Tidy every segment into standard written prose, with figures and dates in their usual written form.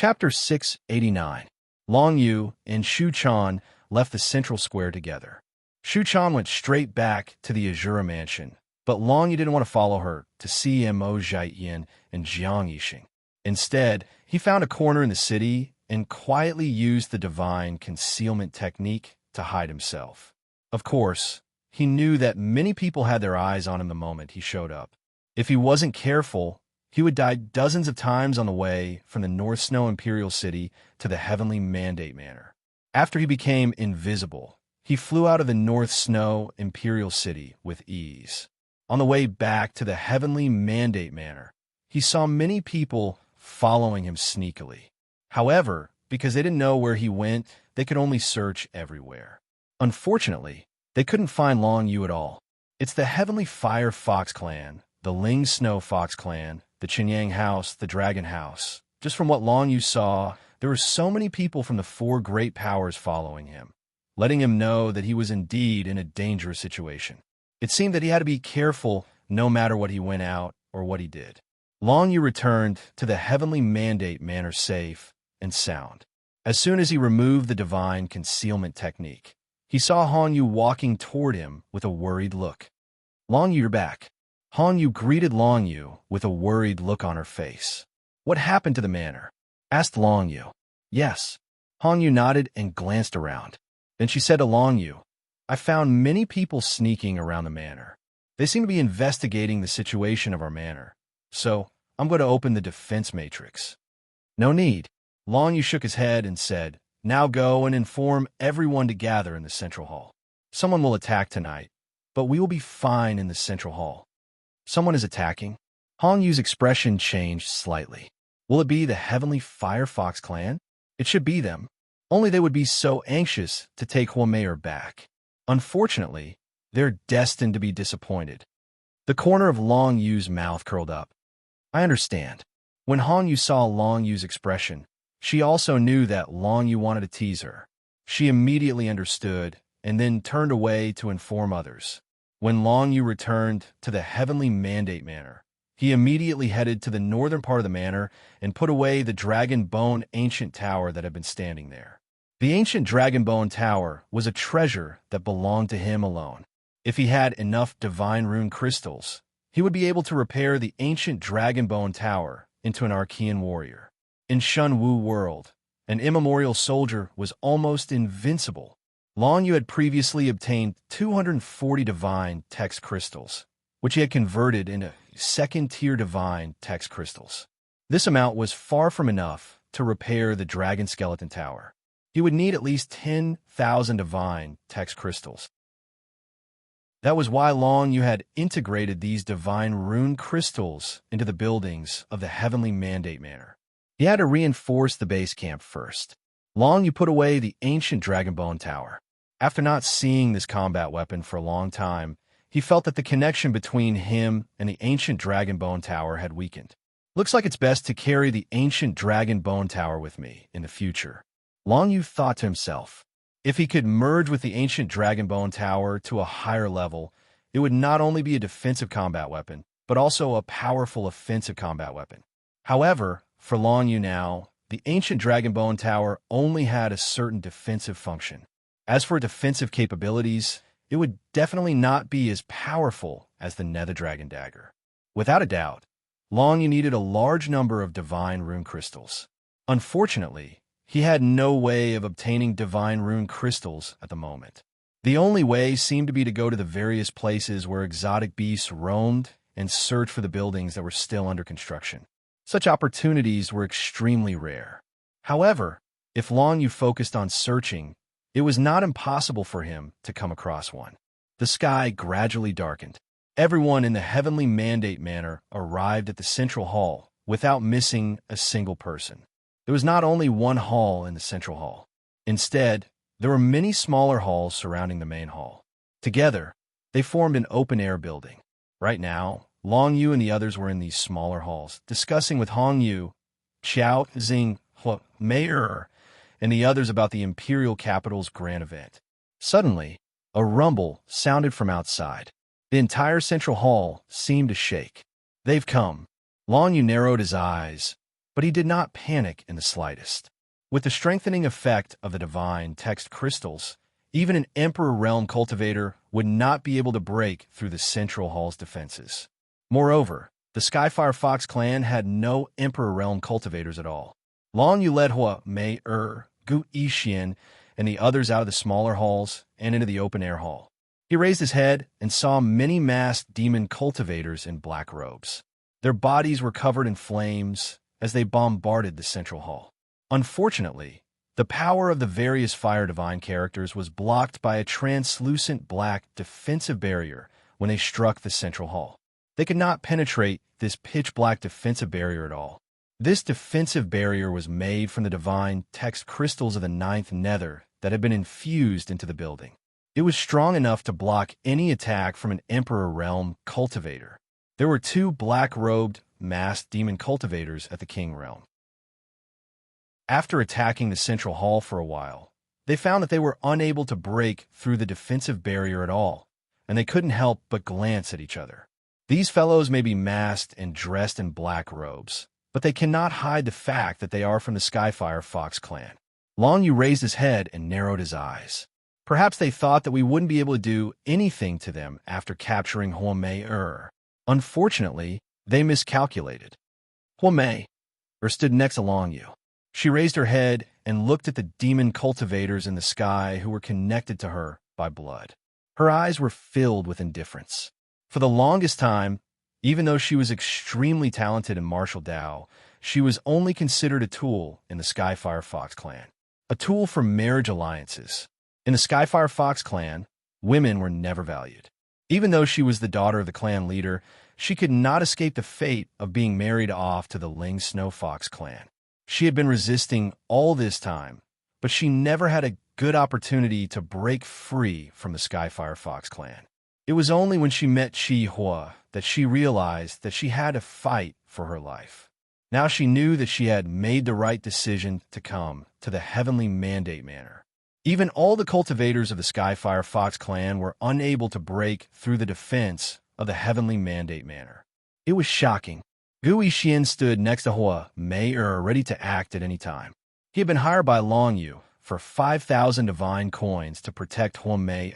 Chapter 689. Long Yu and Shu Chan left the central square together. Shu Chan went straight back to the Azura mansion, but Long Yu didn't want to follow her to see Mo Jiayin and Jiang Yixing. Instead, he found a corner in the city and quietly used the divine concealment technique to hide himself. Of course, he knew that many people had their eyes on him the moment he showed up. If he wasn't careful, he would die dozens of times on the way from the North Snow Imperial City to the Heavenly Mandate Manor. After he became invisible, he flew out of the North Snow Imperial City with ease. On the way back to the Heavenly Mandate Manor, he saw many people following him sneakily. However, because they didn't know where he went, they could only search everywhere. Unfortunately, they couldn't find Long Yu at all. It's the Heavenly Fire Fox Clan, the Ling Snow Fox Clan, the Qinyang House, the Dragon House. Just from what Long Yu saw, there were so many people from the four great powers following him, letting him know that he was indeed in a dangerous situation. It seemed that he had to be careful no matter what he went out or what he did. Long Yu returned to the Heavenly Mandate Manor safe and sound. As soon as he removed the divine concealment technique, he saw Han Yu walking toward him with a worried look. "Long Yu, you're back." Han Yu greeted Long Yu with a worried look on her face. "What happened to the manor?" asked Long Yu. "Yes." Han Yu nodded and glanced around. Then she said to Long Yu, "I found many people sneaking around the manor. They seem to be investigating the situation of our manor. So, I'm going to open the defense matrix." "No need." Long Yu shook his head and said, "Now go and inform everyone to gather in the central hall. Someone will attack tonight, but we will be fine in the central hall." "Someone is attacking?" Han Yu's expression changed slightly. "Will it be the Heavenly Firefox clan?" "It should be them. Only they would be so anxious to take Huameyer back. Unfortunately, they're destined to be disappointed." The corner of Long Yu's mouth curled up. "I understand." When Han Yu saw Long Yu's expression, she also knew that Long Yu wanted to tease her. She immediately understood and then turned away to inform others. When Long Yu returned to the Heavenly Mandate Manor, he immediately headed to the northern part of the manor and put away the Dragon Bone ancient tower that had been standing there. The ancient Dragon Bone tower was a treasure that belonged to him alone. If he had enough divine rune crystals, he would be able to repair the ancient Dragon Bone tower into an Archean warrior. In Shun Wu world, an immemorial soldier was almost invincible. Long Yu had previously obtained 240 divine text crystals, which he had converted into second-tier divine text crystals. This amount was far from enough to repair the Dragon Skeleton Tower. He would need at least 10,000 divine text crystals. That was why Long Yu had integrated these divine rune crystals into the buildings of the Heavenly Mandate Manor. He had to reinforce the base camp first. Long Yu put away the ancient Dragon Bone Tower. After not seeing this combat weapon for a long time, he felt that the connection between him and the ancient Dragon Bone Tower had weakened. "Looks like it's best to carry the ancient Dragon Bone Tower with me in the future," Long Yu thought to himself. If he could merge with the ancient Dragon Bone Tower to a higher level, it would not only be a defensive combat weapon, but also a powerful offensive combat weapon. However, for Long Yu now, the ancient Dragon Bone Tower only had a certain defensive function. As for defensive capabilities, it would definitely not be as powerful as the Nether Dragon Dagger. Without a doubt, Long Yu needed a large number of divine rune crystals. Unfortunately, he had no way of obtaining divine rune crystals at the moment. The only way seemed to be to go to the various places where exotic beasts roamed and search for the buildings that were still under construction. Such opportunities were extremely rare. However, if Long Yu focused on searching, it was not impossible for him to come across one. The sky gradually darkened. Everyone in the Heavenly Mandate Manor arrived at the central hall without missing a single person. There was not only one hall in the central hall. Instead, there were many smaller halls surrounding the main hall. Together, they formed an open-air building. Right now, Long Yu and the others were in these smaller halls, discussing with Hong Yu, Xiao Xing, Mayor, and the others about the Imperial Capital's grand event. Suddenly, a rumble sounded from outside. The entire central hall seemed to shake. "They've come." Long Yu narrowed his eyes But he did not panic in the slightest. With the strengthening effect of the divine text crystals, even an Emperor Realm cultivator would not be able to break through the Central Hall's defenses. Moreover, the Skyfire Fox clan had no Emperor Realm cultivators at all. Long Yu led Hua, Mei, Gu Yixian, and the others out of the smaller halls and into the open-air hall. He raised his head and saw many masked demon cultivators in black robes. Their bodies were covered in flames as they bombarded the central hall. Unfortunately, the power of the various fire divine characters was blocked by a translucent black defensive barrier when they struck the central hall. They could not penetrate this pitch-black defensive barrier at all. This defensive barrier was made from the divine text crystals of the ninth nether that had been infused into the building. It was strong enough to block any attack from an Emperor Realm cultivator. There were 2 black-robed, masked demon cultivators at the King Realm. After attacking the central hall for a while, they found that they were unable to break through the defensive barrier at all, and they couldn't help but glance at each other. These fellows may be masked and dressed in black robes, but they cannot hide the fact that they are from the Skyfire Fox clan. Long Yu raised his head and narrowed his eyes. Perhaps they thought that we wouldn't be able to do anything to them after capturing Hua Mei. Unfortunately, they miscalculated. Hua Mei stood next to Long Yu. She raised her head and looked at the demon cultivators in the sky who were connected to her by blood. Her eyes were filled with indifference. For the longest time, even though she was extremely talented in martial Dao, she was only considered a tool in the Skyfire Fox clan. A tool for marriage alliances. In the Skyfire Fox clan, women were never valued. Even though she was the daughter of the clan leader, she could not escape the fate of being married off to the Ling Snow Fox clan. She had been resisting all this time, but she never had a good opportunity to break free from the Skyfire Fox clan. It was only when she met Chi Hua that she realized that she had to fight for her life. Now she knew that she had made the right decision to come to the Heavenly Mandate Manor. Even all the cultivators of the Skyfire Fox clan were unable to break through the defense of the Heavenly Mandate Manor. It was shocking. Gu Yixian stood next to Hua Mei, ready to act at any time. He had been hired by Long Yu for 5,000 divine coins to protect Hua Mei.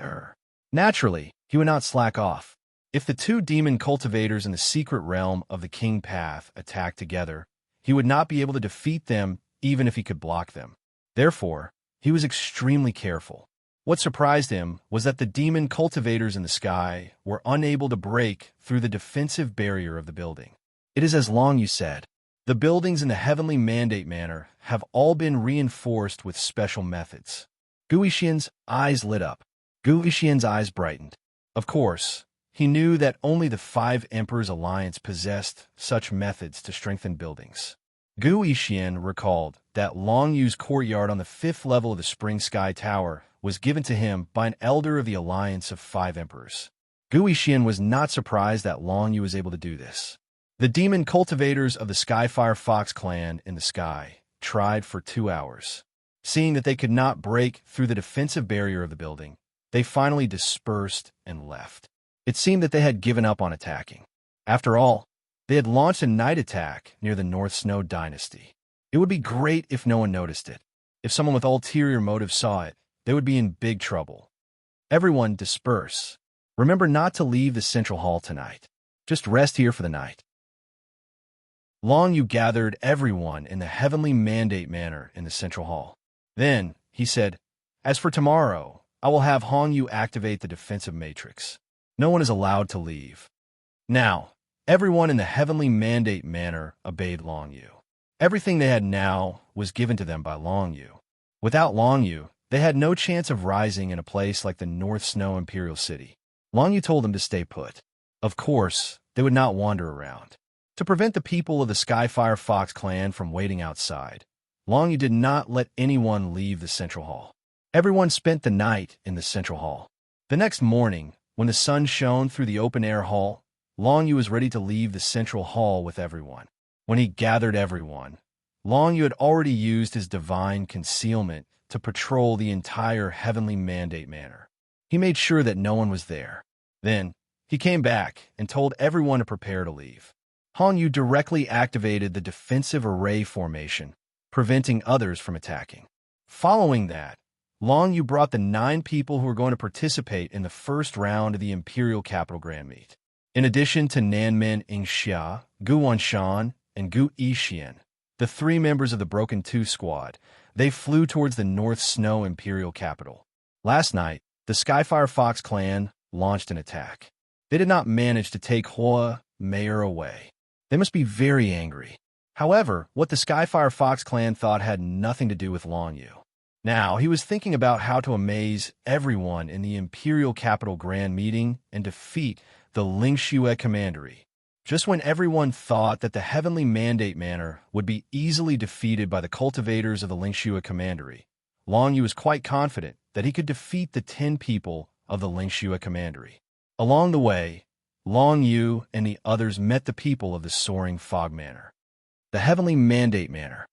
Naturally, he would not slack off. If the 2 demon cultivators in the secret realm of the King Path attacked together, he would not be able to defeat them even if he could block them. Therefore, he was extremely careful. What surprised him was that the demon cultivators in the sky were unable to break through the defensive barrier of the building. It is as Long Yu said. The buildings in the Heavenly Mandate Manor have all been reinforced with special methods. Gu Yixian's eyes lit up. Gu Yixian's eyes brightened. Of course, he knew that only the 5 Emperors Alliance possessed such methods to strengthen buildings. Gu Yixian recalled that Long Yu's courtyard on the 5th level of the Spring Sky Tower was given to him by an elder of the Alliance of 5 Emperors. Gu Yixian was not surprised that Long Yu was able to do this. The demon cultivators of the Skyfire Fox clan in the sky tried for 2 hours. Seeing that they could not break through the defensive barrier of the building, they finally dispersed and left. It seemed that they had given up on attacking. After all, they had launched a night attack near the North Snow Dynasty. It would be great if no one noticed it. If someone with ulterior motives saw it, they would be in big trouble. Everyone disperse. Remember not to leave the Central Hall tonight. Just rest here for the night. Long Yu gathered everyone in the Heavenly Mandate Manor in the Central Hall. Then, he said, as for tomorrow, I will have Hong Yu activate the defensive matrix. No one is allowed to leave. Now, everyone in the Heavenly Mandate Manor obeyed Long Yu. Everything they had now was given to them by Long Yu. Without Long Yu, they had no chance of rising in a place like the North Snow Imperial City. Long Yu told them to stay put. Of course, they would not wander around. To prevent the people of the Skyfire Fox clan from waiting outside, Long Yu did not let anyone leave the Central Hall. Everyone spent the night in the Central Hall. The next morning, when the sun shone through the open-air hall, Long Yu was ready to leave the Central Hall with everyone. When he gathered everyone, Long Yu had already used his divine concealment to patrol the entire Heavenly Mandate Manor. He made sure that no one was there. Then, he came back and told everyone to prepare to leave. Han Yu directly activated the defensive array formation, preventing others from attacking. Following that, Long Yu brought the 9 people who were going to participate in the first round of the Imperial Capital Grand Meet. In addition to Nanmen Ingxia, Gu Wanshan, and Gu Yixian, the 3 members of the Broken 2 squad, they flew towards the North Snow Imperial capital. Last night, the Skyfire Fox clan launched an attack. They did not manage to take Hua Mayor away. They must be very angry. However, what the Skyfire Fox clan thought had nothing to do with Long Yu. Now, he was thinking about how to amaze everyone in the Imperial Capital Grand Meeting and defeat the Lingxue Commandery. Just when everyone thought that the Heavenly Mandate Manor would be easily defeated by the cultivators of the Lingxue Commandery, Long Yu was quite confident that he could defeat the 10 people of the Lingxue Commandery. Along the way, Long Yu and the others met the people of the Soaring Fog Manor. The Heavenly Mandate Manor.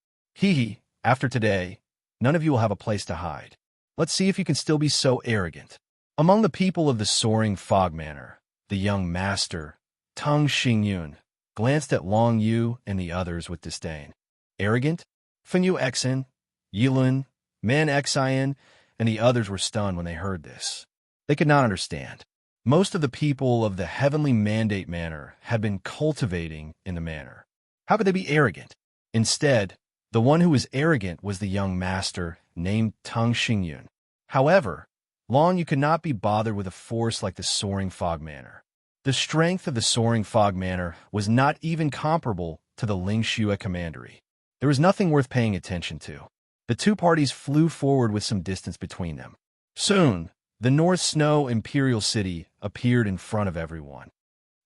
After today, none of you will have a place to hide. Let's see if you can still be so arrogant. Among the people of the Soaring Fog Manor, the young master, Teng Xingyun, glanced at Long Yu and the others with disdain. Arrogant? Fenyu Exin, Yilun, Man Xian, and the others were stunned when they heard this. They could not understand. Most of the people of the Heavenly Mandate Manor had been cultivating in the manor. How could they be arrogant? Instead, the one who was arrogant was the young master named Teng Xingyun. However, Long Yu could not be bothered with a force like the Soaring Fog Manor. The strength of the Soaring Fog Manor was not even comparable to the Lingxue Commandery. There was nothing worth paying attention to. The 2 parties flew forward with some distance between them. Soon, the North Snow Imperial City appeared in front of everyone.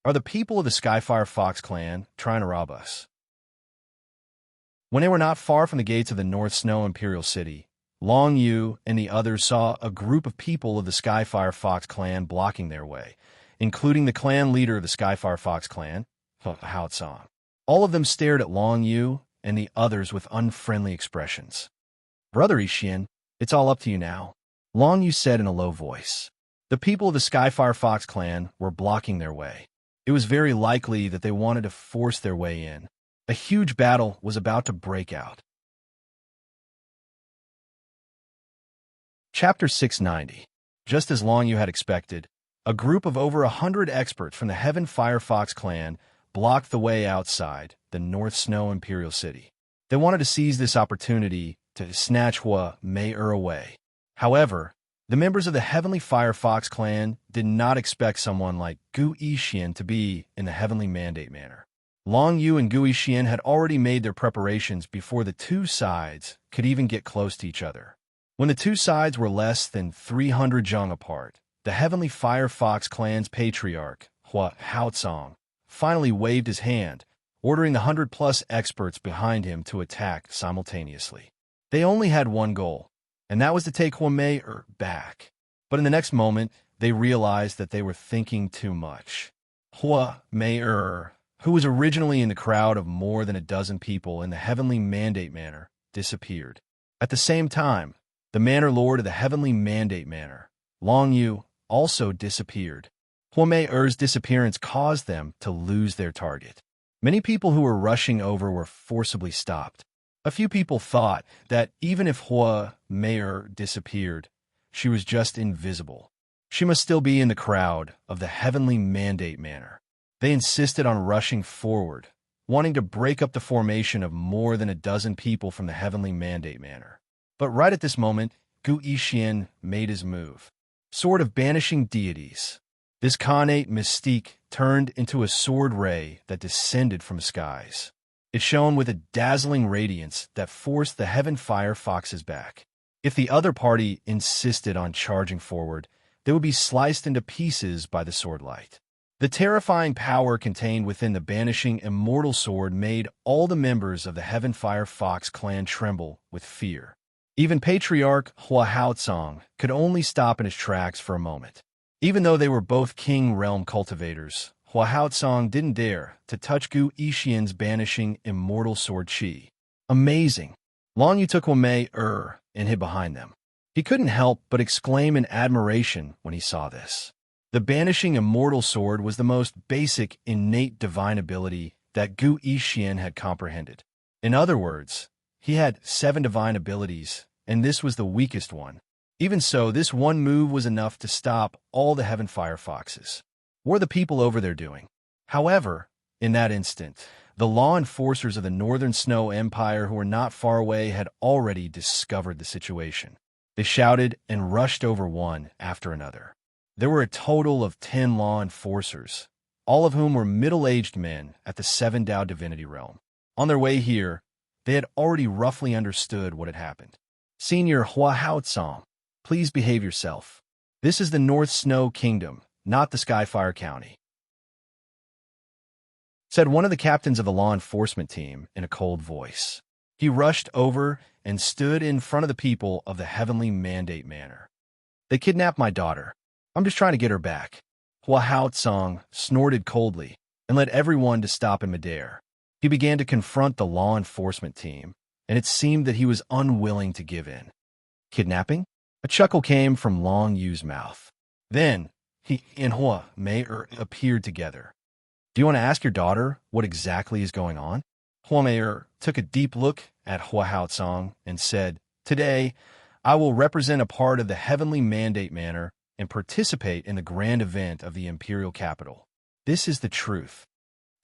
Are the people of the Skyfire Fox clan trying to rob us? When they were not far from the gates of the North Snow Imperial City, Long Yu and the others saw a group of people of the Skyfire Fox clan blocking their way, including the clan leader of the Skyfire Fox clan, Hao Tsong. All of them stared at Long Yu and the others with unfriendly expressions. Brother Yixian, it's all up to you now, Long Yu said in a low voice. The people of the Skyfire Fox clan were blocking their way. It was very likely that they wanted to force their way in. A huge battle was about to break out. Chapter 690. Just as Long Yu had expected, a group of over 100 experts from the Heaven Fire Fox clan blocked the way outside the North Snow Imperial City. They wanted to seize this opportunity to snatch Hua Mei-Er away. However, the members of the Heavenly Fire Fox clan did not expect someone like Gu Yixian to be in the Heavenly Mandate Manor. Long Yu and Gu Yixian had already made their preparations before the 2 sides could even get close to each other. When the 2 sides were less than 300 zhang apart, the Heavenly Fire Fox clan's patriarch, Hao Tsong, finally waved his hand, ordering the 100-plus experts behind him to attack simultaneously. They only had one goal, and that was to take Hua Mei-Er back. But in the next moment, they realized that they were thinking too much. Hua Mei-Er, who was originally in the crowd of more than a dozen people in the Heavenly Mandate Manor, disappeared. At the same time, the Manor Lord of the Heavenly Mandate Manor, Long Yu, also disappeared. Hua Mei-Er's disappearance caused them to lose their target. Many people who were rushing over were forcibly stopped. A few people thought that even if Hua Mei-Er disappeared, she was just invisible. She must still be in the crowd of the Heavenly Mandate Manor. They insisted on rushing forward, wanting to break up the formation of more than a dozen people from the Heavenly Mandate Manor. But right at this moment, Gu Yixian made his move. Sword of Banishing Deities. This connate mystique turned into a sword ray that descended from the skies. It shone with a dazzling radiance that forced the Heaven Fire Foxes back. If the other party insisted on charging forward, they would be sliced into pieces by the sword light. The terrifying power contained within the Banishing Immortal Sword made all the members of the Heaven Fire Fox clan tremble with fear. Even Patriarch Hao Tsong could only stop in his tracks for a moment. Even though they were both King Realm cultivators, Hao Tsong didn't dare to touch Gu Yixian's Banishing Immortal Sword Qi. Amazing! Long Yu took Hua Mei-Er and hid behind them. He couldn't help but exclaim in admiration when he saw this. The Banishing Immortal Sword was the most basic, innate divine ability that Gu Yixian had comprehended. In other words, he had 7 divine abilities, and this was the weakest one. Even so, this one move was enough to stop all the Heaven Firefoxes. What were the people over there doing? However, in that instant, the law enforcers of the Northern Snow Empire who were not far away had already discovered the situation. They shouted and rushed over one after another. There were a total of 10 law enforcers, all of whom were middle-aged men at the 7 Dao Divinity Realm. On their way here, they had already roughly understood what had happened. Senior Hua Haotsong, please behave yourself. This is the North Snow Kingdom, not the Skyfire County, said one of the captains of the law enforcement team in a cold voice. He rushed over and stood in front of the people of the Heavenly Mandate Manor. They kidnapped my daughter. I'm just trying to get her back. Hua Haotsong snorted coldly and led everyone to stop in midair. He began to confront the law enforcement team, and it seemed that he was unwilling to give in. Kidnapping? A chuckle came from Long Yu's mouth. Then, he and Hua Mei appeared together. Do you want to ask your daughter what exactly is going on? Hua Mei took a deep look at Hua Haotsong and said, Today, I will represent a part of the Heavenly Mandate Manor and participate in the grand event of the Imperial Capital. This is the truth.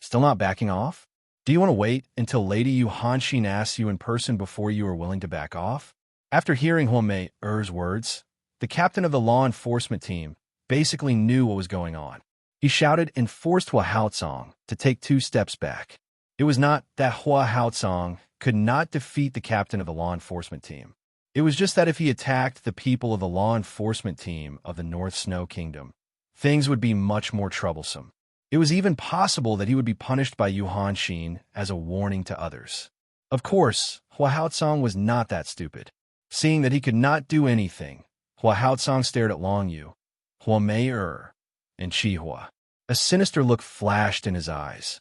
Still not backing off? Do you want to wait until Lady Yu Hanxin asks you in person before you are willing to back off? After hearing Hua Mei's words, the captain of the law enforcement team basically knew what was going on. He shouted and forced Hua Haotsong to take 2 steps back. It was not that Hua Haotsong could not defeat the captain of the law enforcement team. It was just that if he attacked the people of the law enforcement team of the North Snow Kingdom, things would be much more troublesome. It was even possible that he would be punished by Yu Hanxin as a warning to others. Of course, Hua Haotsong was not that stupid. Seeing that he could not do anything, Hua Haotsong stared at Long Yu, Hua Mei and Chi Hua. A sinister look flashed in his eyes.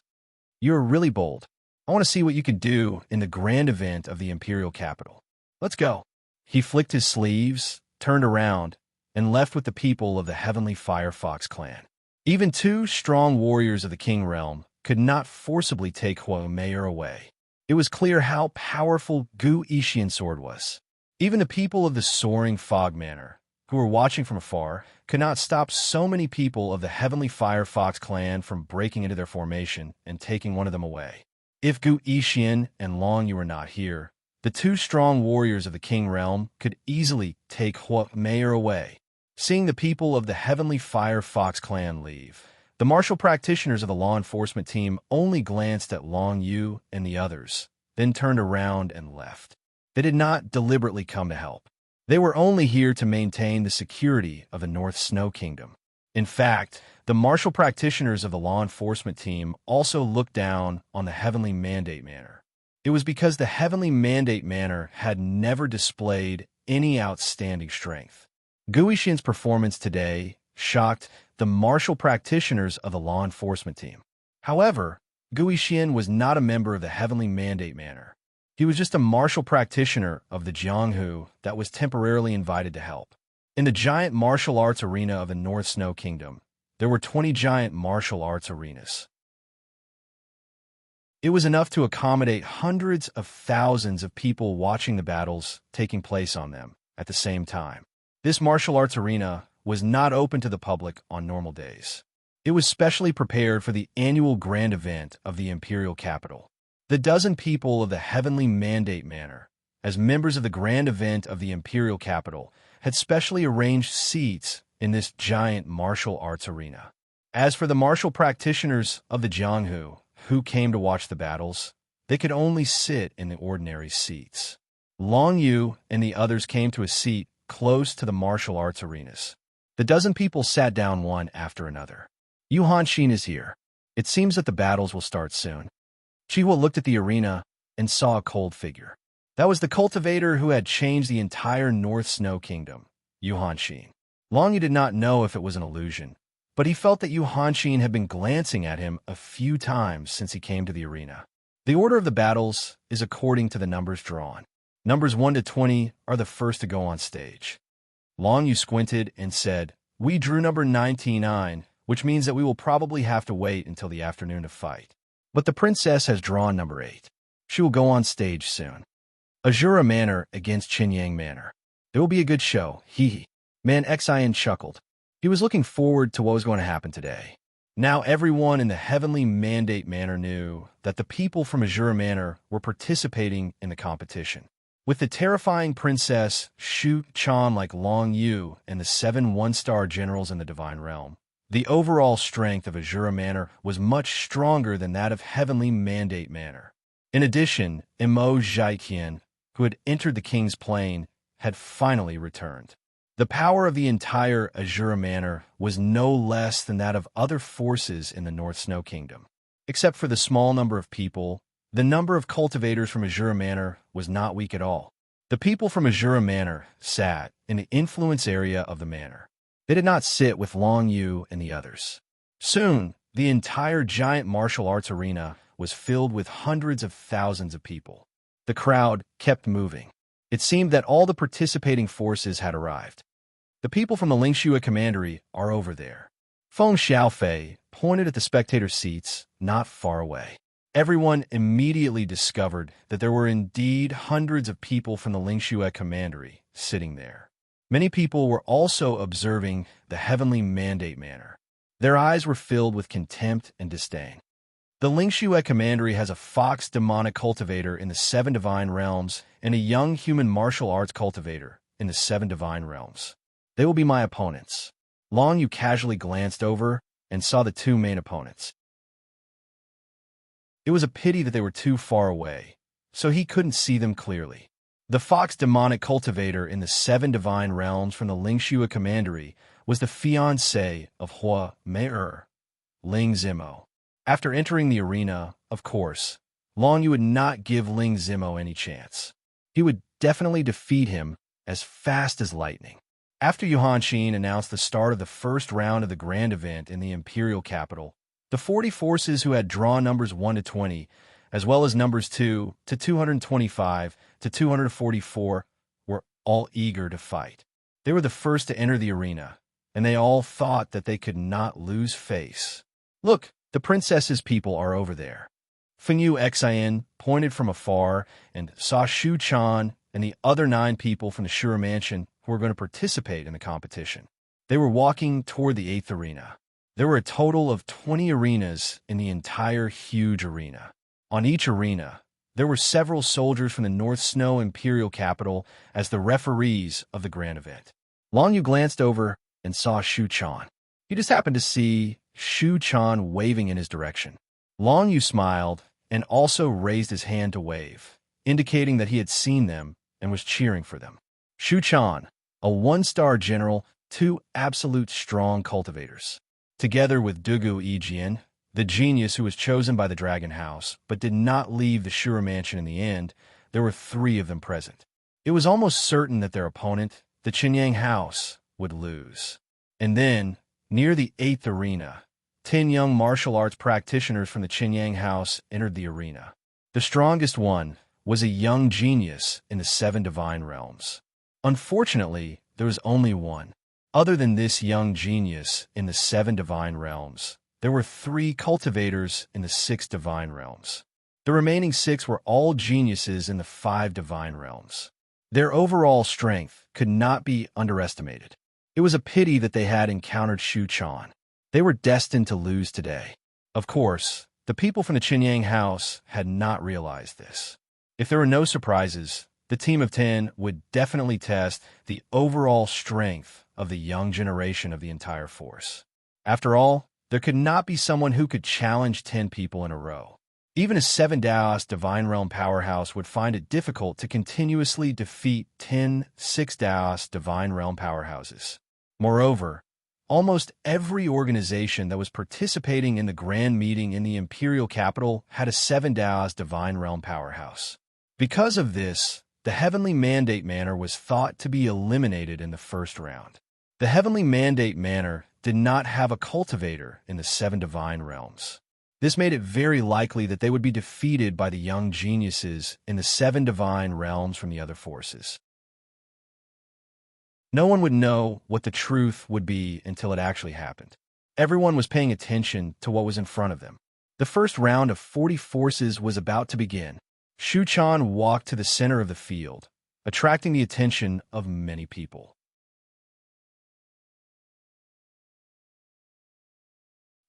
You are really bold. I want to see what you can do in the grand event of the Imperial Capital. Let's go. He flicked his sleeves, turned around, and left with the people of the Heavenly Firefox clan. Even 2 strong warriors of the King Realm could not forcibly take Hua Mei away. It was clear how powerful Gu Yixian's sword was. Even the people of the Soaring Fog Manor, who were watching from afar, could not stop so many people of the Heavenly Firefox clan from breaking into their formation and taking one of them away. If Gu Yixian and Long Yu were not here, the 2 strong warriors of the King Realm could easily take Hua Mei away. Seeing the people of the Heavenly Firefox clan leave, the martial practitioners of the law enforcement team only glanced at Long Yu and the others, then turned around and left. They did not deliberately come to help. They were only here to maintain the security of the North Snow Kingdom. In fact, the martial practitioners of the law enforcement team also looked down on the Heavenly Mandate Manor. It was because the Heavenly Mandate Manor had never displayed any outstanding strength. Gu Yixian's performance today shocked the martial practitioners of the law enforcement team. However, Gu Yixian was not a member of the Heavenly Mandate Manor. He was just a martial practitioner of the Jianghu that was temporarily invited to help. In the giant martial arts arena of the North Snow Kingdom, there were 20 giant martial arts arenas. It was enough to accommodate hundreds of thousands of people watching the battles taking place on them at the same time. This martial arts arena was not open to the public on normal days. It was specially prepared for the annual grand event of the Imperial Capital. The dozen people of the Heavenly Mandate Manor, as members of the grand event of the Imperial Capital, had specially arranged seats in this giant martial arts arena. As for the martial practitioners of the Jianghu, who came to watch the battles, they could only sit in the ordinary seats. Long Yu and the others came to a seat close to the martial arts arenas. The dozen people sat down one after another. Yu Hanxin is here. It seems that the battles will start soon. Chihua looked at the arena and saw a cold figure. That was the cultivator who had changed the entire North Snow Kingdom, Yu Hanxin. Long Yu did not know if it was an illusion, but he felt that Yu Hanxin had been glancing at him a few times since he came to the arena. The order of the battles is according to the numbers drawn. Numbers 1 to 20 are the first to go on stage. Long Yu squinted and said, We drew number 99, which means that we will probably have to wait until the afternoon to fight. But the princess has drawn number 8. She will go on stage soon. Azura Manor against Qinyang Manor. It will be a good show, hee hee. Man Xian chuckled. He was looking forward to what was going to happen today. Now everyone in the Heavenly Mandate Manor knew that the people from Azura Manor were participating in the competition. With the terrifying princess Shu Chan like Long Yu and the 7 one-star generals in the Divine Realm, the overall strength of Azura Manor was much stronger than that of Heavenly Mandate Manor. In addition, Imo Zhaiqian, who had entered the King's Plane, had finally returned. The power of the entire Azura Manor was no less than that of other forces in the North Snow Kingdom. Except for the small number of people, the number of cultivators from Azura Manor was not weak at all. The people from Azura Manor sat in the influence area of the manor. They did not sit with Long Yu and the others. Soon, the entire giant martial arts arena was filled with hundreds of thousands of people. The crowd kept moving. It seemed that all the participating forces had arrived. The people from the Lingxue Commandery are over there. Feng Xiaofei pointed at the spectator seats not far away. Everyone immediately discovered that there were indeed hundreds of people from the Lingxue Commandery sitting there. Many people were also observing the Heavenly Mandate Manor. Their eyes were filled with contempt and disdain. The Lingxue Commandery has a fox demonic cultivator in the 7 divine realms and a young human martial arts cultivator in the 7 divine realms. They will be my opponents. Long Yu casually glanced over and saw the 2 main opponents. It was a pity that they were too far away, so he couldn't see them clearly. The fox demonic cultivator in the 7 divine realms from the Lingxue Commandery was the fiancé of Hua Mei-er, Ling Zimo. After entering the arena, of course, Long Yu would not give Ling Zimo any chance. He would definitely defeat him as fast as lightning. After Yuhan Xin announced the start of the first round of the grand event in the imperial capital, the 40 forces who had drawn numbers 1 to 20, as well as numbers 2 to 225 to 244, were all eager to fight. They were the first to enter the arena, and they all thought that they could not lose face. Look, the princess's people are over there. Fengyu Xian pointed from afar and saw Shu Chan and the other 9 people from the Shura Mansion who were going to participate in the competition. They were walking toward the 8th arena. There were a total of 20 arenas in the entire huge arena. On each arena, there were several soldiers from the North Snow Imperial Capital as the referees of the grand event. Long Yu glanced over and saw Shu Chan. He just happened to see Shu Chan waving in his direction. Long Yu smiled and also raised his hand to wave, indicating that he had seen them and was cheering for them. Shu Chan, a 1-star general, 2 absolute strong cultivators. Together with Dugu Yijian, the genius who was chosen by the Dragon House but did not leave the Shura Mansion in the end, there were 3 of them present. It was almost certain that their opponent, the Qinyang House, would lose. And then, near the 8th arena, 10 young martial arts practitioners from the Qinyang House entered the arena. The strongest one was a young genius in the 7 divine realms. Unfortunately, there was only one. Other than this young genius in the 7 divine realms, there were 3 cultivators in the 6 divine realms. The remaining 6 were all geniuses in the 5 divine realms. Their overall strength could not be underestimated. It was a pity that they had encountered Shu Chan. They were destined to lose today. Of course, the people from the Qinyang House had not realized this. If there were no surprises, the team of 10 would definitely test the overall strength of the young generation of the entire force. After all, there could not be someone who could challenge 10 people in a row. Even a 7 Daos Divine Realm powerhouse would find it difficult to continuously defeat 10 6 Daos Divine Realm powerhouses. Moreover, almost every organization that was participating in the grand meeting in the imperial capital had a 7 Daos Divine Realm powerhouse. Because of this, the Heavenly Mandate Manor was thought to be eliminated in the first round. The Heavenly Mandate Manor did not have a cultivator in the 7 divine realms. This made it very likely that they would be defeated by the young geniuses in the 7 divine realms from the other forces. No one would know what the truth would be until it actually happened. Everyone was paying attention to what was in front of them. The first round of 40 forces was about to begin. Shu Chan walked to the center of the field, attracting the attention of many people.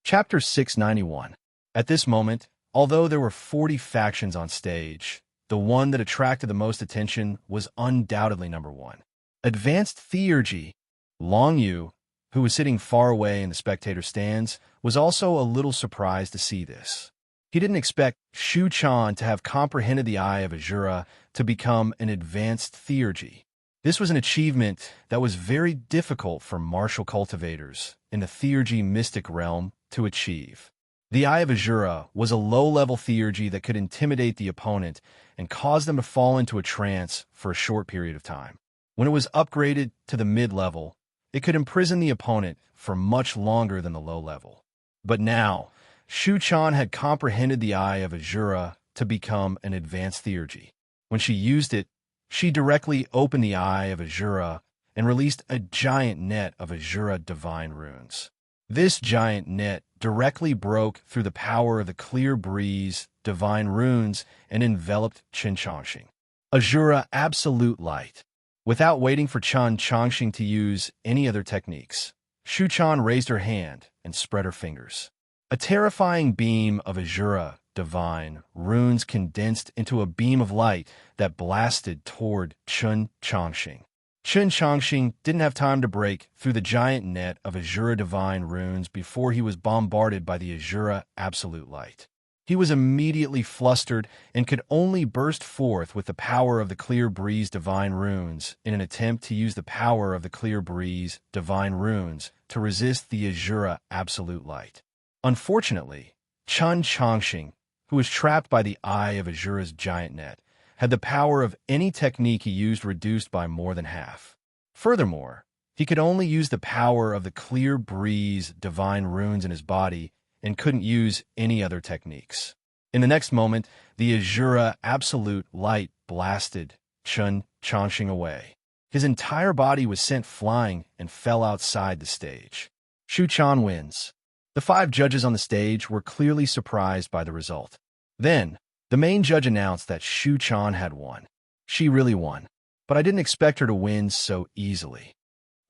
Chapter 691. At this moment, although there were 40 factions on stage, the one that attracted the most attention was undoubtedly number one. Advanced Theurgy. Long Yu, who was sitting far away in the spectator stands, was also a little surprised to see this. He didn't expect Shu Chan to have comprehended the Eye of Azura to become an Advanced Theurgy. This was an achievement that was very difficult for martial cultivators in the Theurgy mystic realm to achieve. The Eye of Azura was a low-level Theurgy that could intimidate the opponent and cause them to fall into a trance for a short period of time. When it was upgraded to the mid-level, it could imprison the opponent for much longer than the low level. But now, Shu Chan had comprehended the Eye of Azura to become an Advanced Theurgy. When she used it, she directly opened the Eye of Azura and released a giant net of Azura divine runes. This giant net directly broke through the power of the clear breeze divine runes and enveloped Chen Chongqing. Azura Absolute Light. Without waiting for Chen Chongqing to use any other techniques, Shu Chan raised her hand and spread her fingers. A terrifying beam of Azura divine runes condensed into a beam of light that blasted toward Chen Chongqing. Chen Chongqing didn't have time to break through the giant net of Azura divine runes before he was bombarded by the Azura Absolute Light. He was immediately flustered and could only burst forth with the power of the Clear Breeze divine runes in an attempt to use the power of the Clear Breeze divine runes to resist the Azura Absolute Light. Unfortunately, Chen Chongqing, who was trapped by the Eye of Azura's giant net, had the power of any technique he used reduced by more than half. Furthermore, he could only use the power of the Clear Breeze divine runes in his body and couldn't use any other techniques. In the next moment, the Azura Absolute Light blasted Chen Chongqing away. His entire body was sent flying and fell outside the stage. Shu Chan wins. The 5 judges on the stage were clearly surprised by the result. Then, the main judge announced that Shu Chan had won. She really won, but I didn't expect her to win so easily.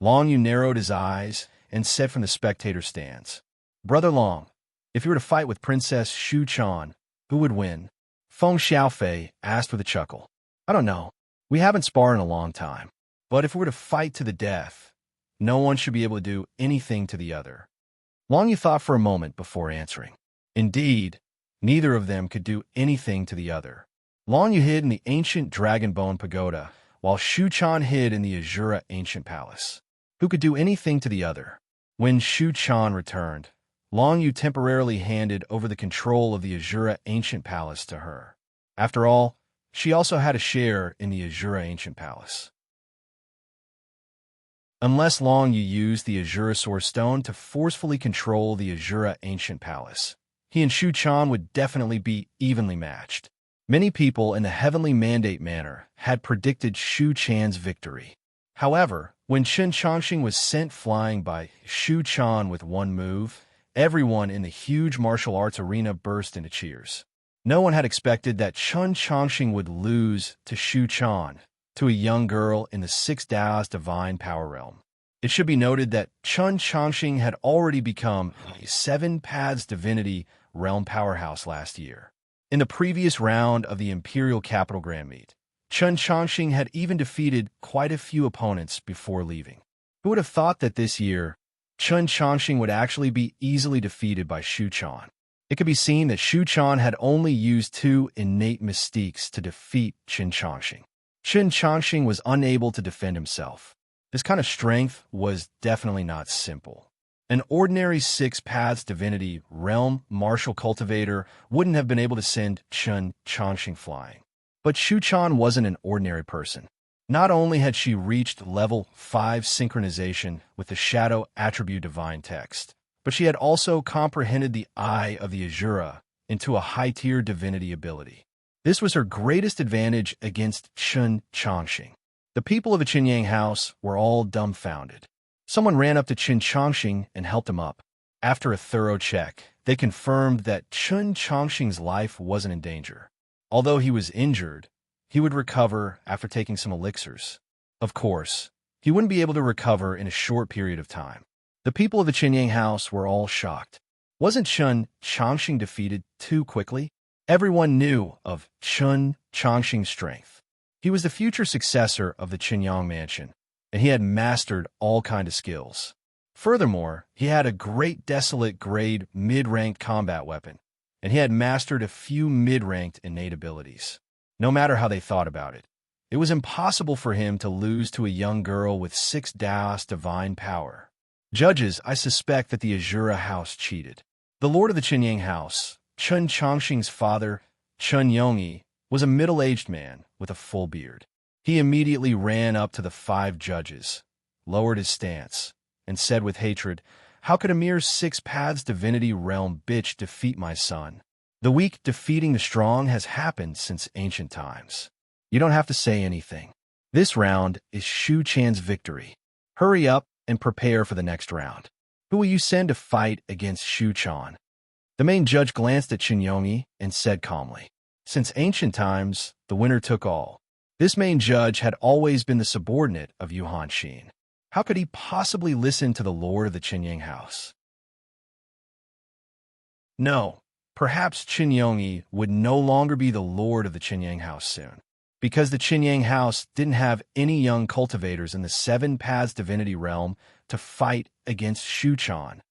Long Yu narrowed his eyes and said from the spectator stands, "Brother Long, if you were to fight with Princess Shu Chan, who would win?" Feng Xiaofei asked with a chuckle. "I don't know. We haven't sparred in a long time. But if we were to fight to the death, no one should be able to do anything to the other." Long Yu thought for a moment before answering. Indeed, neither of them could do anything to the other. Long Yu hid in the ancient Dragon Bone Pagoda, while Shu Chan hid in the Azura Ancient Palace. Who could do anything to the other? When Shu Chan returned, Long Yu temporarily handed over the control of the Azura Ancient Palace to her. After all, she also had a share in the Azura Ancient Palace. Unless Long Yu used the Azura Source Stone to forcefully control the Azura Ancient Palace, he and Shu Chan would definitely be evenly matched. Many people in the Heavenly Mandate manner had predicted Shu Chan's victory. However, when Chen Chongqing was sent flying by Shu Chan with one move, everyone in the huge martial arts arena burst into cheers. No one had expected that Chen Chongqing would lose to Shu Chan, to a young girl in the 6 Dao's divine power realm. It should be noted that Chen Chongqing had already become a 7 Paths divinity realm powerhouse last year. In the previous round of the Imperial Capital Grand Meet, Chen Chongqing had even defeated quite a few opponents before leaving. Who would have thought that this year, Chen Chongqing would actually be easily defeated by Shu Chan? It could be seen that Shu Chan had only used 2 innate mystiques to defeat Chen Chongqing. Chen Chongqing was unable to defend himself. This kind of strength was definitely not simple. An ordinary 6 Paths divinity realm martial cultivator wouldn't have been able to send Chen Chongqing flying. But Shu Chan wasn't an ordinary person. Not only had she reached level 5 synchronization with the Shadow Attribute Divine Text, but she had also comprehended the Eye of the Azura into a high-tier divinity ability. This was her greatest advantage against Chen Chongqing. The people of the Qinyang house were all dumbfounded. Someone ran up to Chen Chongqing and helped him up. After a thorough check, They confirmed that Chun Chongqing's life wasn't in danger. Although he was injured, he would recover after taking some elixirs. Of course, he wouldn't be able to recover in a short period of time. The people of the Qinyang house were all shocked. Wasn't Chun Chongqing defeated too quickly? Everyone knew of Chun Chongqing's strength. He was the future successor of the Qinyang mansion, and he had mastered all kinds of skills. Furthermore, he had a great desolate grade mid-ranked combat weapon, and he had mastered a few mid-ranked innate abilities. No matter how they thought about it, it was impossible for him to lose to a young girl with 6 Daos divine power. Judges, I suspect that the Azura house cheated. The lord of the Qinyang house, Chun Chongqing's father, Chun Yongyi, was a middle-aged man with a full beard. He immediately ran up to the 5 judges, lowered his stance, and said with hatred, "How could a mere 6 paths divinity realm bitch defeat my son? The weak defeating the strong has happened since ancient times. You don't have to say anything. This round is Shu Chan's victory. Hurry up and prepare for the next round. Who will you send to fight against Shu Chan?" The main judge glanced at Qin Yongyi and said calmly, "Since ancient times, the winner took all." This main judge had always been the subordinate of Yuhan Xin. How could he possibly listen to the lord of the Qinyang house? No, perhaps Qin Yongyi would no longer be the lord of the Qinyang house soon, because the Qinyang house didn't have any young cultivators in the 7 paths divinity realm to fight against Shu Chan.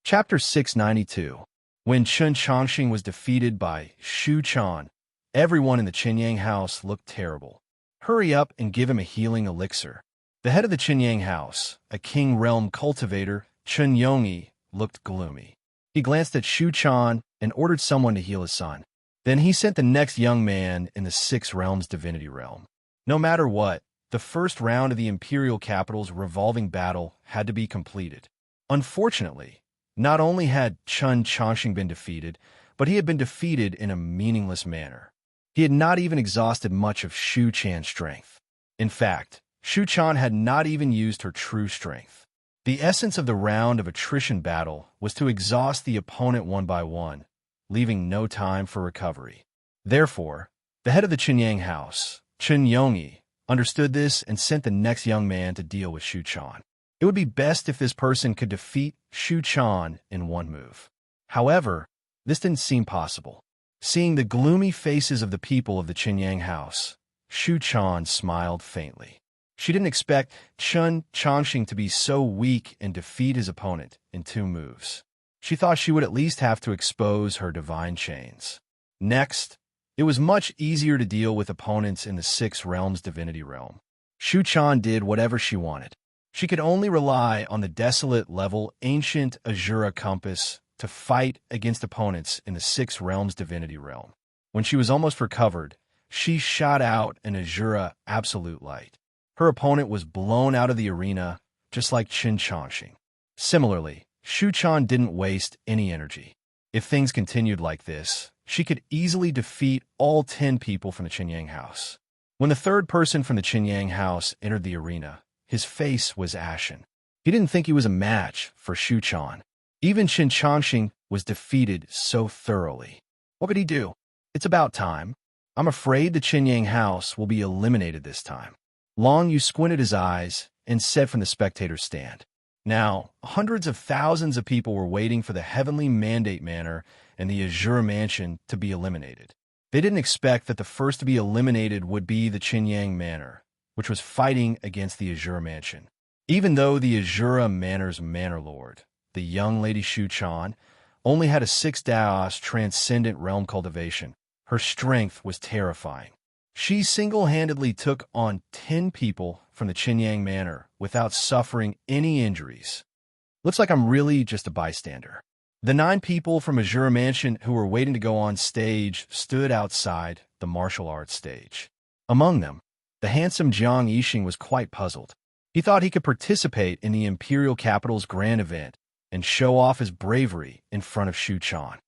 Chapter 692. When Chun Chongqing was defeated by Shu Chan, everyone in the Qinyang house looked terrible. Hurry up and give him a healing elixir. The head of the Qinyang house, a king realm cultivator, Chun Yongyi, looked gloomy. He glanced at Shu Chan and ordered someone to heal his son. Then he sent the next young man in the 6 realms divinity realm. No matter what, the first round of the imperial capital's revolving battle had to be completed. Unfortunately, not only had Chun Chongqing been defeated, but he had been defeated in a meaningless manner. He had not even exhausted much of Shu Chan's strength. In fact, Shu Chan had not even used her true strength. The essence of the round of attrition battle was to exhaust the opponent one by one, leaving no time for recovery. Therefore, the head of the Qinyang house, Chun Yongyi, understood this and sent the next young man to deal with Shu Chan. It would be best if this person could defeat Shu Chan in one move. However, this didn't seem possible. Seeing the gloomy faces of the people of the Qinyang house, Shu Chan smiled faintly. She didn't expect Chun Chongqing to be so weak and defeat his opponent in 2 moves. She thought she would at least have to expose her divine chains. Next, it was much easier to deal with opponents in the 6 realms divinity realm. Shu Chan did whatever she wanted. She could only rely on the desolate level ancient Azura compass to fight against opponents in the 6 realms divinity realm. When she was almost recovered, she shot out an Azura absolute light. Her opponent was blown out of the arena, just like Chun Chongqing. Similarly, Shu Chan didn't waste any energy. If things continued like this, she could easily defeat all 10 people from the Qinyang house. When the 3rd person from the Qinyang house entered the arena, his face was ashen. He didn't think he was a match for Shu Chan. Even Chun Chongqing was defeated so thoroughly. What could he do? It's about time. I'm afraid the Qinyang house will be eliminated this time. Long Yu squinted his eyes and said from the spectator's stand. Now, hundreds of thousands of people were waiting for the heavenly mandate manor and the Azura mansion to be eliminated. They didn't expect that the first to be eliminated would be the Qinyang manor, which was fighting against the Azura mansion. Even though the Azura manor's manor lord, the young lady Shu Chan, only had a 6 Daos transcendent realm cultivation, her strength was terrifying. She single-handedly took on 10 people from the Qinyang manor without suffering any injuries. Looks like I'm really just a bystander. The 9 people from Azura mansion who were waiting to go on stage stood outside the martial arts stage. Among them, the handsome Jiang Yixing was quite puzzled. He thought he could participate in the imperial capital's grand event and show off his bravery in front of Shu Chan.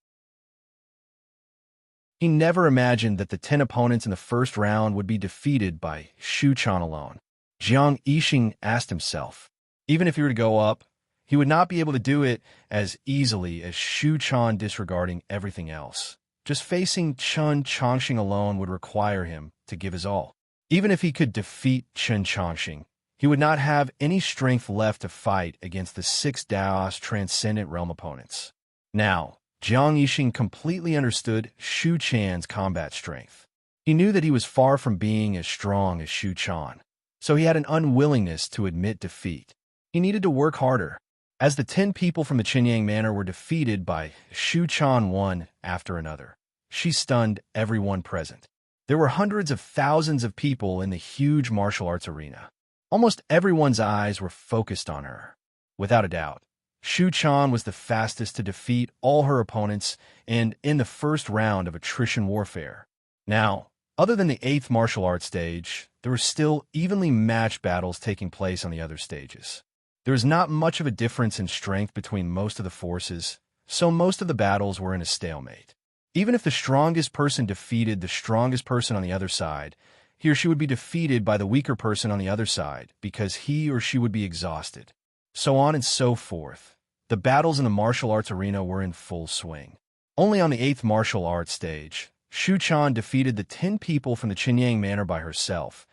He never imagined that the 10 opponents in the first round would be defeated by Shu Chan alone. Jiang Yixing asked himself, Even if he were to go up, he would not be able to do it as easily as Shu Chan disregarding everything else. Just facing Chun Chongqing alone would require him to give his all. Even if he could defeat Chun Chongqing, he would not have any strength left to fight against the 6 Daos Transcendent Realm opponents. Now, Jiang Yixing completely understood Shu Chan's combat strength. He knew that he was far from being as strong as Shu Chan, so he had an unwillingness to admit defeat. He needed to work harder. As the 10 people from the Qinyang Manor were defeated by Shu Chan one after another, she stunned everyone present. There were hundreds of thousands of people in the huge martial arts arena. Almost everyone's eyes were focused on her. Without a doubt, Shu Chan was the fastest to defeat all her opponents and in the first round of attrition warfare. Now, other than the 8th martial arts stage, there were still evenly matched battles taking place on the other stages. There was not much of a difference in strength between most of the forces, so most of the battles were in a stalemate. Even if the strongest person defeated the strongest person on the other side, he or she would be defeated by the weaker person on the other side because he or she would be exhausted. So on and so forth. The battles in the martial arts arena were in full swing. Only on the 8th martial arts stage, Shu Chan defeated the 10 people from the Qinyang Manor by herself,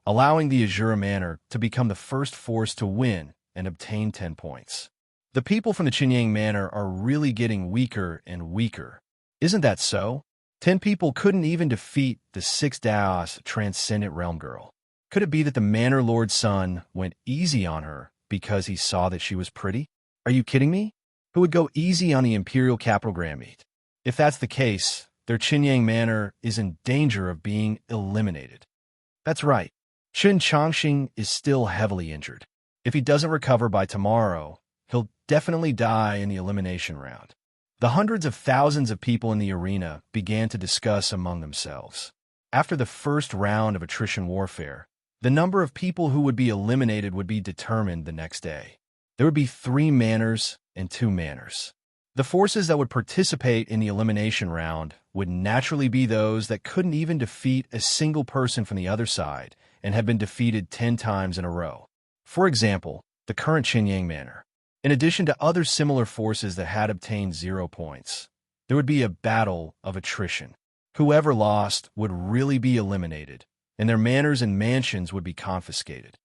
allowing the Azura Manor to become the first force to win and obtain 10 points. The people from the Qinyang Manor are really getting weaker and weaker. Isn't that so? 10 people couldn't even defeat the 6 Daos Transcendent Realm girl. Could it be that the Manor Lord's son went easy on her because he saw that she was pretty? Are you kidding me? Who would go easy on the Imperial Capital Grand Meet? If that's the case, their Qinyang Manor is in danger of being eliminated. That's right. Chun Chongqing is still heavily injured. If he doesn't recover by tomorrow, he'll definitely die in the elimination round. The hundreds of thousands of people in the arena began to discuss among themselves. After the first round of attrition warfare, the number of people who would be eliminated would be determined the next day. There would be 3 manors and 2 manors. The forces that would participate in the elimination round would naturally be those that couldn't even defeat a single person from the other side and had been defeated 10 times in a row. For example, the current Qinyang Manor. In addition to other similar forces that had obtained 0 points, there would be a battle of attrition. Whoever lost would really be eliminated, and their manors and mansions would be confiscated.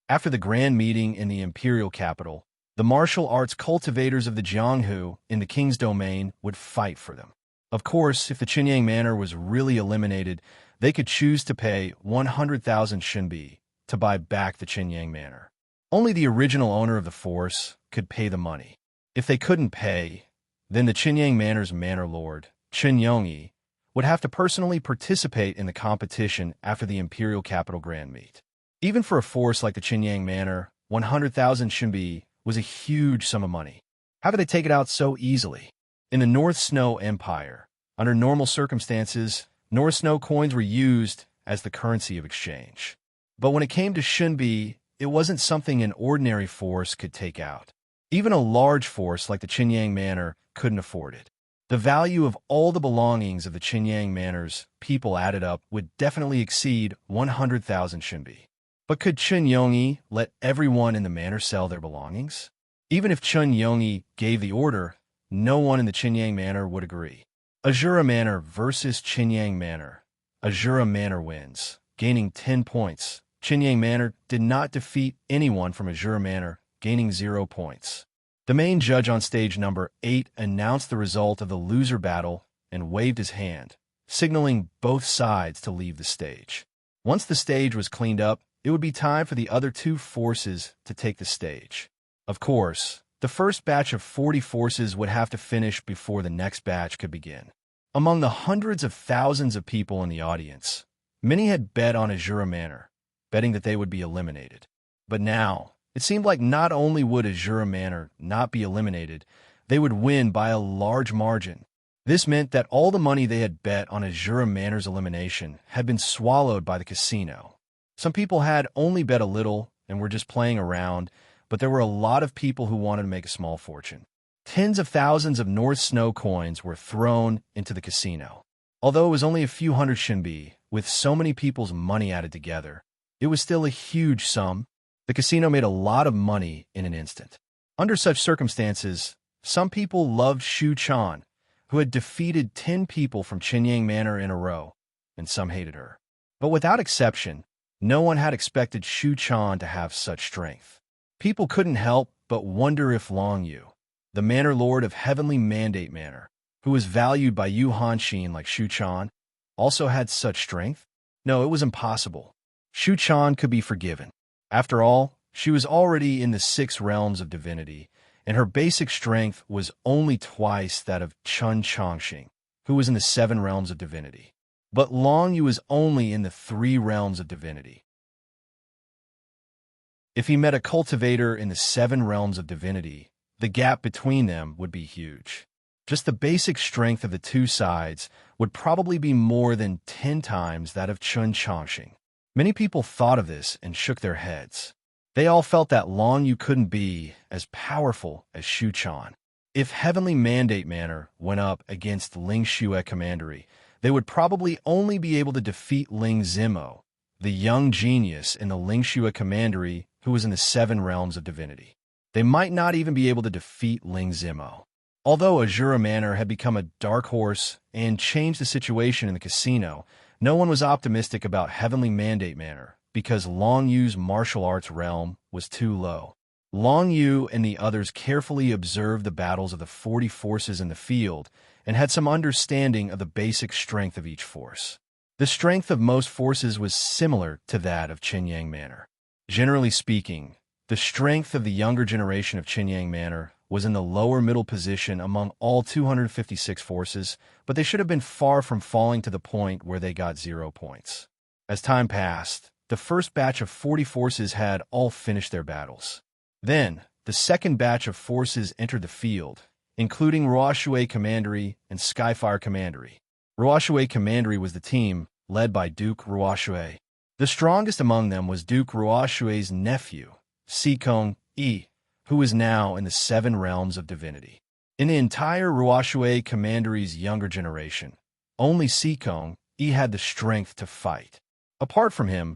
After the grand meeting in the imperial capital, the martial arts cultivators of the Jianghu in the king's domain would fight for them. Of course, if the Qinyang Manor was really eliminated, they could choose to pay 100,000 Shinbi to buy back the Qinyang Manor. Only the original owner of the force could pay the money. If they couldn't pay, then the Qinyang Manor's Manor Lord, Qin Yongyi, would have to personally participate in the competition after the Imperial Capital Grand Meet. Even for a force like the Qinyang Manor, 100,000 Shinbi was a huge sum of money. How could they take it out so easily? In the North Snow Empire, under normal circumstances, North Snow coins were used as the currency of exchange. But when it came to Shinbi, it wasn't something an ordinary force could take out. Even a large force like the Qinyang Manor couldn't afford it. The value of all the belongings of the Qinyang Manor's people added up would definitely exceed 100,000 Shinbi. But could Chun Yongyi let everyone in the manor sell their belongings? Even if Chun Yongyi gave the order, no one in the Qinyang Manor would agree. Azura Manor versus Qinyang Manor. Azura Manor wins, gaining 10 points. Qinyang Manor did not defeat anyone from Azura Manor, gaining 0 points. The main judge on stage number 8 announced the result of the loser battle and waved his hand, signaling both sides to leave the stage. Once the stage was cleaned up, it would be time for the other 2 forces to take the stage. Of course, the first batch of 40 forces would have to finish before the next batch could begin. Among the hundreds of thousands of people in the audience, many had bet on Azura Manor, betting that they would be eliminated. But now, it seemed like not only would Azura Manor not be eliminated, they would win by a large margin. This meant that all the money they had bet on Azura Manor's elimination had been swallowed by the casino. Some people had only bet a little and were just playing around, but there were a lot of people who wanted to make a small fortune. Tens of thousands of North Snow coins were thrown into the casino. Although it was only a few hundred Shinbi, with so many people's money added together, it was still a huge sum. The casino made a lot of money in an instant. Under such circumstances, some people loved Shu Chan, who had defeated 10 people from Qinyang Manor in a row, and some hated her. But without exception, no one had expected Shu Chan to have such strength. People couldn't help but wonder if Long Yu, the Manor Lord of Heavenly Mandate Manor, who was valued by Yu Hanxin like Shu Chan, also had such strength. No, it was impossible. Shu Chan could be forgiven. After all, she was already in the 6 realms of divinity, and her basic strength was only twice that of Chun Chongxing, who was in the 7 realms of divinity. But Long Yu was only in the 3 realms of divinity. If he met a cultivator in the 7 realms of divinity, the gap between them would be huge. Just the basic strength of the 2 sides would probably be more than 10 times that of Chun Chongxing. Many people thought of this and shook their heads. They all felt that Long Yu couldn't be as powerful as Shu Chan. If Heavenly Mandate Manor went up against Ling Xue Commandery, they would probably only be able to defeat Ling Zimo, the young genius in the Ling Xue Commandery who was in the 7 realms of divinity. They might not even be able to defeat Ling Zimo. Although Azura Manor had become a dark horse and changed the situation in the casino, no one was optimistic about Heavenly Mandate Manor because Long Yu's martial arts realm was too low. Long Yu and the others carefully observed the battles of the 40 forces in the field and had some understanding of the basic strength of each force. The strength of most forces was similar to that of Qinyang Manor. Generally speaking, the strength of the younger generation of Qinyang Manor was in the lower middle position among all 256 forces, but they should have been far from falling to the point where they got 0 points. As time passed, the first batch of 40 forces had all finished their battles. Then, the second batch of forces entered the field, including Ruoxue Commandery and Skyfire Commandery. Ruoxue Commandery was the team, led by Duke Ruoxue. The strongest among them was Duke Ruoxue's nephew, Sikong Yi, who is now in the 7 realms of divinity. In the entire Ruoxue Commandery's younger generation, only Sikong Yi had the strength to fight. Apart from him,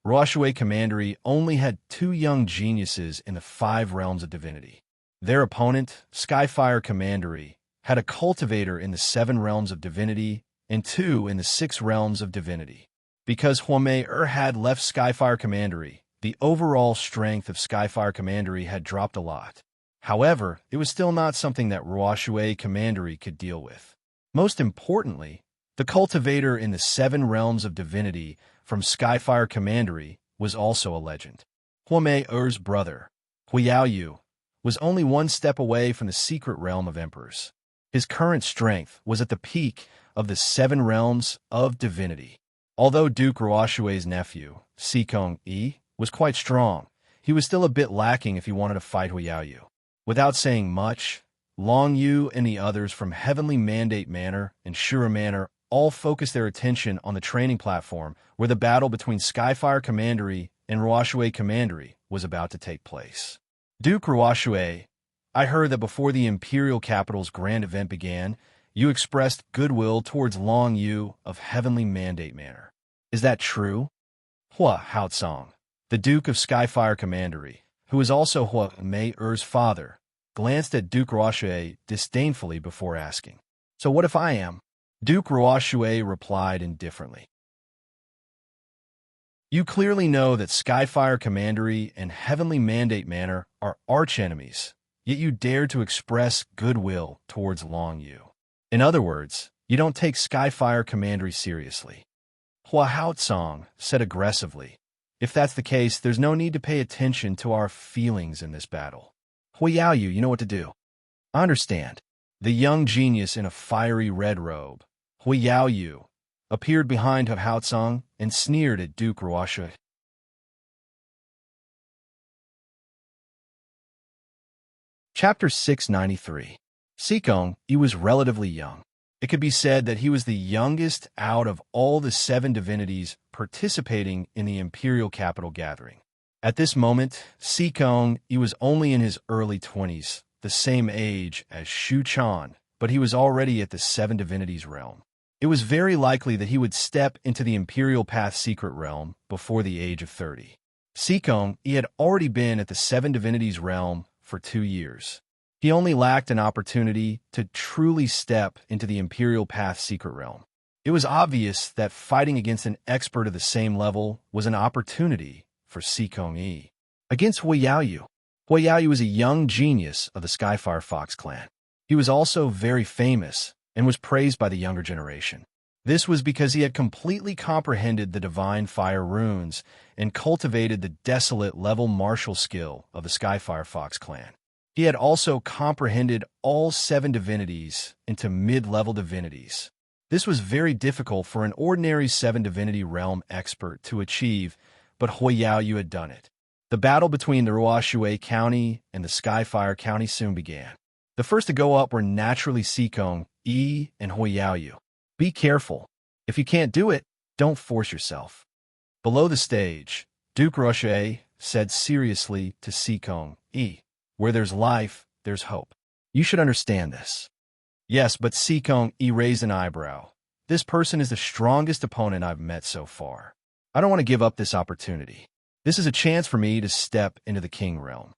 Ruoxue Commandery only had 2 young geniuses in the 5 realms of divinity. Their opponent, Skyfire Commandery, had a cultivator in the 7 realms of divinity and 2 in the 6 realms of divinity. Because Huomei had left Skyfire Commandery, the overall strength of Skyfire Commandery had dropped a lot. However, it was still not something that Ruoxue Commandery could deal with. Most importantly, the cultivator in the 7 realms of divinity from Skyfire Commandery was also a legend. Huomei's brother, Huiyaoyu, was only 1 step away from the secret realm of emperors. His current strength was at the peak of the 7 realms of divinity. Although Duke Ruoxue's nephew, Sikong Yi, was quite strong, he was still a bit lacking if he wanted to fight Huiyaoyu. Without saying much, Long Yu and the others from Heavenly Mandate Manor and Shura Manor all focused their attention on the training platform where the battle between Skyfire Commandery and Ruoxue Commandery was about to take place. Duke Ruoxue, I heard that before the Imperial Capital's grand event began, you expressed goodwill towards Long Yu of Heavenly Mandate Manor. Is that true? Hua Haotsong, the Duke of Skyfire Commandery, who is also Huomei's father, glanced at Duke Ruoxue disdainfully before asking, "So what if I am?" Duke Ruoxue replied indifferently. You clearly know that Skyfire Commandery and Heavenly Mandate Manor are archenemies, yet you dare to express goodwill towards Long Yu. In other words, you don't take Skyfire Commandery seriously. Hua Haotsong said aggressively, "If that's the case, there's no need to pay attention to our feelings in this battle. Huiyaoyu, you know what to do." I understand. The young genius in a fiery red robe, Huiyaoyu, appeared behind Hua Haotsong and sneered at Duke Ruoxue. Chapter 693. Sikong Yi was relatively young. It could be said that he was the youngest out of all the 7 divinities participating in the Imperial Capital gathering. At this moment, Sikong Yi was only in his early 20s, the same age as Shu Chan, but he was already at the 7 divinities realm. It was very likely that he would step into the Imperial Path secret realm before the age of 30. Seekong, he had already been at the Seven Divinities realm for 2 years. He only lacked an opportunity to truly step into the Imperial Path secret realm. It was obvious that fighting against an expert of the same level was an opportunity for Seekong Yi. Against Huiyaoyu. Huiyaoyu was a young genius of the Skyfire Fox clan. He was also very famous and was praised by the younger generation. This was because he had completely comprehended the divine fire runes and cultivated the desolate level martial skill of the Skyfire Fox clan. He had also comprehended all 7 divinities into mid-level divinities. This was very difficult for an ordinary 7 divinity realm expert to achieve, but Huiyaoyu had done it. The battle between the Ruoshui County and the Skyfire County soon began. The first to go up were naturally Seekong, Yi, and Huiyaoyu. Be careful. If you can't do it, don't force yourself. Below the stage, Duke Ruoshui said seriously to Seekong, Yi, where there's life, there's hope. You should understand this. Yes, but Seekong Yi raised an eyebrow. This person is the strongest opponent I've met so far. I don't want to give up this opportunity. This is a chance for me to step into the King realm.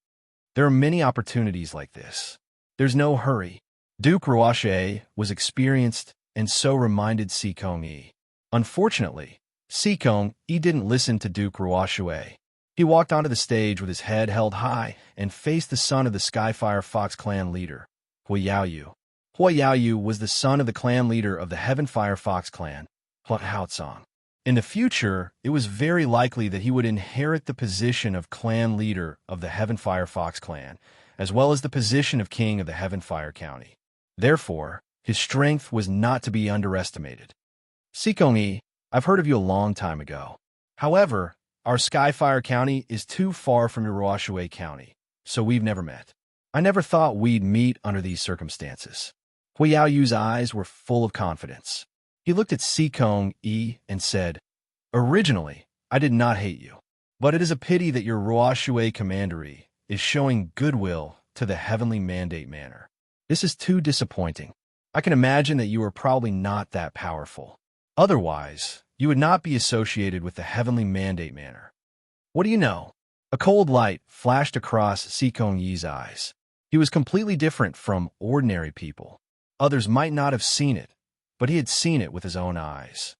There are many opportunities like this. There's no hurry. Duke Ruoshui was experienced and so reminded Seekong Yi. Unfortunately, Seekong Yi didn't listen to Duke Ruoshui. He walked onto the stage with his head held high and faced the son of the Skyfire Fox clan leader, Huiyaoyu. Huiyaoyu was the son of the clan leader of the Heavenfire Fox clan, Haotsong. In the future, it was very likely that he would inherit the position of clan leader of the Heavenfire Fox clan, as well as the position of king of the Heavenfire County. Therefore, his strength was not to be underestimated. Seekong Yi, I've heard of you a long time ago. However, our Skyfire County is too far from your Ruoshui County, so we've never met. I never thought we'd meet under these circumstances. Huiyaoyu's eyes were full of confidence. He looked at Seekong Yi and said, Originally, I did not hate you, but it is a pity that your Ruoshui commandery is showing goodwill to the Heavenly Mandate Manor. This is too disappointing. I can imagine that you are probably not that powerful. Otherwise, you would not be associated with the Heavenly Mandate Manor. What do you know? A cold light flashed across Seekong Yi's eyes. He was completely different from ordinary people. Others might not have seen it, but he had seen it with his own eyes.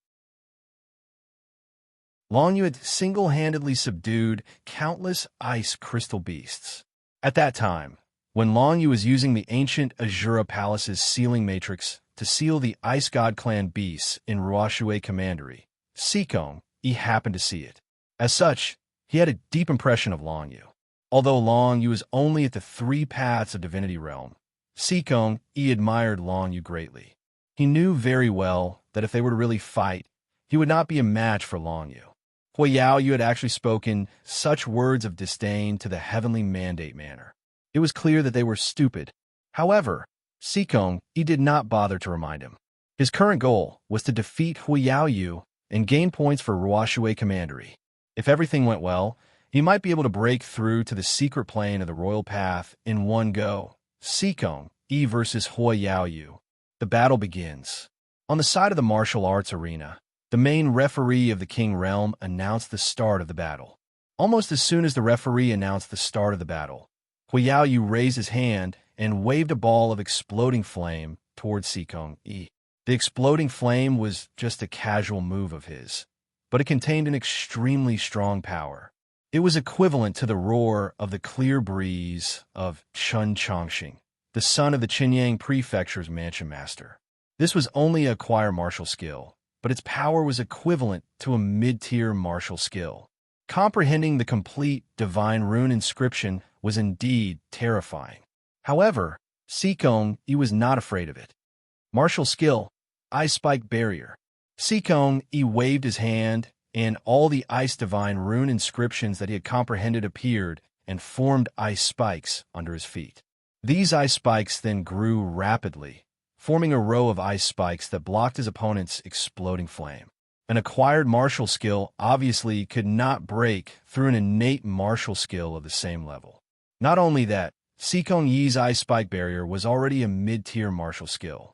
Long Yu had single-handedly subdued countless ice crystal beasts. At that time, when Long Yu was using the ancient Azura Palace's sealing matrix to seal the Ice God clan beasts in Ruoshui Commandery, Seekong Yi happened to see it. As such, he had a deep impression of Long Yu. Although Long Yu was only at the 3 paths of Divinity Realm, Seekong Yi admired Long Yu greatly. He knew very well that if they were to really fight, he would not be a match for Long Yu. Huiyaoyu had actually spoken such words of disdain to the Heavenly Mandate Manor. It was clear that they were stupid. However, Seekong Yi did not bother to remind him. His current goal was to defeat Huiyaoyu and gain points for Ruoshui Commandery. If everything went well, he might be able to break through to the secret plane of the Royal Path in one go. Seekong Yi versus Huiyaoyu. The battle begins. On the side of the martial arts arena, the main referee of the King Realm announced the start of the battle. Almost as soon as the referee announced the start of the battle, Huiyaoyu raised his hand and waved a ball of exploding flame towards Seekong Yi. The exploding flame was just a casual move of his, but it contained an extremely strong power. It was equivalent to the roar of the clear breeze of Chun Chongxing, the son of the Qinyang Prefecture's mansion master. This was only a acquired martial skill, but its power was equivalent to a mid-tier martial skill. Comprehending the complete divine rune inscription was indeed terrifying. However, Seekong Yi was not afraid of it. Martial skill, Ice Spike Barrier. Seekong Yi waved his hand, and all the ice divine rune inscriptions that he had comprehended appeared and formed ice spikes under his feet. These ice spikes then grew rapidly, forming a row of ice spikes that blocked his opponent's exploding flame. An acquired martial skill obviously could not break through an innate martial skill of the same level. Not only that, Seekong Yi's Ice Spike Barrier was already a mid-tier martial skill.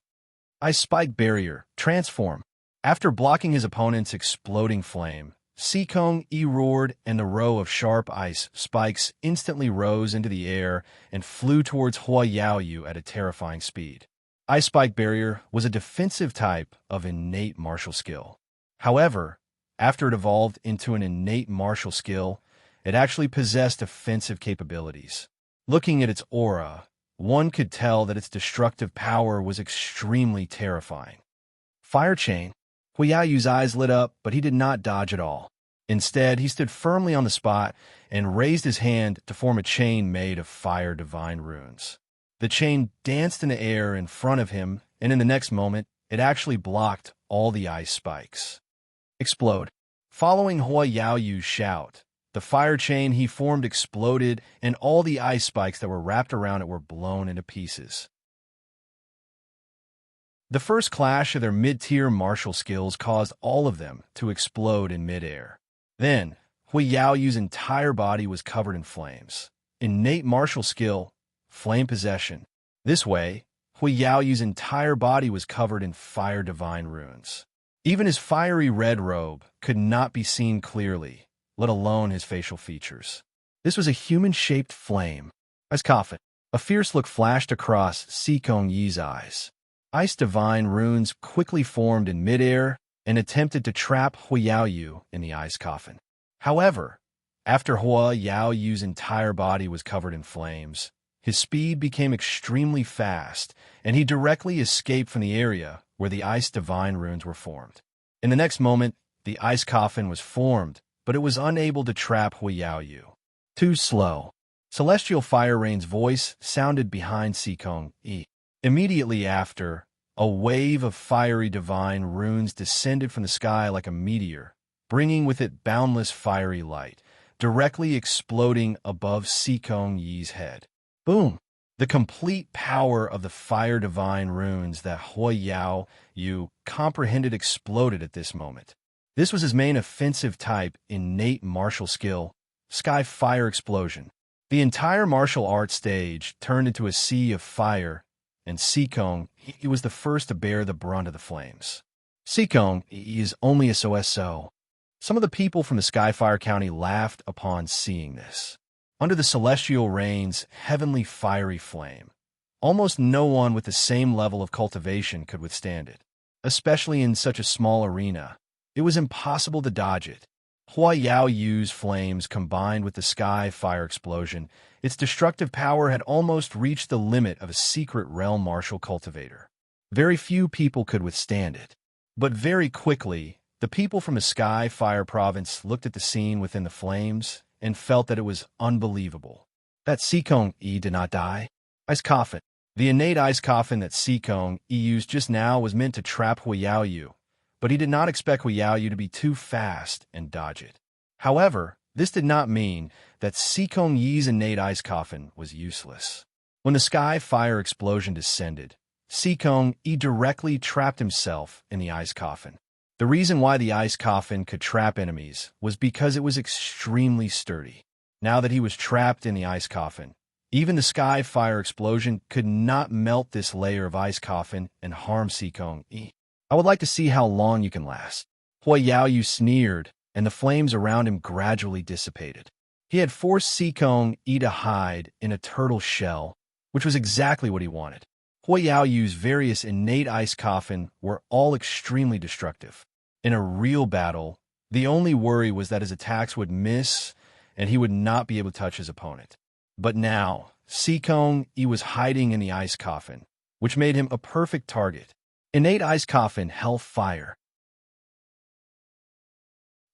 Ice Spike Barrier, Transform. After blocking his opponent's exploding flame, Seekong Yi roared, and the row of sharp ice spikes instantly rose into the air and flew towards Hua Yaoyu at a terrifying speed. Ice Spike Barrier was a defensive type of innate martial skill. However, after it evolved into an innate martial skill, it actually possessed offensive capabilities. Looking at its aura, one could tell that its destructive power was extremely terrifying. Fire Chain. Hua Yaoyu's eyes lit up, but he did not dodge at all. Instead, he stood firmly on the spot and raised his hand to form a chain made of fire divine runes. The chain danced in the air in front of him, and in the next moment, it actually blocked all the ice spikes. Explode. Following Hua Yaoyu's shout, the fire chain he formed exploded, and all the ice spikes that were wrapped around it were blown into pieces. The first clash of their mid-tier martial skills caused all of them to explode in midair. Then, Hua Yaoyu's entire body was covered in flames. Innate martial skill, flame possession. This way, Hua Yaoyu's entire body was covered in fire divine runes. Even his fiery red robe could not be seen clearly, let alone his facial features. This was a human-shaped flame. Ice Coffin. A fierce look flashed across Seekong Yi's eyes. Ice divine runes quickly formed in midair and attempted to trap Hua Yaoyu in the ice coffin. However, after Hua Yaoyu's entire body was covered in flames, his speed became extremely fast, and he directly escaped from the area where the ice divine runes were formed. In the next moment, the ice coffin was formed, but it was unable to trap Hua Yaoyu. Too slow. Celestial Fire Rain's voice sounded behind Seekong Yi. Immediately after, a wave of fiery divine runes descended from the sky like a meteor, bringing with it boundless fiery light, directly exploding above Seekong Yi's head. Boom! The complete power of the fire divine runes that Hua Yaoyu comprehended exploded at this moment. This was his main offensive type innate martial skill, Sky Fire Explosion. The entire martial arts stage turned into a sea of fire, and Seekong Yi was the first to bear the brunt of the flames. Seekong Yi is only SOSO. Some of the people from the Skyfire County laughed upon seeing this. Under the celestial rain's heavenly fiery flame, almost no one with the same level of cultivation could withstand it. Especially in such a small arena, it was impossible to dodge it. Hua Yaoyu's flames combined with the sky fire explosion, its destructive power had almost reached the limit of a secret realm martial cultivator. Very few people could withstand it. But very quickly, the people from the Sky Fire Province looked at the scene within the flames and felt that it was unbelievable. That Seekong Yi did not die. Ice Coffin. The innate ice coffin that Seekong Yi used just now was meant to trap Hua Yaoyu, but he did not expect Hua Yaoyu to be too fast and dodge it. However, this did not mean that Seekong Yi's innate ice coffin was useless. When the sky fire explosion descended, Seekong Yi directly trapped himself in the ice coffin. The reason why the ice coffin could trap enemies was because it was extremely sturdy. Now that he was trapped in the ice coffin, even the sky fire explosion could not melt this layer of ice coffin and harm Seekong Yi. I would like to see how long you can last. Hua Yaoyu sneered, and the flames around him gradually dissipated. He had forced Seekong Yi to hide in a turtle shell, which was exactly what he wanted. Hua Yaoyu's various innate ice coffin were all extremely destructive. In a real battle, the only worry was that his attacks would miss and he would not be able to touch his opponent. But now, Seekong Yi was hiding in the ice coffin, which made him a perfect target. Innate ice coffin, Hellfire.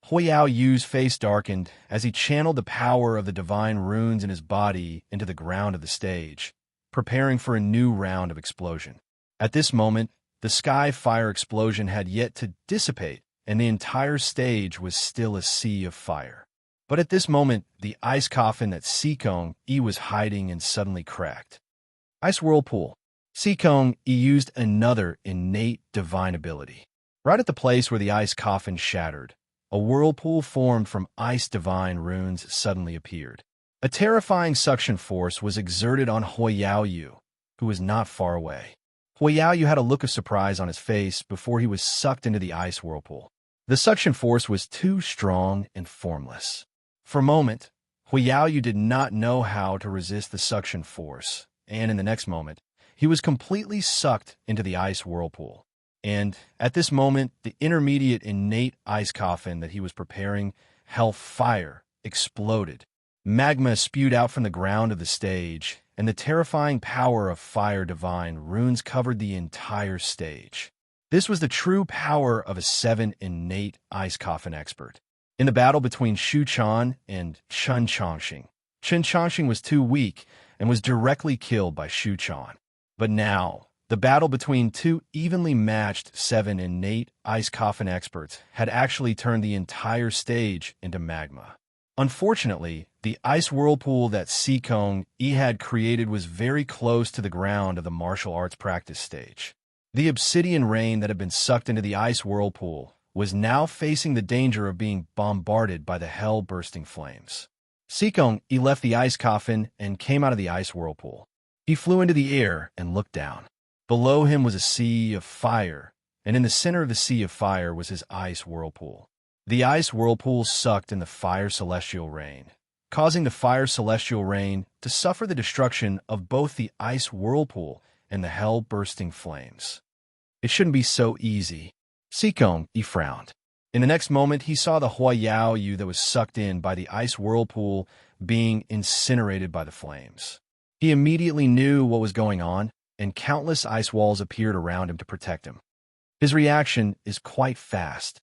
Hua Yaoyu's face darkened as he channeled the power of the divine runes in his body into the ground of the stage, preparing for a new round of explosion. At this moment, the sky fire explosion had yet to dissipate, and the entire stage was still a sea of fire. But at this moment, the ice coffin that Seekong Yi was hiding in suddenly cracked. Ice Whirlpool. Seekong Yi used another innate divine ability. Right at the place where the ice coffin shattered, a whirlpool formed from ice divine runes suddenly appeared. A terrifying suction force was exerted on Hua Yaoyu, who was not far away. Hua Yaoyu had a look of surprise on his face before he was sucked into the ice whirlpool. The suction force was too strong and formless. For a moment, Huiyaoyu did not know how to resist the suction force, and in the next moment, he was completely sucked into the ice whirlpool. And at this moment, the intermediate innate ice coffin that he was preparing, hellfire, exploded. Magma spewed out from the ground of the stage, and the terrifying power of fire divine runes covered the entire stage. This was the true power of a 7 innate ice coffin expert. In the battle between Shu Chan and Chen Chongqing, Chen Chongqing was too weak and was directly killed by Shu Chan. But now, the battle between two evenly matched 7 innate ice coffin experts had actually turned the entire stage into magma. Unfortunately, the ice whirlpool that Sikong Yi had created was very close to the ground of the martial arts practice stage. The obsidian rain that had been sucked into the ice whirlpool was now facing the danger of being bombarded by the hell-bursting flames. Sikong Yi left the ice coffin and came out of the ice whirlpool. He flew into the air and looked down. Below him was a sea of fire, and in the center of the sea of fire was his ice whirlpool. The ice whirlpool sucked in the fire celestial rain, causing the fire celestial rain to suffer the destruction of both the ice whirlpool and the hell-bursting flames. It shouldn't be so easy. Sikong Yi frowned. In the next moment, he saw the Huiyaoyu that was sucked in by the ice whirlpool being incinerated by the flames. He immediately knew what was going on, and countless ice walls appeared around him to protect him. His reaction is quite fast.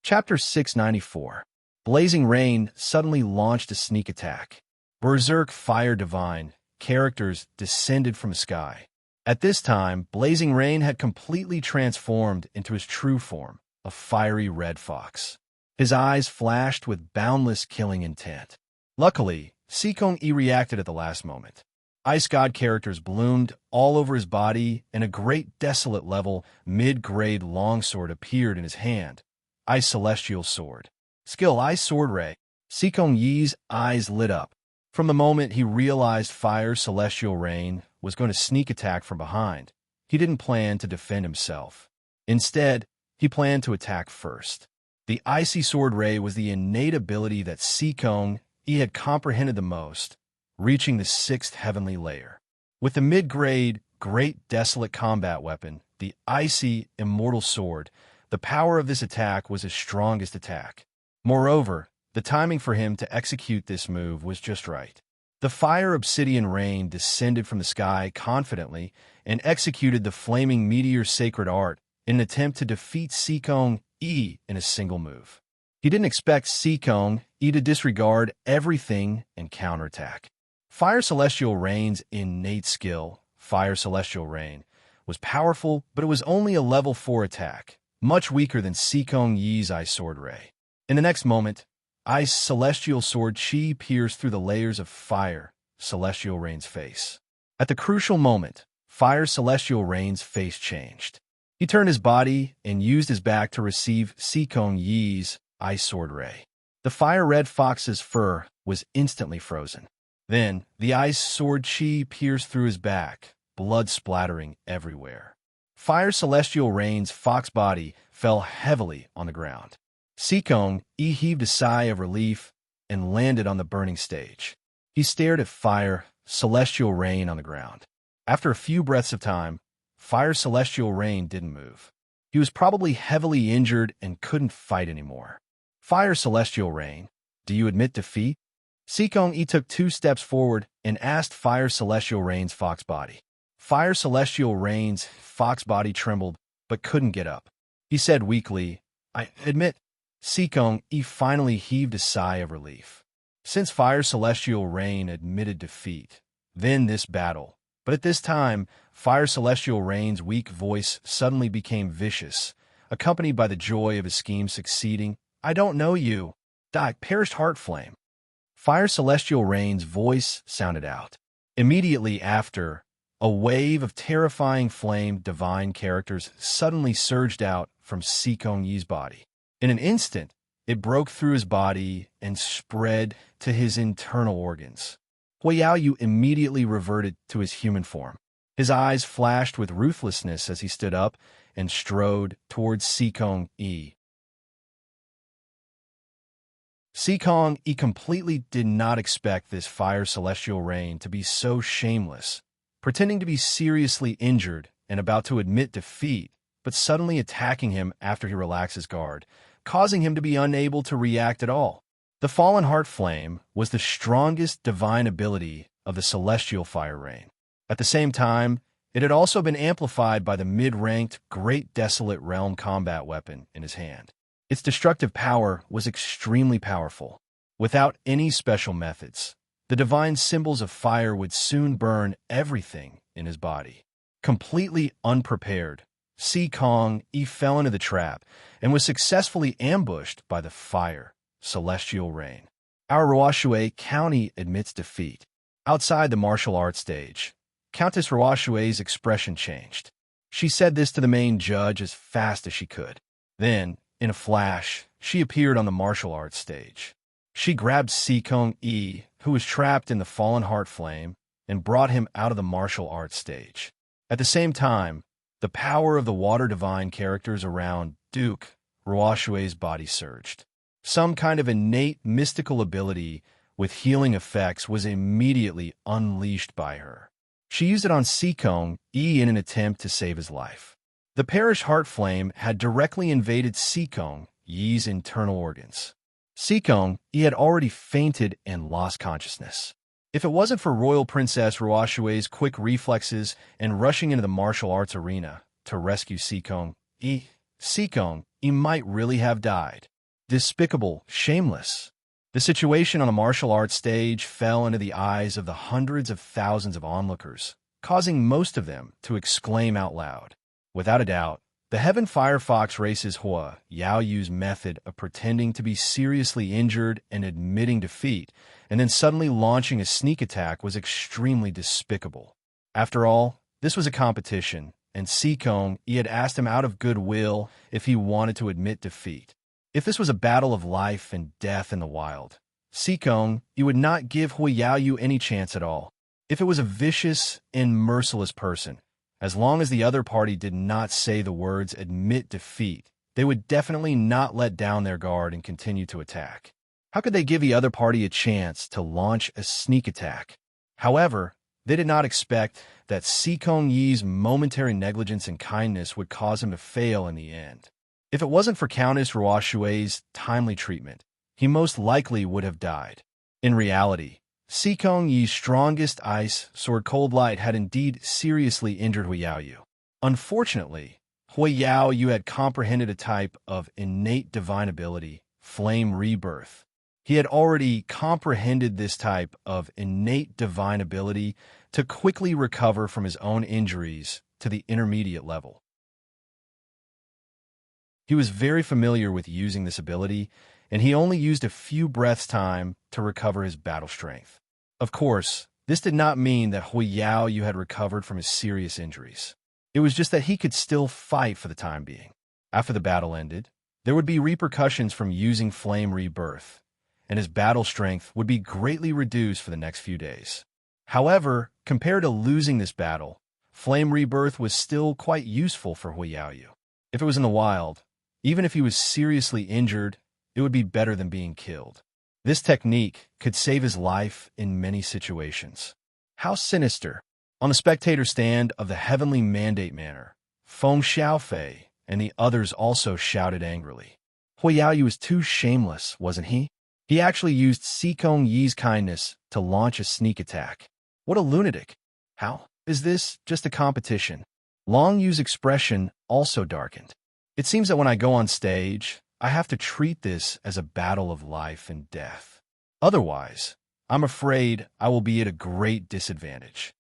Chapter 694. Blazing Rain suddenly launched a sneak attack. Berserk Fire Divine characters descended from the sky. At this time, Blazing Rain had completely transformed into his true form, a fiery red fox. His eyes flashed with boundless killing intent. Luckily, Sikong Yi reacted at the last moment. Ice God characters bloomed all over his body, and a great desolate level mid-grade longsword appeared in his hand. Ice Celestial Sword. Skill Ice Sword Ray. Sikong Yi's eyes lit up. From the moment he realized Fire Celestial Rain was going to sneak attack from behind, he didn't plan to defend himself. Instead, he planned to attack first. The Icy Sword Ray was the innate ability that Sikong Yi had comprehended the most, reaching the 6th heavenly layer. With the mid-grade, great desolate combat weapon, the Icy Immortal Sword, the power of this attack was his strongest attack. Moreover, the timing for him to execute this move was just right. The fire obsidian rain descended from the sky confidently and executed the flaming meteor sacred art in an attempt to defeat Sikong Yi in a single move. He didn't expect Sikong Yi to disregard everything and counterattack. Fire Celestial Rain's innate skill, Fire Celestial Rain, was powerful, but it was only a level 4 attack, much weaker than Sikong Yi's Ice Sword Ray. In the next moment, Ice Celestial Sword Chi pierced through the layers of Fire Celestial Rain's face. At the crucial moment, Fire Celestial Rain's face changed. He turned his body and used his back to receive Sikong Yi's Ice Sword Ray. The Fire Red Fox's fur was instantly frozen. Then, the Ice Sword Chi pierced through his back, blood splattering everywhere. Fire Celestial Rain's fox body fell heavily on the ground. Sikong Yi heaved a sigh of relief and landed on the burning stage. He stared at Fire Celestial Rain on the ground. After a few breaths of time, Fire Celestial Rain didn't move. He was probably heavily injured and couldn't fight anymore. Fire Celestial Rain, do you admit defeat? Sikong Yi took 2 steps forward and asked Fire Celestial Rain's fox body. Fire Celestial Rain's fox body trembled but couldn't get up. He said weakly, I admit. Sikong Yi finally heaved a sigh of relief. Since Fire Celestial Rain admitted defeat, then this battle. But at this time, Fire Celestial Rain's weak voice suddenly became vicious, accompanied by the joy of his scheme succeeding. I don't know you. Perished heart flame. Fire Celestial Rain's voice sounded out. Immediately after, a wave of terrifying flame divine characters suddenly surged out from Sikong Yi's body. In an instant, it broke through his body and spread to his internal organs. Huiyaoyu immediately reverted to his human form. His eyes flashed with ruthlessness as he stood up and strode towards Seekong Yi. Seekong Yi completely did not expect this fire celestial rain to be so shameless, pretending to be seriously injured and about to admit defeat, but suddenly attacking him after he relaxes guard, causing him to be unable to react at all. The Fallen Heart Flame was the strongest divine ability of the celestial fire rain. At the same time, it had also been amplified by the mid-ranked Great Desolate Realm combat weapon in his hand. Its destructive power was extremely powerful. Without any special methods, the divine symbols of fire would soon burn everything in his body. Completely unprepared, Seekong Yi fell into the trap and was successfully ambushed by the fire celestial rain. Our Ruoshui County admits defeat. Outside the martial arts stage, Countess Ruoshui's expression changed. She said this to the main judge as fast as she could. Then, in a flash, she appeared on the martial arts stage. She grabbed Seekong Yi, who was trapped in the Fallen Heart Flame, and brought him out of the martial arts stage. At the same time, the power of the water divine characters around Duke Ruoshui's body surged. Some kind of innate mystical ability with healing effects was immediately unleashed by her. She used it on Seekong Yi in an attempt to save his life. The Parish Heart Flame had directly invaded Seekong Yi's internal organs. Seekong Yi had already fainted and lost consciousness. If it wasn't for Royal Princess Ruoshui's quick reflexes and rushing into the martial arts arena to rescue Seekong Yi might really have died. Despicable, shameless. The situation on the martial arts stage fell into the eyes of the hundreds of thousands of onlookers, causing most of them to exclaim out loud. Without a doubt, the Heaven Firefox race's Hua Yaoyu's method of pretending to be seriously injured and admitting defeat, and then suddenly launching a sneak attack was extremely despicable. After all, this was a competition, and Seekong Yi had asked him out of goodwill if he wanted to admit defeat. If this was a battle of life and death in the wild, Seekong Yi would not give Hua Yaoyu any chance at all. If it was a vicious and merciless person, as long as the other party did not say the words admit defeat, they would definitely not let down their guard and continue to attack. How could they give the other party a chance to launch a sneak attack? However, they did not expect that Seekong Yi's momentary negligence and kindness would cause him to fail in the end. If it wasn't for Countess Ruoshui's timely treatment, he most likely would have died. In reality, Seekong Yi's strongest ice sword Cold Light had indeed seriously injured Hua Yaoyu. Unfortunately, Hua Yaoyu had comprehended a type of innate divine ability, Flame Rebirth. He had already comprehended this type of innate divine ability to quickly recover from his own injuries to the intermediate level. He was very familiar with using this ability, and he only used a few breaths' time to recover his battle strength. Of course, this did not mean that Hua Yaoyu had recovered from his serious injuries. It was just that he could still fight for the time being. After the battle ended, there would be repercussions from using Flame Rebirth, and his battle strength would be greatly reduced for the next few days. However, compared to losing this battle, Flame Rebirth was still quite useful for Hua Yaoyu. If it was in the wild, even if he was seriously injured, it would be better than being killed. This technique could save his life in many situations. How sinister! On the spectator stand of the Heavenly Mandate Manor, Feng Xiaofei and the others also shouted angrily. Hua Yaoyu was too shameless, wasn't he? He actually used Seekong Yi's kindness to launch a sneak attack. What a lunatic! How? Is this just a competition? Long Yu's expression also darkened. It seems that when I go on stage, I have to treat this as a battle of life and death. Otherwise, I'm afraid I will be at a great disadvantage.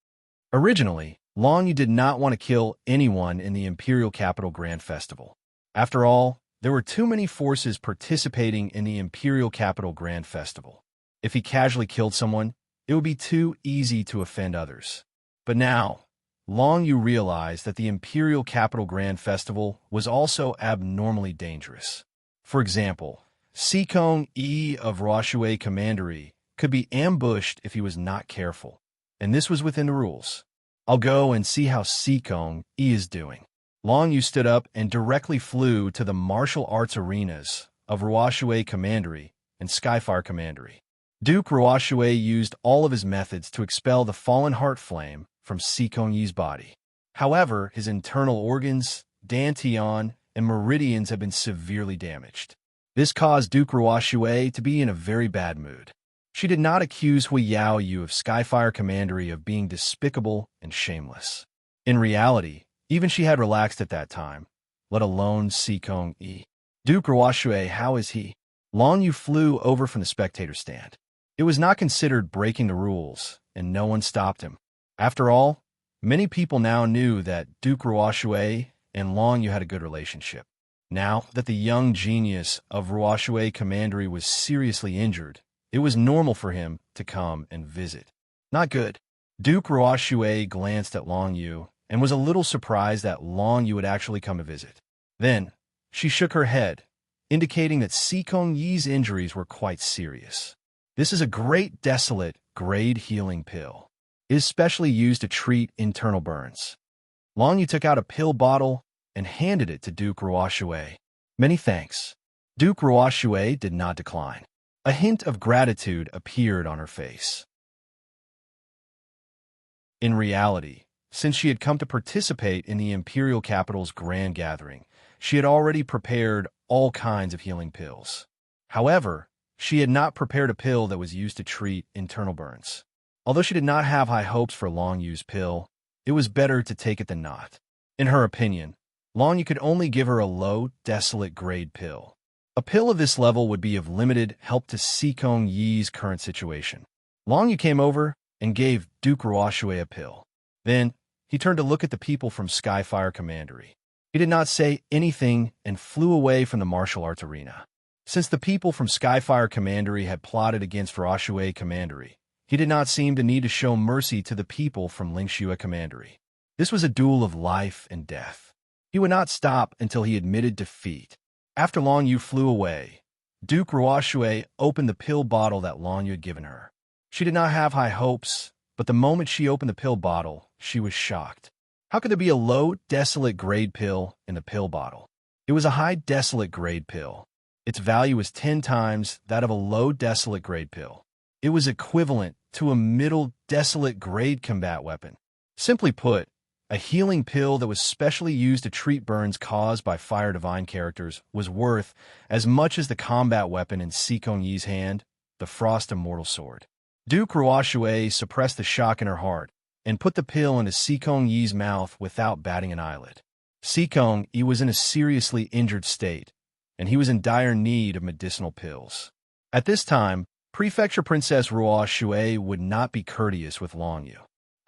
Originally, Long Yu did not want to kill anyone in the Imperial Capital Grand Festival. After all, there were too many forces participating in the Imperial Capital Grand Festival. If he casually killed someone, it would be too easy to offend others. But now, Long Yu realized that the Imperial Capital Grand Festival was also abnormally dangerous. For example, Seekong Yi of Ruoshui Commandery could be ambushed if he was not careful, and this was within the rules. I'll go and see how Seekong E is doing. Long Yu stood up and directly flew to the martial arts arenas of Ruoshui Commandery and Skyfire Commandery. Duke Ruoshui used all of his methods to expel the fallen heart flame from Seekong Yi's body. However, his internal organs, dantian, and meridians have been severely damaged. This caused Duke Ruoshui to be in a very bad mood. She did not accuse Hui Yaoyu of Skyfire Commandery of being despicable and shameless. In reality, even she had relaxed at that time, let alone Seekong E. Duke Ruoshui, how is he? Long Yu flew over from the spectator stand. It was not considered breaking the rules, and no one stopped him. After all, many people now knew that Duke Ruoshui and Long Yu had a good relationship. Now that the young genius of Ruoshui Commandery was seriously injured, it was normal for him to come and visit. Not good. Duke Ruoshui glanced at Long Yu and was a little surprised that Long Yu would actually come to visit. Then, she shook her head, indicating that Seekong Yi's injuries were quite serious. This is a great desolate grade healing pill. It is specially used to treat internal burns. Long Yu took out a pill bottle and handed it to Duke Ruoshui. Many thanks. Duke Ruoshui did not decline. A hint of gratitude appeared on her face. In reality, since she had come to participate in the imperial capital's grand gathering, she had already prepared all kinds of healing pills. However, she had not prepared a pill that was used to treat internal burns. Although she did not have high hopes for Long Yu's pill, it was better to take it than not. In her opinion, Long Yu could only give her a low, desolate grade pill. A pill of this level would be of limited help to Seekong Yi's current situation. Long Yu came over and gave Duke Ruoshui a pill. Then, he turned to look at the people from Skyfire Commandery. He did not say anything and flew away from the martial arts arena. Since the people from Skyfire Commandery had plotted against Ruoshui Commandery, he did not seem to need to show mercy to the people from Lingxue Commandery. This was a duel of life and death. He would not stop until he admitted defeat. After Long Yu flew away, Duke Ruoshui opened the pill bottle that Long Yu had given her. She did not have high hopes, but the moment she opened the pill bottle, she was shocked. How could there be a low, desolate grade pill in the pill bottle? It was a high, desolate grade pill. Its value was 10 times that of a low, desolate grade pill. It was equivalent to a middle, desolate grade combat weapon. Simply put, a healing pill that was specially used to treat burns caused by fire divine characters was worth as much as the combat weapon in Seekong Yi's hand, the Frost Immortal Sword. Duke Ruoshui suppressed the shock in her heart and put the pill into Seekong Yi's mouth without batting an eyelid. Seekong Yi was in a seriously injured state, and he was in dire need of medicinal pills. At this time, Prefecture Princess Ruoshui would not be courteous with Long Yu.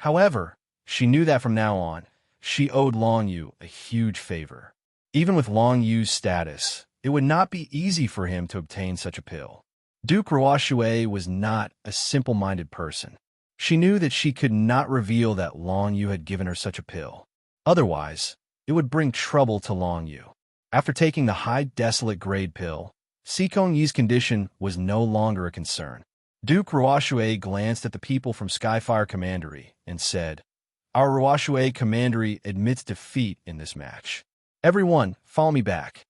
However, she knew that from now on, she owed Long Yu a huge favor. Even with Long Yu's status, it would not be easy for him to obtain such a pill. Duke Ruoshui was not a simple-minded person. She knew that she could not reveal that Long Yu had given her such a pill. Otherwise, it would bring trouble to Long Yu. After taking the high desolate grade pill, Seekong Yi's condition was no longer a concern. Duke Ruoshui glanced at the people from Skyfire Commandery and said, "Our Ruoshui Commandery admits defeat in this match. Everyone, follow me back."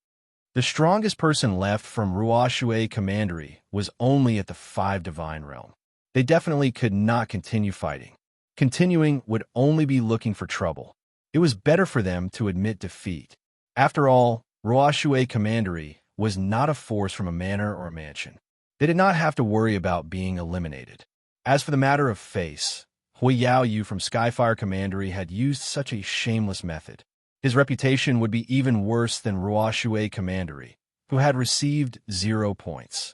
The strongest person left from Ruoshui Commandery was only at the 5 Divine Realm. They definitely could not continue fighting. Continuing would only be looking for trouble. It was better for them to admit defeat. After all, Ruoshui Commandery was not a force from a manor or a mansion. They did not have to worry about being eliminated. As for the matter of face, Hui Yaoyu from Skyfire Commandery had used such a shameless method. His reputation would be even worse than Ruoshui Commandery, who had received 0 points.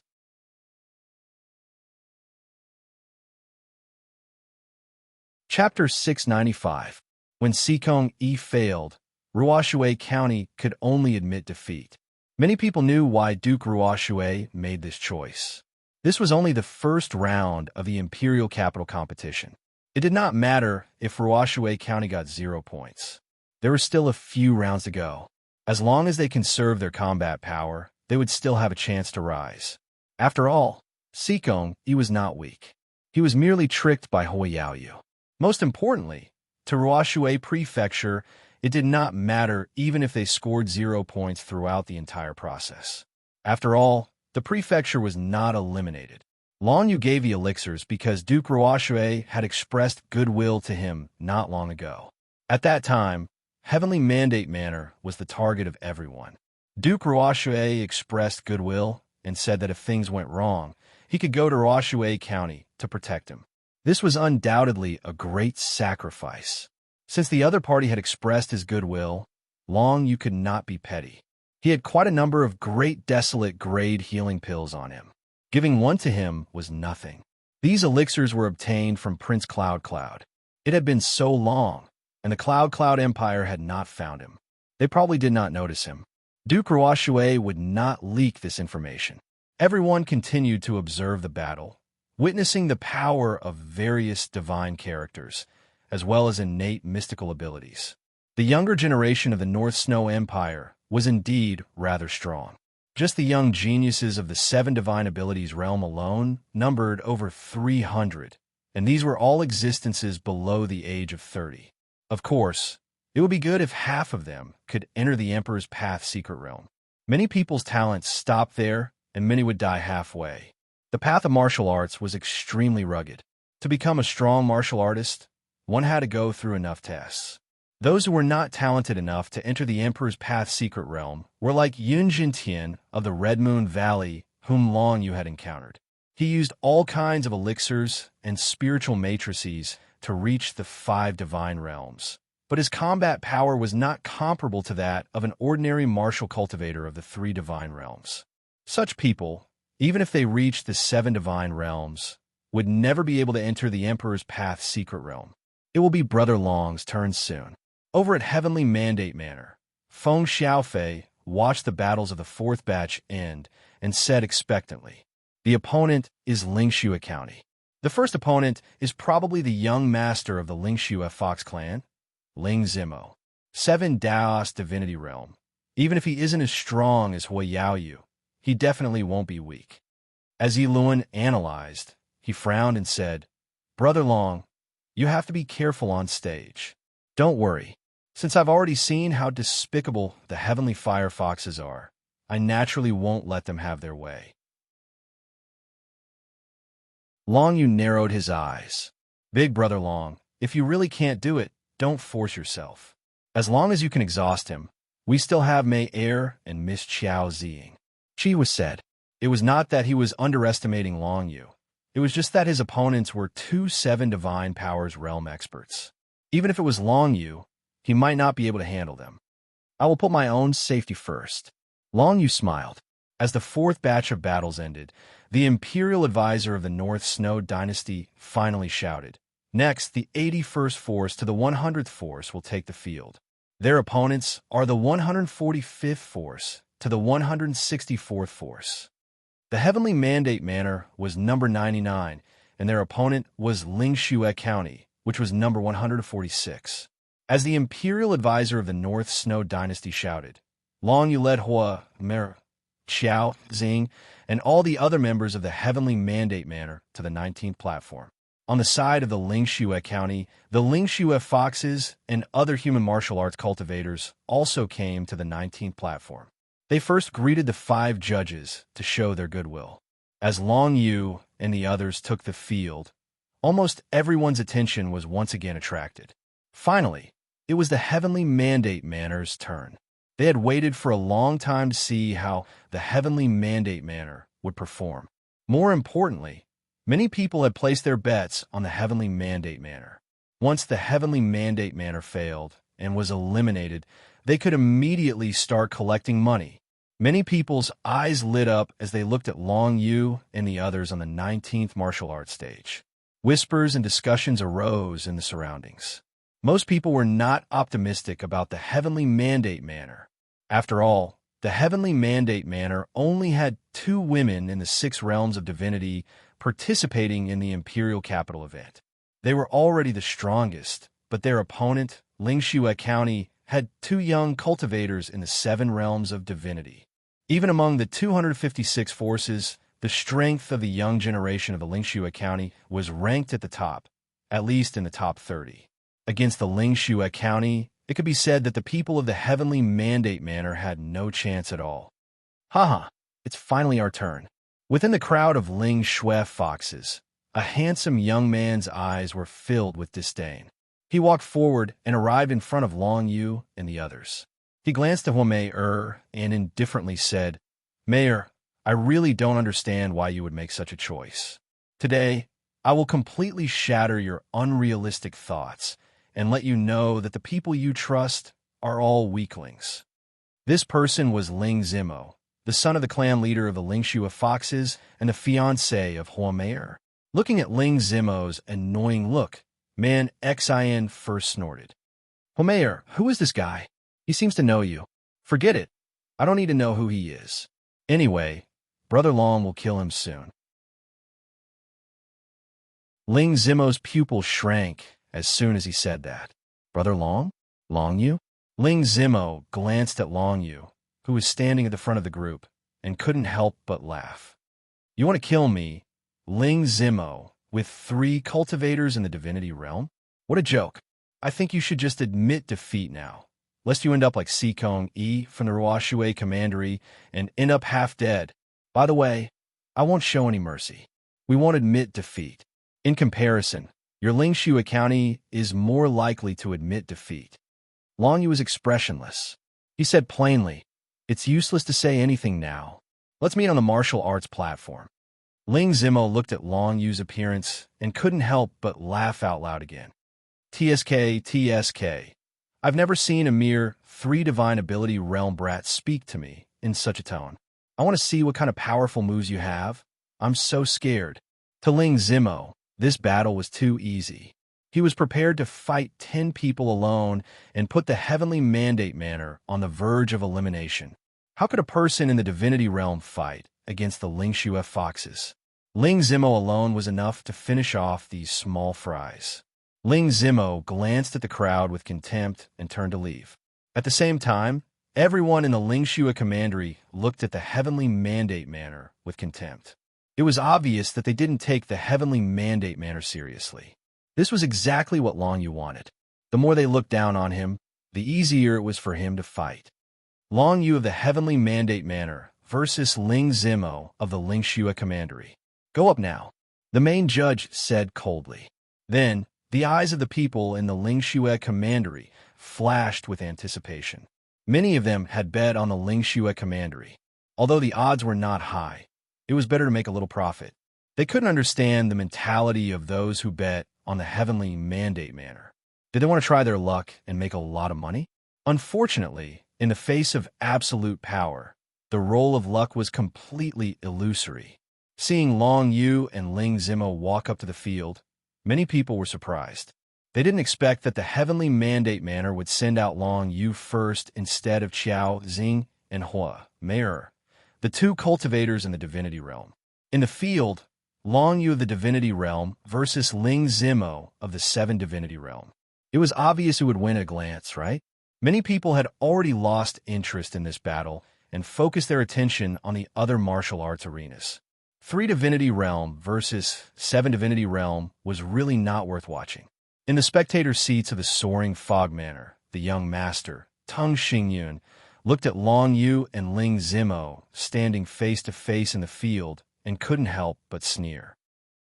Chapter 695. When Seekong Yi failed, Ruoshui County could only admit defeat. Many people knew why Duke Ruoshui made this choice. This was only the first round of the Imperial Capital competition. It did not matter if Ruoshui County got 0 points. There were still a few rounds to go. As long as they conserved their combat power, they would still have a chance to rise. After all, Seekong Yi was not weak. He was merely tricked by Hui Yaoyu. Most importantly, To Ruoxue Prefecture, it did not matter even if they scored 0 points throughout the entire process. After all, the prefecture was not eliminated. Long Yu gave the elixirs because Duke Ruoxue had expressed goodwill to him not long ago. At that time, Heavenly Mandate Manor was the target of everyone. Duke Ruoxue expressed goodwill and said that if things went wrong, he could go to Ruoxue County to protect him. This was undoubtedly a great sacrifice. Since the other party had expressed his goodwill, Long Yu could not be petty. He had quite a number of great desolate grade healing pills on him. Giving one to him was nothing. These elixirs were obtained from Prince Cloud. It had been so long, and the Cloud Empire had not found him. They probably did not notice him. Duke Ruoxue would not leak this information. Everyone continued to observe the battle, witnessing the power of various divine characters, as well as innate mystical abilities. The younger generation of the North Snow Empire was indeed rather strong. Just the young geniuses of the 7 divine abilities realm alone numbered over 300, and these were all existences below the age of 30. Of course, it would be good if half of them could enter the Emperor's Path secret realm. Many people's talents stopped there, and many would die halfway. The path of martial arts was extremely rugged. To become a strong martial artist, one had to go through enough tests. Those who were not talented enough to enter the Emperor's Path secret realm were like Yun Jintian of the Red Moon Valley, whom Long Yu had encountered. He used all kinds of elixirs and spiritual matrices to reach the 5 divine realms, but his combat power was not comparable to that of an ordinary martial cultivator of the 3 divine realms. Such people, even if they reached the 7 divine realms, would never be able to enter the Emperor's Path secret realm. It will be Brother Long's turn soon. Over at Heavenly Mandate Manor, Feng Xiaofei watched the battles of the 4th batch end and said expectantly, "The opponent is Lingxue County. The first opponent is probably the young master of the Lingxue Fox clan, Ling Zimo, 7 Daos Divinity Realm. Even if he isn't as strong as Hui Yaoyu, he definitely won't be weak." As Yi Luan analyzed, he frowned and said, "Brother Long, you have to be careful on stage. Don't worry. Since I've already seen how despicable the Heavenly Fire Foxes are, I naturally won't let them have their way." Long Yu narrowed his eyes. "Big Brother Long, if you really can't do it, don't force yourself. As long as you can exhaust him, we still have Mei Er and Miss Qiao Ziying." Qi was said. It was not that he was underestimating Long Yu. It was just that his opponents were 2 7 Divine Powers realm experts. Even if it was Long Yu, he might not be able to handle them. "I will put my own safety first." Long Yu smiled. As the 4th batch of battles ended, the Imperial Advisor of the North Snow Dynasty finally shouted, "Next, the 81st Force to the 100th Force will take the field. Their opponents are the 145th Force to the 164th Force." The Heavenly Mandate Manor was number 99, and their opponent was Lingxue County, which was number 146. As the Imperial Advisor of the North Snow Dynasty shouted, Long Yu led Hua, Mer, Qiao, Xing, and all the other members of the Heavenly Mandate Manor to the 19th platform. On the side of the Lingxue County, the Lingxue Foxes and other human martial arts cultivators also came to the 19th platform. They first greeted the 5 judges to show their goodwill. As Long Yu and the others took the field, almost everyone's attention was once again attracted. Finally, it was the Heavenly Mandate Manor's turn. They had waited for a long time to see how the Heavenly Mandate Manor would perform. More importantly, many people had placed their bets on the Heavenly Mandate Manor. Once the Heavenly Mandate Manor failed and was eliminated, they could immediately start collecting money. Many people's eyes lit up as they looked at Long Yu and the others on the 19th martial arts stage. Whispers and discussions arose in the surroundings. Most people were not optimistic about the Heavenly Mandate Manor. After all, the Heavenly Mandate Manor only had 2 women in the 6 realms of divinity participating in the Imperial Capital event. They were already the strongest, but their opponent, Lingxue County, had 2 young cultivators in the 7 realms of divinity. Even among the 256 forces, the strength of the young generation of the Lingxue County was ranked at the top, at least in the top 30. Against the Lingxue County, it could be said that the people of the Heavenly Mandate Manor had no chance at all. Haha, it's finally our turn. Within the crowd of Lingxue foxes, a handsome young man's eyes were filled with disdain. He walked forward and arrived in front of Long Yu and the others. He glanced at Huomei and indifferently said, "Mayor, I really don't understand why you would make such a choice. Today, I will completely shatter your unrealistic thoughts and let you know that the people you trust are all weaklings." This person was Ling Zimo, the son of the clan leader of the Lingxue Foxes and the fiancé of Huomei. Looking at Ling Zimo's annoying look, Man Xin first snorted. "Huomei, who is this guy? He seems to know you." "Forget it. I don't need to know who he is. Anyway, Brother Long will kill him soon." Ling Zimo's pupil shrank as soon as he said that. "Brother Long? Long Yu?" Ling Zimo glanced at Long Yu, who was standing at the front of the group, and couldn't help but laugh. "You want to kill me, Ling Zimo, with 3 cultivators in the divinity realm? What a joke. I think you should just admit defeat now, lest you end up like Sikong Yi from the Ruoxue Commandery and end up half dead. By the way, I won't show any mercy. We won't admit defeat. In comparison, your Lingxue County is more likely to admit defeat." Long Yu was expressionless. He said plainly, "It's useless to say anything now. Let's meet on the martial arts platform." Ling Zimo looked at Long Yu's appearance and couldn't help but laugh out loud again. TSK. I've never seen a mere 3 divine ability realm brat speak to me in such a tone. I want to see what kind of powerful moves you have. I'm so scared. To Ling Zimo, this battle was too easy. He was prepared to fight 10 people alone and put the Heavenly Mandate Manor on the verge of elimination. How could a person in the divinity realm fight against the Lingxue Foxes? Ling Zimo alone was enough to finish off these small fries. Ling Zimo glanced at the crowd with contempt and turned to leave. At the same time, everyone in the Lingxue Commandery looked at the Heavenly Mandate Manor with contempt. It was obvious that they didn't take the Heavenly Mandate Manor seriously. This was exactly what Long Yu wanted. The more they looked down on him, the easier it was for him to fight. Long Yu of the Heavenly Mandate Manor versus Ling Zimo of the Lingxue Commandery. "Go up now," the main judge said coldly. Then, the eyes of the people in the Lingxue Commandery flashed with anticipation. Many of them had bet on the Lingxue Commandery. Although the odds were not high, it was better to make a little profit. They couldn't understand the mentality of those who bet on the Heavenly Mandate Manor. Did they want to try their luck and make a lot of money? Unfortunately, in the face of absolute power, the role of luck was completely illusory. Seeing Long Yu and Ling Zimo walk up to the field, many people were surprised. They didn't expect that the Heavenly Mandate Manor would send out Long Yu first instead of Qiao Xing and Hua Mei, the 2 cultivators in the divinity realm. In the field, Long Yu of the divinity realm versus Ling Zimo of the 7 divinity realm. It was obvious who would win at a glance, right? Many people had already lost interest in this battle and focused their attention on the other martial arts arenas. 3 divinity realm versus 7 divinity realm was really not worth watching. In the spectator seats of the soaring fog manor, the young master, Teng Xingyun, looked at Long Yu and Ling Zimo standing face to face in the field and couldn't help but sneer.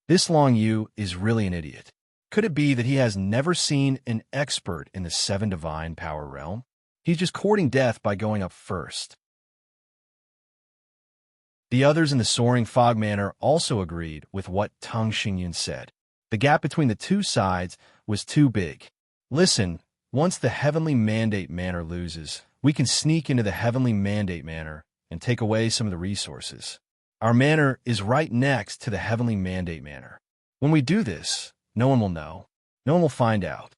This Long Yu is really an idiot. Could it be that he has never seen an expert in the 7 divine power realm? He's just courting death by going up first. The others in the soaring fog manor also agreed with what Teng Xingyun said. The gap between the 2 sides was too big. "Listen, once the Heavenly Mandate Manor loses, we can sneak into the Heavenly Mandate Manor and take away some of the resources. Our manor is right next to the Heavenly Mandate Manor. When we do this, no one will know. No one will find out."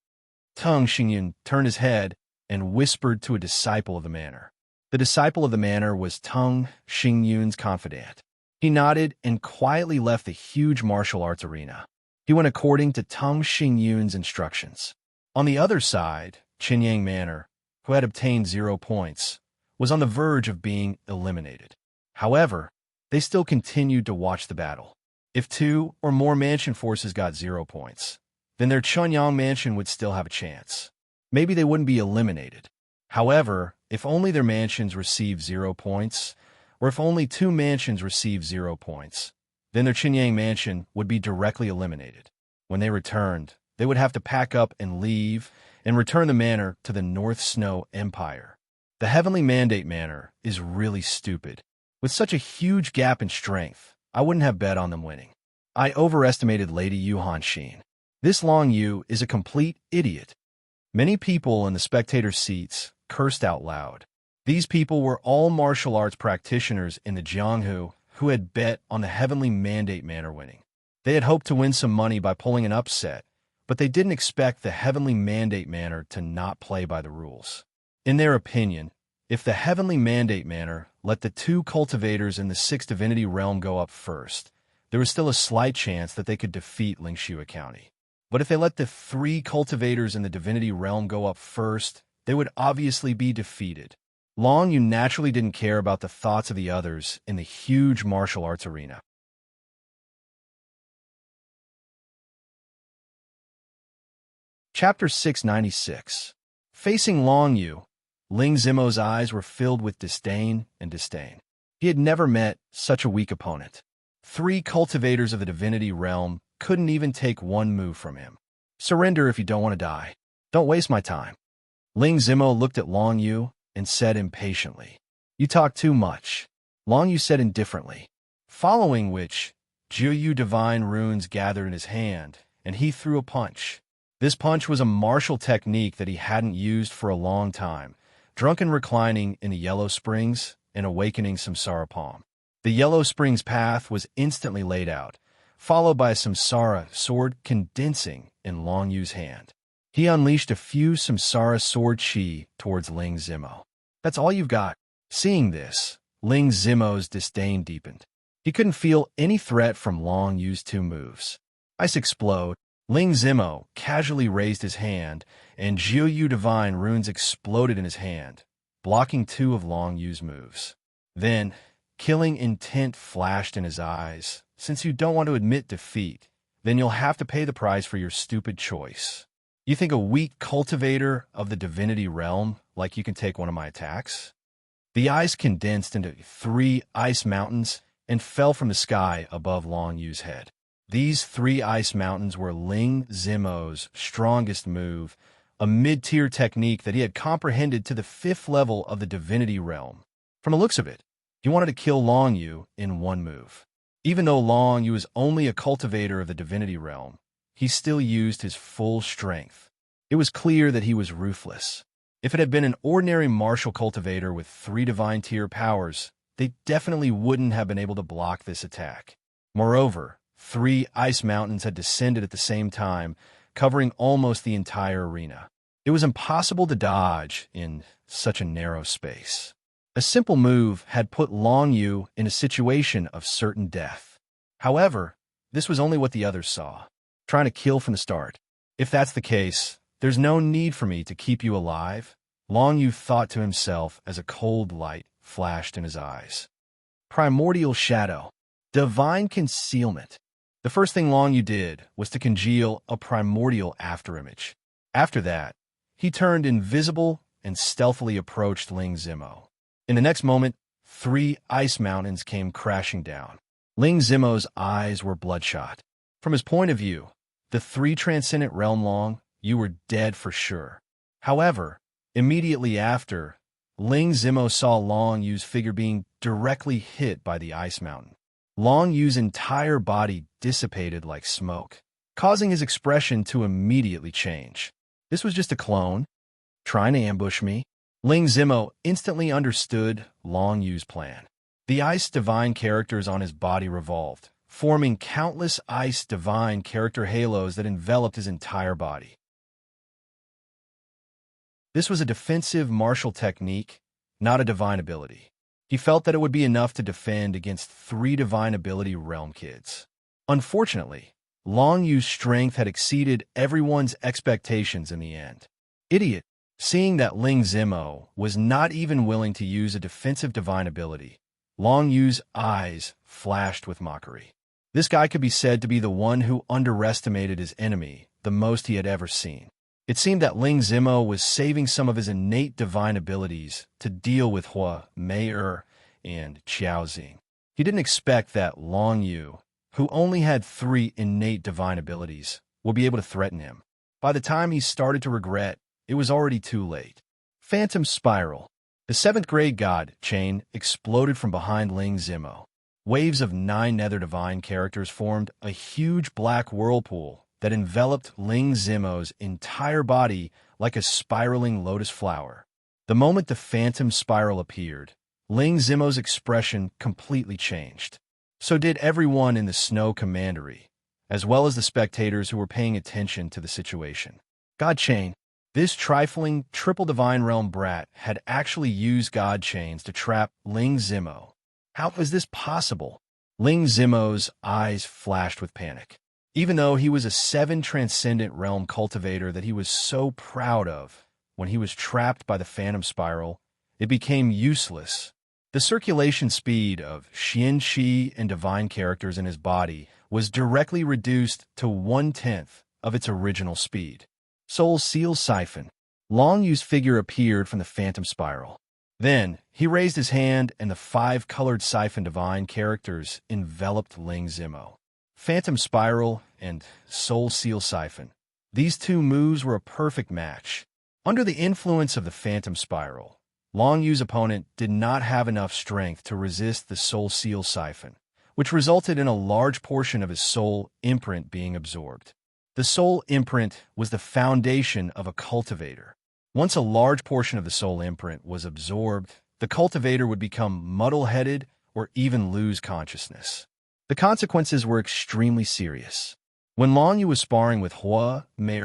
Teng Xingyun turned his head and whispered to a disciple of the manor. The disciple of the manor was Teng Xingyun's confidant. He nodded and quietly left the huge martial arts arena. He went according to Teng Xingyun's instructions. On the other side, Qinyang Manor, who had obtained 0 points, was on the verge of being eliminated. However, they still continued to watch the battle. If 2 or more mansion forces got 0 points, then their Chunyang mansion would still have a chance. Maybe they wouldn't be eliminated. However, if only their mansions receive 0 points, or if only 2 mansions receive 0 points, then their Chunyang mansion would be directly eliminated. When they returned, they would have to pack up and leave and return the manor to the North Snow Empire. The Heavenly Mandate Manor is really stupid. With such a huge gap in strength, I wouldn't have bet on them winning. I overestimated Lady Yu Hanxin. This Long Yu is a complete idiot. Many people in the spectator seats cursed out loud. These people were all martial arts practitioners in the Jianghu who had bet on the Heavenly Mandate Manor winning. They had hoped to win some money by pulling an upset, but they didn't expect the Heavenly Mandate Manor to not play by the rules. In their opinion, if the Heavenly Mandate Manor let the 2 cultivators in the 6th Divinity Realm go up first, there was still a slight chance that they could defeat Lingxua County. But if they let the 3 cultivators in the Divinity Realm go up first, they would obviously be defeated. Long Yu naturally didn't care about the thoughts of the others in the huge martial arts arena. Chapter 696. Facing Long Yu, Ling Zimo's eyes were filled with disdain and disdain. He had never met such a weak opponent. 3 cultivators of the Divinity Realm couldn't even take 1 move from him. Surrender if you don't want to die. Don't waste my time. Ling Zimo looked at Long Yu and said impatiently, "You talk too much." Long Yu said indifferently, following which, Jiu divine runes gathered in his hand, and he threw a punch. This punch was a martial technique that he hadn't used for a long time, drunken reclining in the Yellow Springs and awakening Samsara Palm. The Yellow Springs path was instantly laid out, followed by a Samsara sword condensing in Long Yu's hand. He unleashed a few Samsara sword chi towards Ling Zimo. "That's all you've got." Seeing this, Ling Zimo's disdain deepened. He couldn't feel any threat from Long Yu's 2 moves. Ice explode. Ling Zimo casually raised his hand, and Jiu divine runes exploded in his hand, blocking 2 of Long Yu's moves. Then, killing intent flashed in his eyes. "Since you don't want to admit defeat, then you'll have to pay the price for your stupid choice. You think a weak cultivator of the Divinity Realm like you can take one of my attacks?" The ice condensed into 3 ice mountains and fell from the sky above Long Yu's head. These 3 ice mountains were Ling Zimo's strongest move, a mid-tier technique that he had comprehended to the 5th level of the Divinity Realm. From the looks of it, he wanted to kill Long Yu in 1 move. Even though Long Yu was only a cultivator of the Divinity Realm, he still used his full strength. It was clear that he was ruthless. If it had been an ordinary martial cultivator with 3 divine tier powers, they definitely wouldn't have been able to block this attack. Moreover, 3 ice mountains had descended at the same time, covering almost the entire arena. It was impossible to dodge in such a narrow space. A simple move had put Long Yu in a situation of certain death. However, this was only what the others saw. Trying to kill from the start. "If that's the case, there's no need for me to keep you alive," Long Yu thought to himself as a cold light flashed in his eyes. Primordial Shadow. Divine Concealment. The first thing Long Yu did was to congeal a primordial afterimage. After that, he turned invisible and stealthily approached Ling Zimo. In the next moment, 3 ice mountains came crashing down. Ling Zimo's eyes were bloodshot. From his point of view, the 3 transcendent realm Long Yu were dead for sure. However, immediately after, Ling Zimo saw Long Yu's figure being directly hit by the ice mountain. Long Yu's entire body dissipated like smoke, causing his expression to immediately change. This was just a clone, trying to ambush me. Ling Zimo instantly understood Long Yu's plan. The ice divine characters on his body revolved, forming countless ice divine character halos that enveloped his entire body. This was a defensive martial technique, not a divine ability. He felt that it would be enough to defend against 3 divine ability realm kids. Unfortunately, Long Yu's strength had exceeded everyone's expectations in the end. Idiot! Seeing that Ling Zimo was not even willing to use a defensive divine ability, Long Yu's eyes flashed with mockery. This guy could be said to be the one who underestimated his enemy the most he had ever seen. It seemed that Ling Zimo was saving some of his innate divine abilities to deal with Hua, Mei and Qiaoxing. He didn't expect that Long Yu, who only had 3 innate divine abilities, would be able to threaten him. By the time he started to regret, it was already too late. Phantom Spiral. The 7th grade god chain exploded from behind Ling Zimo. Waves of 9 nether divine characters formed a huge black whirlpool that enveloped Ling Zimo's entire body like a spiraling lotus flower. The moment the Phantom Spiral appeared, Ling Zimo's expression completely changed. So did everyone in the Snow Commandery, as well as the spectators who were paying attention to the situation. God Chain. This trifling triple divine realm brat had actually used God Chains to trap Ling Zimo. How was this possible? Ling Zimo's eyes flashed with panic. Even though he was a 7 transcendent realm cultivator that he was so proud of, when he was trapped by the Phantom Spiral, it became useless. The circulation speed of Xian Qi and divine characters in his body was directly reduced to 1/10 of its original speed. Soul Seal Siphon. Long Yu's figure appeared from the Phantom Spiral. Then, he raised his hand and the 5 colored siphon divine characters enveloped Ling Zimo. Phantom Spiral and Soul Seal Siphon. These 2 moves were a perfect match. Under the influence of the Phantom Spiral, Long Yu's opponent did not have enough strength to resist the Soul Seal Siphon, which resulted in a large portion of his soul imprint being absorbed. The soul imprint was the foundation of a cultivator. Once a large portion of the soul imprint was absorbed, the cultivator would become muddle-headed or even lose consciousness. The consequences were extremely serious. When Long Yu was sparring with Hua, Mei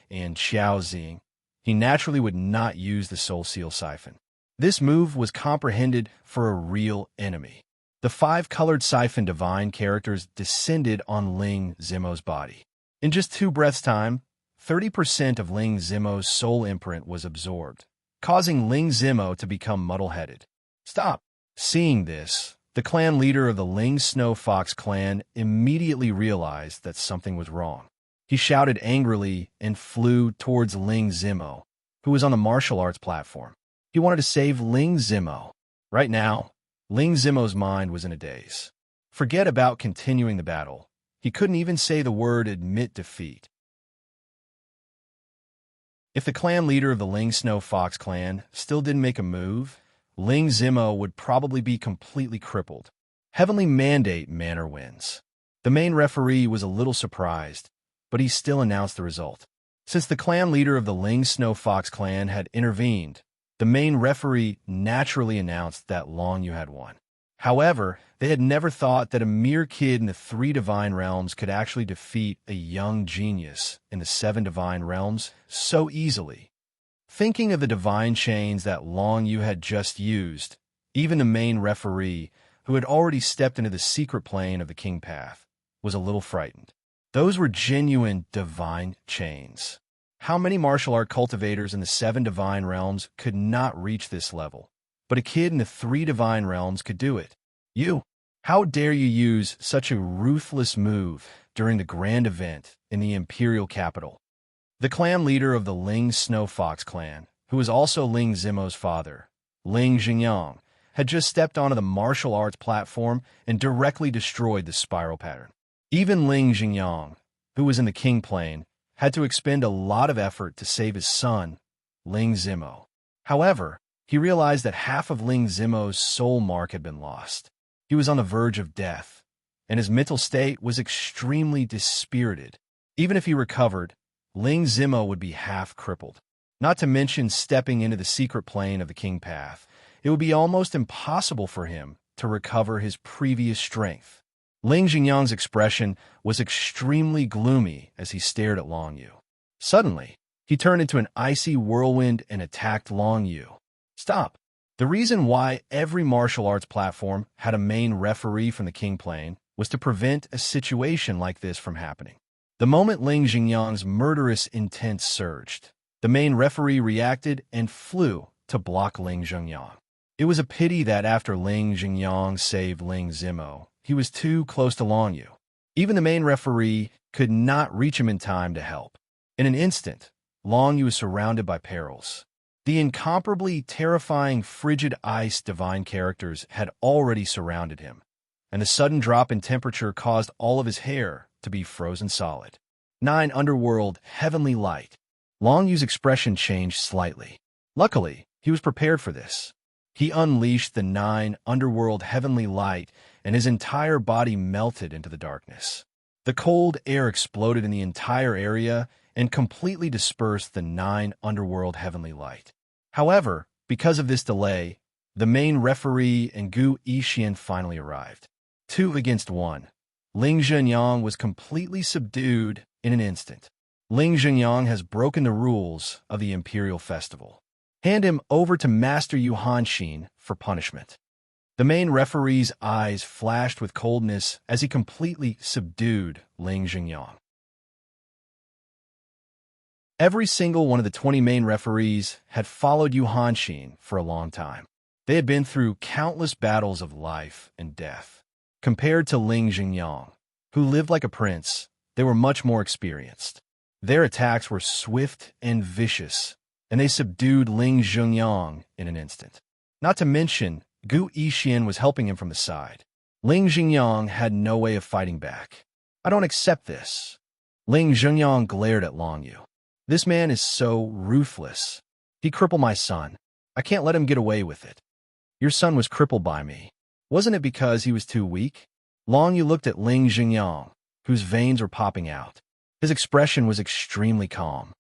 and Qiaoxing, he naturally would not use the Soul Seal Siphon. This move was comprehended for a real enemy. The 5 colored siphon divine characters descended on Ling Zimo's body. In just 2 breaths' time, 30% of Ling Zimo's soul imprint was absorbed, causing Ling Zimo to become muddle-headed. Stop! Seeing this, the clan leader of the Ling Snow Fox clan immediately realized that something was wrong. He shouted angrily and flew towards Ling Zimo, who was on the martial arts platform. He wanted to save Ling Zimo. Right now, Ling Zimo's mind was in a daze. Forget about continuing the battle. He couldn't even say the word admit defeat. If the clan leader of the Ling Snow Fox clan still didn't make a move, Ling Zimo would probably be completely crippled. Heavenly Mandate Manor wins. The main referee was a little surprised, but he still announced the result. Since the clan leader of the Ling Snow Fox clan had intervened, the main referee naturally announced that Long Yu had won. However, they had never thought that a mere kid in the 3 divine realms could actually defeat a young genius in the 7 divine realms so easily. Thinking of the divine chains that Long Yu had just used, even the main referee, who had already stepped into the secret plane of the King Path, was a little frightened. Those were genuine divine chains. How many martial art cultivators in the 7 divine realms could not reach this level? But a kid in the 3 divine realms could do it. You! How dare you use such a ruthless move during the grand event in the imperial capital? The clan leader of the Ling Snow Fox clan, who was also Ling Zimo's father, Ling Jingyang, had just stepped onto the martial arts platform and directly destroyed the spiral pattern. Even Ling Jingyang, who was in the King Plane, had to expend a lot of effort to save his son, Ling Zimo. However, he realized that half of Ling Zimo's soul mark had been lost. He was on the verge of death, and his mental state was extremely dispirited. Even if he recovered, Ling Zimo would be half crippled. Not to mention stepping into the secret plane of the King Path, it would be almost impossible for him to recover his previous strength. Ling Jingyang's expression was extremely gloomy as he stared at Long Yu. Suddenly, he turned into an icy whirlwind and attacked Long Yu. Stop! The reason why every martial arts platform had a main referee from the King Plane was to prevent a situation like this from happening. The moment Ling Jingyang's murderous intent surged, the main referee reacted and flew to block Ling Jingyang. It was a pity that after Ling Jingyang saved Ling Zimo, he was too close to Long Yu. Even the main referee could not reach him in time to help. In an instant, Long Yu was surrounded by perils. The incomparably terrifying frigid ice divine characters had already surrounded him, and the sudden drop in temperature caused all of his hair to be frozen solid. 9 Underworld Heavenly Light. Long Yu's expression changed slightly. Luckily, he was prepared for this. He unleashed the 9 Underworld Heavenly Light, and his entire body melted into the darkness. The cold air exploded in the entire area and completely dispersed the 9 Underworld Heavenly Light. However, because of this delay, the main referee and Gu Yixian finally arrived. 2 against 1. Ling Zhenyang was completely subdued in an instant. Ling Zhenyang has broken the rules of the Imperial Festival. Hand him over to Master Yu Hanxin for punishment. The main referee's eyes flashed with coldness as he completely subdued Ling Zhenyang. Every single one of the 20 main referees had followed Yu Hanxin for a long time. They had been through countless battles of life and death. Compared to Ling Zhenyang, who lived like a prince, they were much more experienced. Their attacks were swift and vicious, and they subdued Ling Zhenyang in an instant. Not to mention, Gu Yixian was helping him from the side. Ling Zhenyang had no way of fighting back. I don't accept this. Ling Zhenyang glared at Long Yu. This man is so ruthless. He crippled my son. I can't let him get away with it. Your son was crippled by me. Wasn't it because he was too weak? Long Yu looked at Ling Zhenyang, whose veins were popping out. His expression was extremely calm.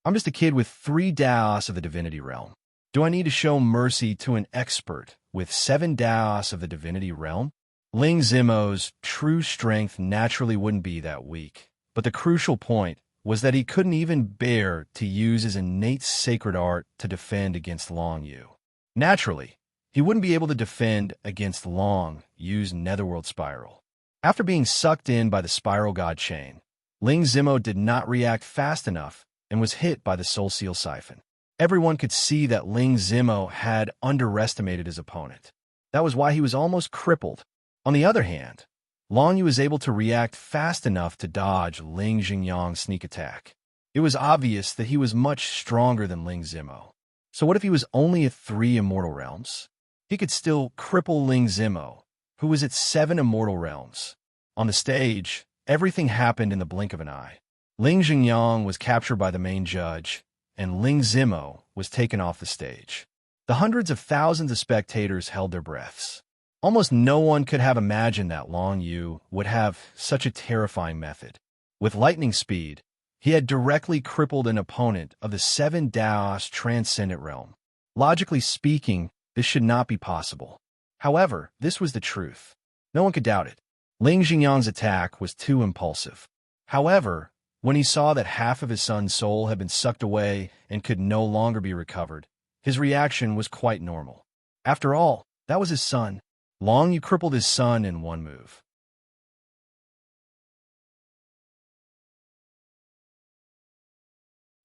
I'm just a kid with 3 Daos of the Divinity Realm. Do I need to show mercy to an expert with 7 Daos of the Divinity Realm? Ling Zimo's true strength naturally wouldn't be that weak, but the crucial point was that he couldn't even bear to use his innate sacred art to defend against Long Yu. Naturally, he wouldn't be able to defend against Long Yu's Netherworld Spiral. After being sucked in by the Spiral God Chain, Ling Zimo did not react fast enough and was hit by the Soul Seal Siphon. Everyone could see that Ling Zimo had underestimated his opponent. That was why he was almost crippled. On the other hand, Long Yu was able to react fast enough to dodge Ling Zhenyang's sneak attack. It was obvious that he was much stronger than Ling Zimo. So what if he was only at 3 Immortal Realms? He could still cripple Ling Zimo, who was at 7 Immortal Realms. On the stage, everything happened in the blink of an eye. Ling Zhenyang was captured by the main judge, and Ling Zimo was taken off the stage. The hundreds of thousands of spectators held their breaths. Almost no one could have imagined that Long Yu would have such a terrifying method. With lightning speed, he had directly crippled an opponent of the 7 Daos Transcendent Realm. Logically speaking, this should not be possible. However, this was the truth. No one could doubt it. Ling Zhenyang's attack was too impulsive. However, when he saw that half of his son's soul had been sucked away and could no longer be recovered, his reaction was quite normal. After all, that was his son. Long Yu crippled his son in one move.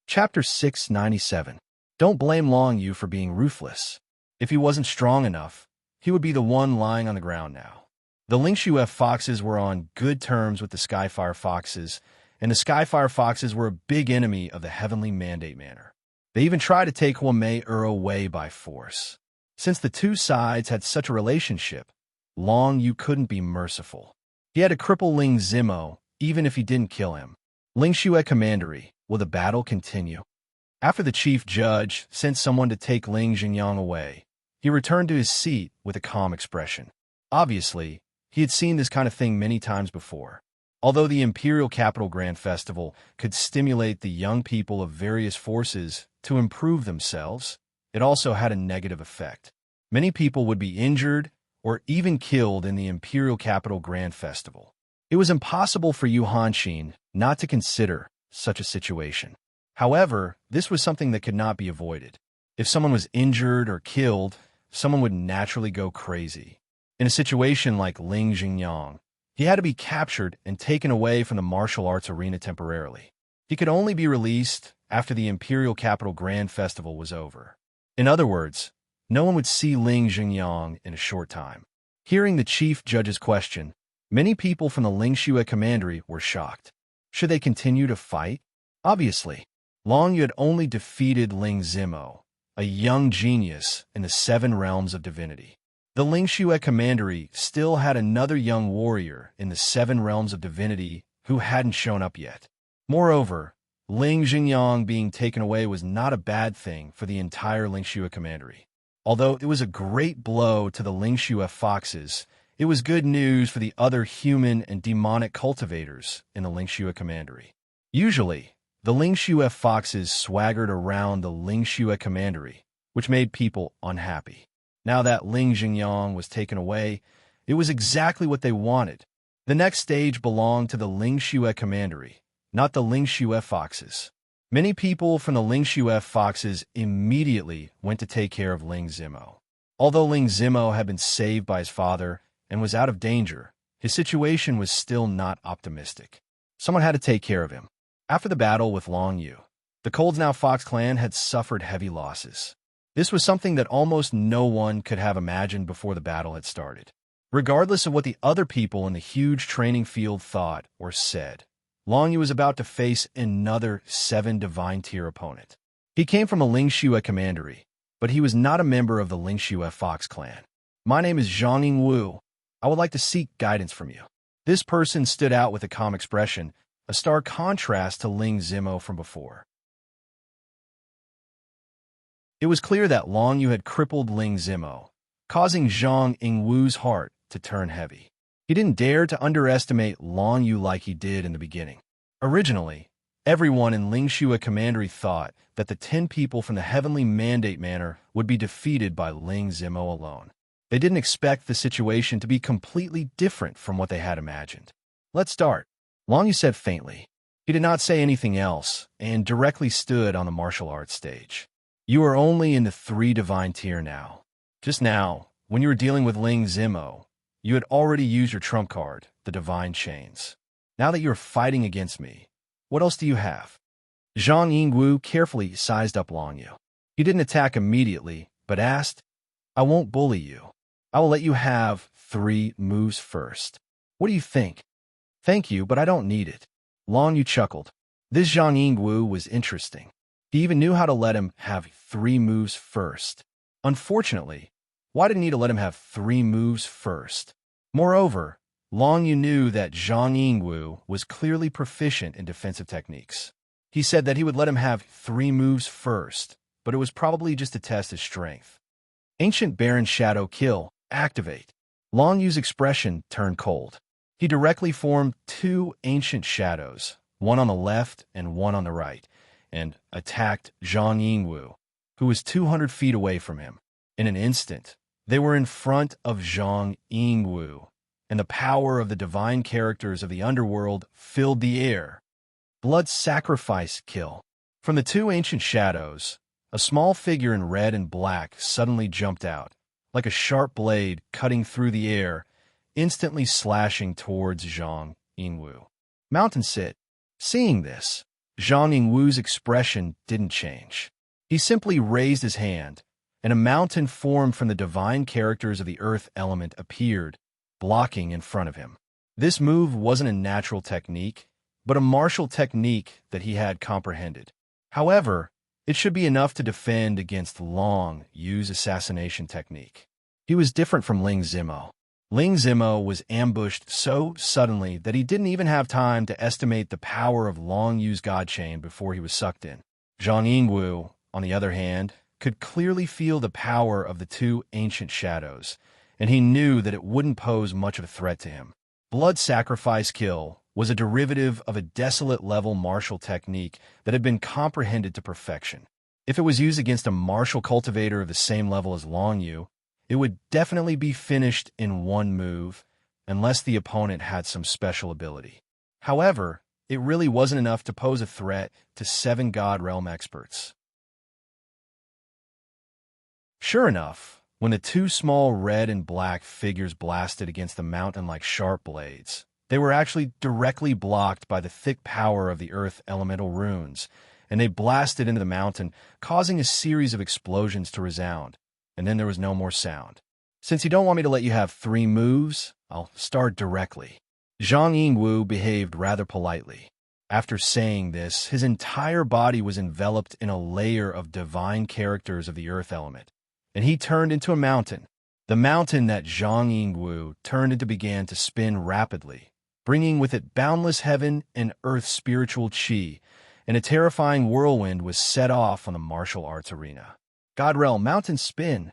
Chapter 697. Don't blame Long Yu for being ruthless. If he wasn't strong enough, he would be the one lying on the ground now. The Lingshu F Foxes were on good terms with the Skyfire Foxes, and the Skyfire Foxes were a big enemy of the Heavenly Mandate Manor. They even tried to take Huamei away by force. Since the two sides had such a relationship, Long Yu couldn't be merciful. He had to cripple Ling Zimo, even if he didn't kill him. Lingshu at Commandery, will the battle continue? After the chief judge sent someone to take Ling Zhenyang away, he returned to his seat with a calm expression. Obviously, he had seen this kind of thing many times before. Although the Imperial Capital Grand Festival could stimulate the young people of various forces to improve themselves, it also had a negative effect. Many people would be injured or even killed in the Imperial Capital Grand Festival. It was impossible for Yu Hanxin not to consider such a situation. However, this was something that could not be avoided. If someone was injured or killed, someone would naturally go crazy. In a situation like Ling Zhenyang, he had to be captured and taken away from the martial arts arena temporarily. He could only be released after the Imperial Capital Grand Festival was over. In other words, no one would see Ling Zhenyang in a short time. Hearing the chief judge's question, Many people from the Lingxue commandery were shocked. Should they continue to fight? Obviously, Long Yu had only defeated Ling Zimo, a young genius in the seven realms of divinity. The Lingxue commandery still had another young warrior in the seven realms of divinity who hadn't shown up yet. Moreover, Ling Xingyang being taken away was not a bad thing for the entire Lingxue commandery. Although it was a great blow to the Lingxue foxes, it was good news for the other human and demonic cultivators in the Lingxue commandery. Usually, the Lingxue foxes swaggered around the Lingxue commandery, which made people unhappy. Now that Ling Xingyang was taken away, it was exactly what they wanted. The next stage belonged to the Lingxue commandery, not the Lingxue foxes. Many people from the Lingxue foxes immediately went to take care of Ling Zimo. Although Ling Zimo had been saved by his father and was out of danger, his situation was still not optimistic. Someone had to take care of him. After the battle with Long Yu, the Coldsnow Fox clan had suffered heavy losses. This was something that almost no one could have imagined before the battle had started. Regardless of what the other people in the huge training field thought or said, Long Yu was about to face another 7 divine tier opponent. He came from a Lingxue commandery, but he was not a member of the Lingxue Fox clan. My name is Zhang Yingwu. I would like to seek guidance from you. This person stood out with a calm expression, a stark contrast to Ling Zimo from before. It was clear that Long Yu had crippled Ling Zimo, causing Zhang Yingwu's heart to turn heavy. He didn't dare to underestimate Long Yu like he did in the beginning. Originally, everyone in Lingxue commandery thought that the 10 people from the Heavenly Mandate Manor would be defeated by Ling Zimo alone. They didn't expect the situation to be completely different from what they had imagined. Let's start, Long Yu said faintly. He did not say anything else and directly stood on the martial arts stage. You are only in the 3 divine tier now. Just now, when you were dealing with Ling Zimo, you had already used your trump card, the Divine Chains. Now that you are fighting against me, what else do you have? Zhang Yingwu carefully sized up Long Yu. He didn't attack immediately, but asked, I won't bully you. I will let you have 3 moves first. What do you think? Thank you, but I don't need it. Long Yu chuckled. This Zhang Yingwu was interesting. He even knew how to let him have 3 moves first. Unfortunately, why did he need to let him have 3 moves first? Moreover, Long Yu knew that Zhang Yingwu was clearly proficient in defensive techniques. He said that he would let him have 3 moves first, but it was probably just to test his strength. Ancient Baron Shadow Kill, activate. Long Yu's expression turned cold. He directly formed 2 ancient shadows, one on the left and one on the right, and attacked Zhang Yingwu, who was 200 feet away from him. In an instant, they were in front of Zhang Yingwu, and the power of the divine characters of the underworld filled the air. Blood sacrifice kill. From the 2 ancient shadows, a small figure in red and black suddenly jumped out, like a sharp blade cutting through the air, instantly slashing towards Zhang Yingwu. Mountain sit. Seeing this, Zhang Yingwu's expression didn't change. He simply raised his hand, and a mountain formed from the divine characters of the earth element appeared, blocking in front of him. This move wasn't a natural technique, but a martial technique that he had comprehended. However, it should be enough to defend against Long Yu's assassination technique. He was different from Ling Zimo. Ling Zimo was ambushed so suddenly that he didn't even have time to estimate the power of Long Yu's God Chain before he was sucked in. Zhang Yingwu, on the other hand, could clearly feel the power of the 2 ancient shadows, and he knew that it wouldn't pose much of a threat to him. Blood sacrifice kill was a derivative of a desolate-level martial technique that had been comprehended to perfection. If it was used against a martial cultivator of the same level as Long Yu, it would definitely be finished in 1 move, unless the opponent had some special ability. However, it really wasn't enough to pose a threat to 7 God Realm experts. Sure enough, when the 2 small red and black figures blasted against the mountain like sharp blades, they were actually directly blocked by the thick power of the earth elemental runes, and they blasted into the mountain, causing a series of explosions to resound, and then there was no more sound. Since you don't want me to let you have 3 moves, I'll start directly. Zhang Yingwu behaved rather politely. After saying this, his entire body was enveloped in a layer of divine characters of the earth element, and he turned into a mountain. The mountain that Zhang Yingwu turned into began to spin rapidly, bringing with it boundless heaven and earth spiritual qi, and a terrifying whirlwind was set off on the martial arts arena. God Realm, mountain spin!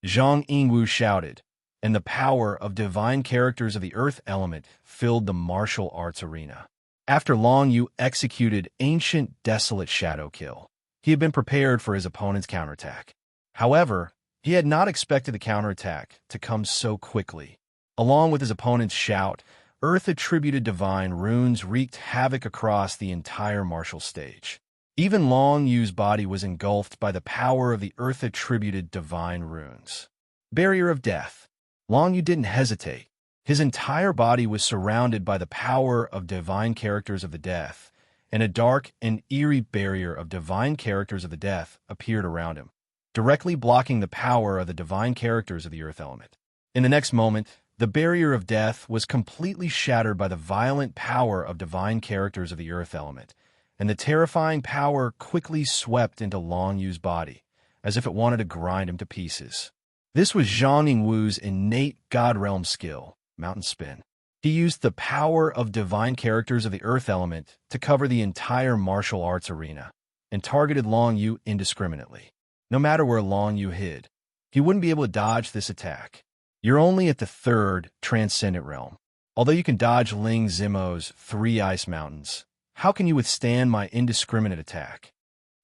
Zhang Yingwu shouted, and the power of divine characters of the earth element filled the martial arts arena. After Long Yu executed ancient desolate shadow kill, he had been prepared for his opponent's counterattack. However, he had not expected the counterattack to come so quickly. Along with his opponent's shout, earth-attributed divine runes wreaked havoc across the entire martial stage. Even Long Yu's body was engulfed by the power of the earth-attributed divine runes. Barrier of Death. Long Yu didn't hesitate. His entire body was surrounded by the power of divine characters of the death, and a dark and eerie barrier of divine characters of the death appeared around him, directly blocking the power of the divine characters of the earth element. In the next moment, the barrier of death was completely shattered by the violent power of divine characters of the earth element, and the terrifying power quickly swept into Long Yu's body, as if it wanted to grind him to pieces. This was Zhang Yingwu's innate God Realm skill, Mountain Spin. He used the power of divine characters of the earth element to cover the entire martial arts arena, and targeted Long Yu indiscriminately. No matter where Long Yu hid, he wouldn't be able to dodge this attack. You're only at the 3rd Transcendent Realm. Although you can dodge Ling Zimo's 3 ice mountains, how can you withstand my indiscriminate attack?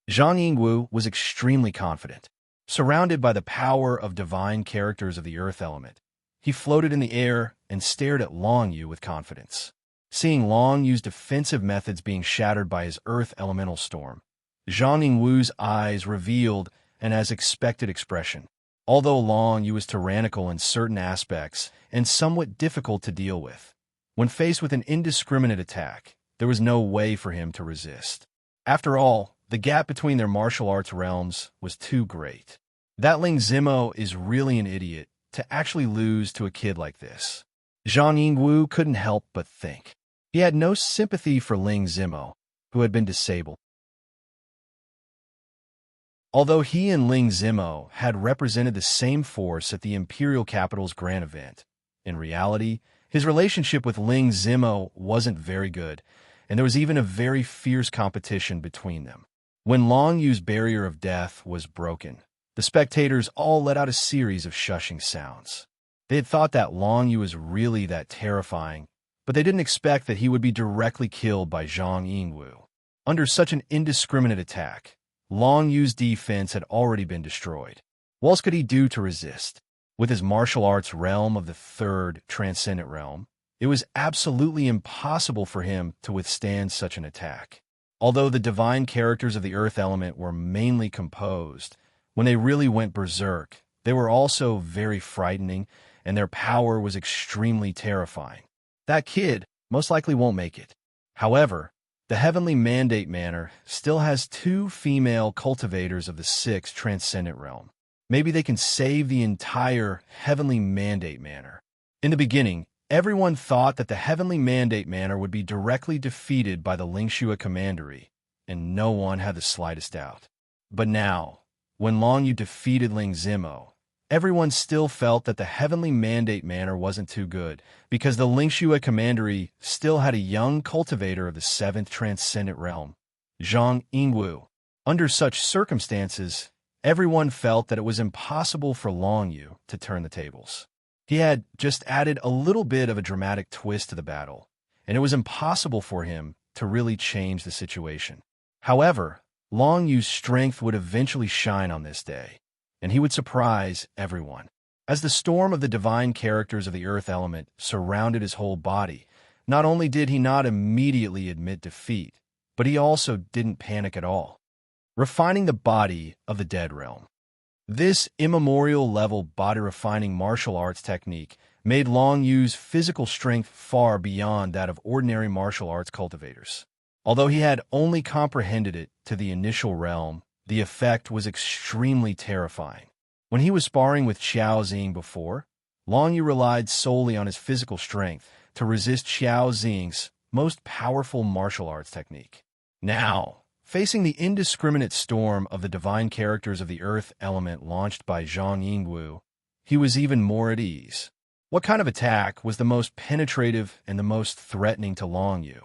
Zhang Yingwu was extremely confident. Surrounded by the power of divine characters of the earth element, he floated in the air and stared at Long Yu with confidence. Seeing Long Yu's defensive methods being shattered by his earth elemental storm, Zhang Yingwu's eyes revealed an as expected expression. Although Long Yu was tyrannical in certain aspects and somewhat difficult to deal with, when faced with an indiscriminate attack, there was no way for him to resist. After all, the gap between their martial arts realms was too great. That Ling Zimo is really an idiot to actually lose to a kid like this. Zhang Yingwu couldn't help but think. He had no sympathy for Ling Zimo, who had been disabled. Although he and Ling Zimo had represented the same force at the Imperial Capital's grand event, in reality, his relationship with Ling Zimo wasn't very good, and there was even a very fierce competition between them. When Long Yu's barrier of death was broken, the spectators all let out a series of shushing sounds. They had thought that Long Yu was really that terrifying, but they didn't expect that he would be directly killed by Zhang Yingwu. Under such an indiscriminate attack, Long Yu's defense had already been destroyed. What else could he do to resist? With his martial arts realm of the 3rd Transcendent Realm, it was absolutely impossible for him to withstand such an attack. Although the divine characters of the earth element were mainly composed, when they really went berserk, they were also very frightening, and their power was extremely terrifying. That kid most likely won't make it. However, the Heavenly Mandate Manor still has 2 female cultivators of the 6th Transcendent Realm. Maybe they can save the entire Heavenly Mandate Manor. In the beginning, everyone thought that the Heavenly Mandate Manor would be directly defeated by the Lingxua Commandery, and no one had the slightest doubt. But now, when Long Yu defeated Ling Zimo, everyone still felt that the Heavenly Mandate Manor wasn't too good, because the Lingxua Commandery still had a young cultivator of the 7th Transcendent Realm, Zhang Yingwu. Under such circumstances, everyone felt that it was impossible for Long Yu to turn the tables. He had just added a little bit of a dramatic twist to the battle, and it was impossible for him to really change the situation. However, Long Yu's strength would eventually shine on this day, and he would surprise everyone. As the storm of the divine characters of the earth element surrounded his whole body, not only did he not immediately admit defeat, but he also didn't panic at all. Refining the body of the dead realm. This immemorial-level body-refining martial arts technique made Long Yu's physical strength far beyond that of ordinary martial arts cultivators. Although he had only comprehended it to the initial realm, the effect was extremely terrifying. When he was sparring with Xiao Xing before, Long Yu relied solely on his physical strength to resist Xiao Xing's most powerful martial arts technique. Now, facing the indiscriminate storm of the divine characters of the earth element launched by Zhang Yingwu, he was even more at ease. What kind of attack was the most penetrative and the most threatening to Long Yu?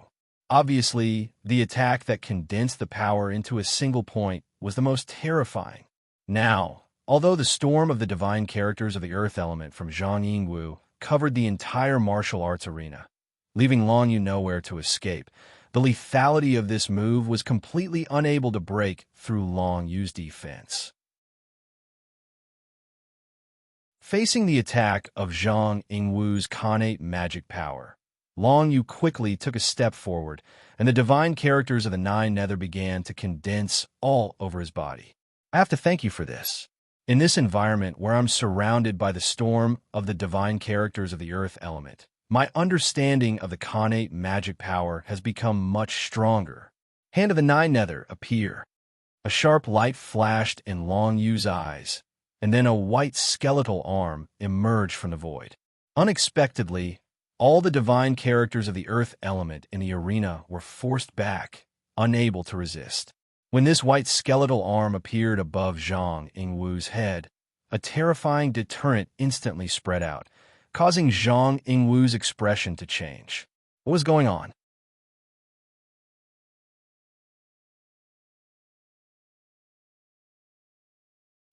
Obviously, the attack that condensed the power into a single point was the most terrifying. Now, although the storm of the divine characters of the earth element from Zhang Yingwu covered the entire martial arts arena, leaving Long Yu nowhere to escape, the lethality of this move was completely unable to break through Long Yu's defense. Facing the attack of Zhang Yingwu's connate magic power, Long Yu quickly took a step forward, and the divine characters of the Nine Nether began to condense all over his body. I have to thank you for this. In this environment where I'm surrounded by the storm of the divine characters of the earth element, my understanding of the connate magic power has become much stronger. Hand of the Nine Nether appear. A sharp light flashed in Long Yu's eyes, and then a white skeletal arm emerged from the void. Unexpectedly, all the divine characters of the earth element in the arena were forced back, unable to resist. When this white skeletal arm appeared above Zhang Yingwu's head, a terrifying deterrent instantly spread out, causing Zhang Yingwu's expression to change. What was going on?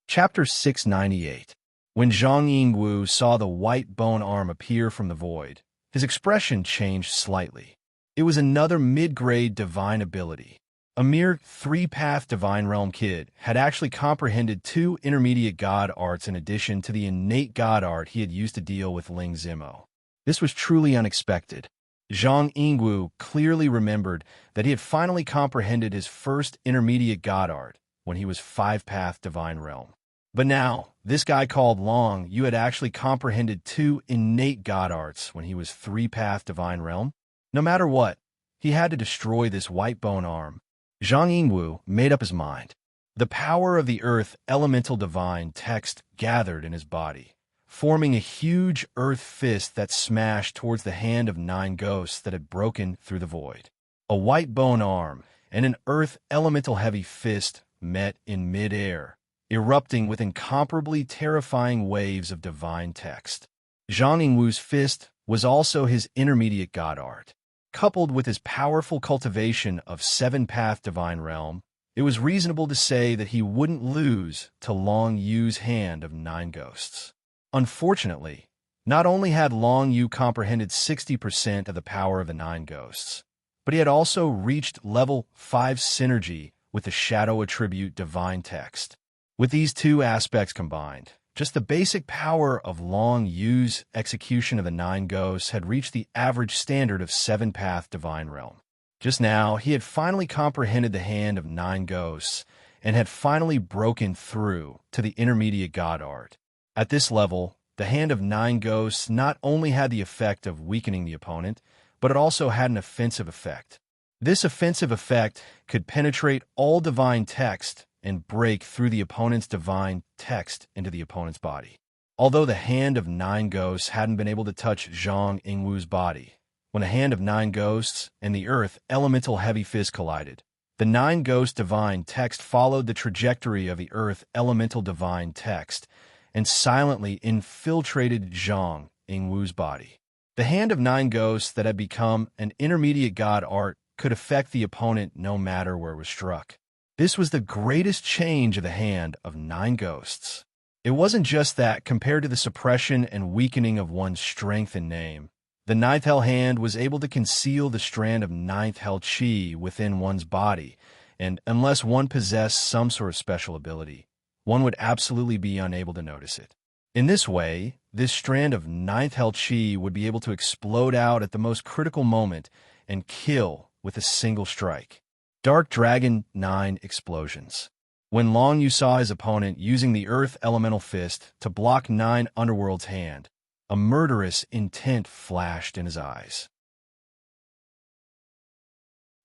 Chapter 698. When Zhang Yingwu saw the white bone arm appear from the void, his expression changed slightly. It was another mid-grade divine ability. A mere three-path divine realm kid had actually comprehended 2 intermediate god arts in addition to the innate god art he had used to deal with Ling Zimo. This was truly unexpected. Zhang Yingwu clearly remembered that he had finally comprehended his first intermediate god art when he was 5-path divine realm. But now, this guy called Long Yu had actually comprehended 2 innate god arts when he was 3-path divine realm. No matter what, he had to destroy this white bone arm. Zhang Yingwu made up his mind. The power of the earth elemental divine text gathered in his body, forming a huge earth fist that smashed towards the hand of 9 ghosts that had broken through the void. A white bone arm and an earth elemental heavy fist met in mid-air, erupting with incomparably terrifying waves of divine text. Zhang Yingwu's fist was also his intermediate god art. Coupled with his powerful cultivation of 7-path divine realm, it was reasonable to say that he wouldn't lose to Long Yu's hand of 9 ghosts. Unfortunately, not only had Long Yu comprehended 60% of the power of the 9 ghosts, but he had also reached level 5 synergy with the shadow attribute divine text. With these 2 aspects combined, just the basic power of Long Yu's execution of the 9 ghosts had reached the average standard of 7-path divine realm. Just now, he had finally comprehended the hand of 9 ghosts and had finally broken through to the intermediate god art. At this level, the hand of 9 ghosts not only had the effect of weakening the opponent, but it also had an offensive effect. This offensive effect could penetrate all divine text and break through the opponent's divine text into the opponent's body. Although the hand of 9 ghosts hadn't been able to touch Zhang Yingwu's body, when the hand of 9 ghosts and the earth elemental heavy fist collided, the 9 ghost divine text followed the trajectory of the earth elemental divine text and silently infiltrated Zhang Yingwu's body. The hand of 9 ghosts that had become an intermediate god art could affect the opponent no matter where it was struck. This was the greatest change of the hand of 9 ghosts. It wasn't just that compared to the suppression and weakening of one's strength and name, the 9th Hell hand was able to conceal the strand of 9th Hell Chi within one's body, and unless one possessed some sort of special ability, one would absolutely be unable to notice it. In this way, this strand of 9th Hell Chi would be able to explode out at the most critical moment and kill with a single strike. Dark Dragon 9 Explosions. When Long Yu saw his opponent using the Earth Elemental Fist to block 9 Underworld's hand, a murderous intent flashed in his eyes.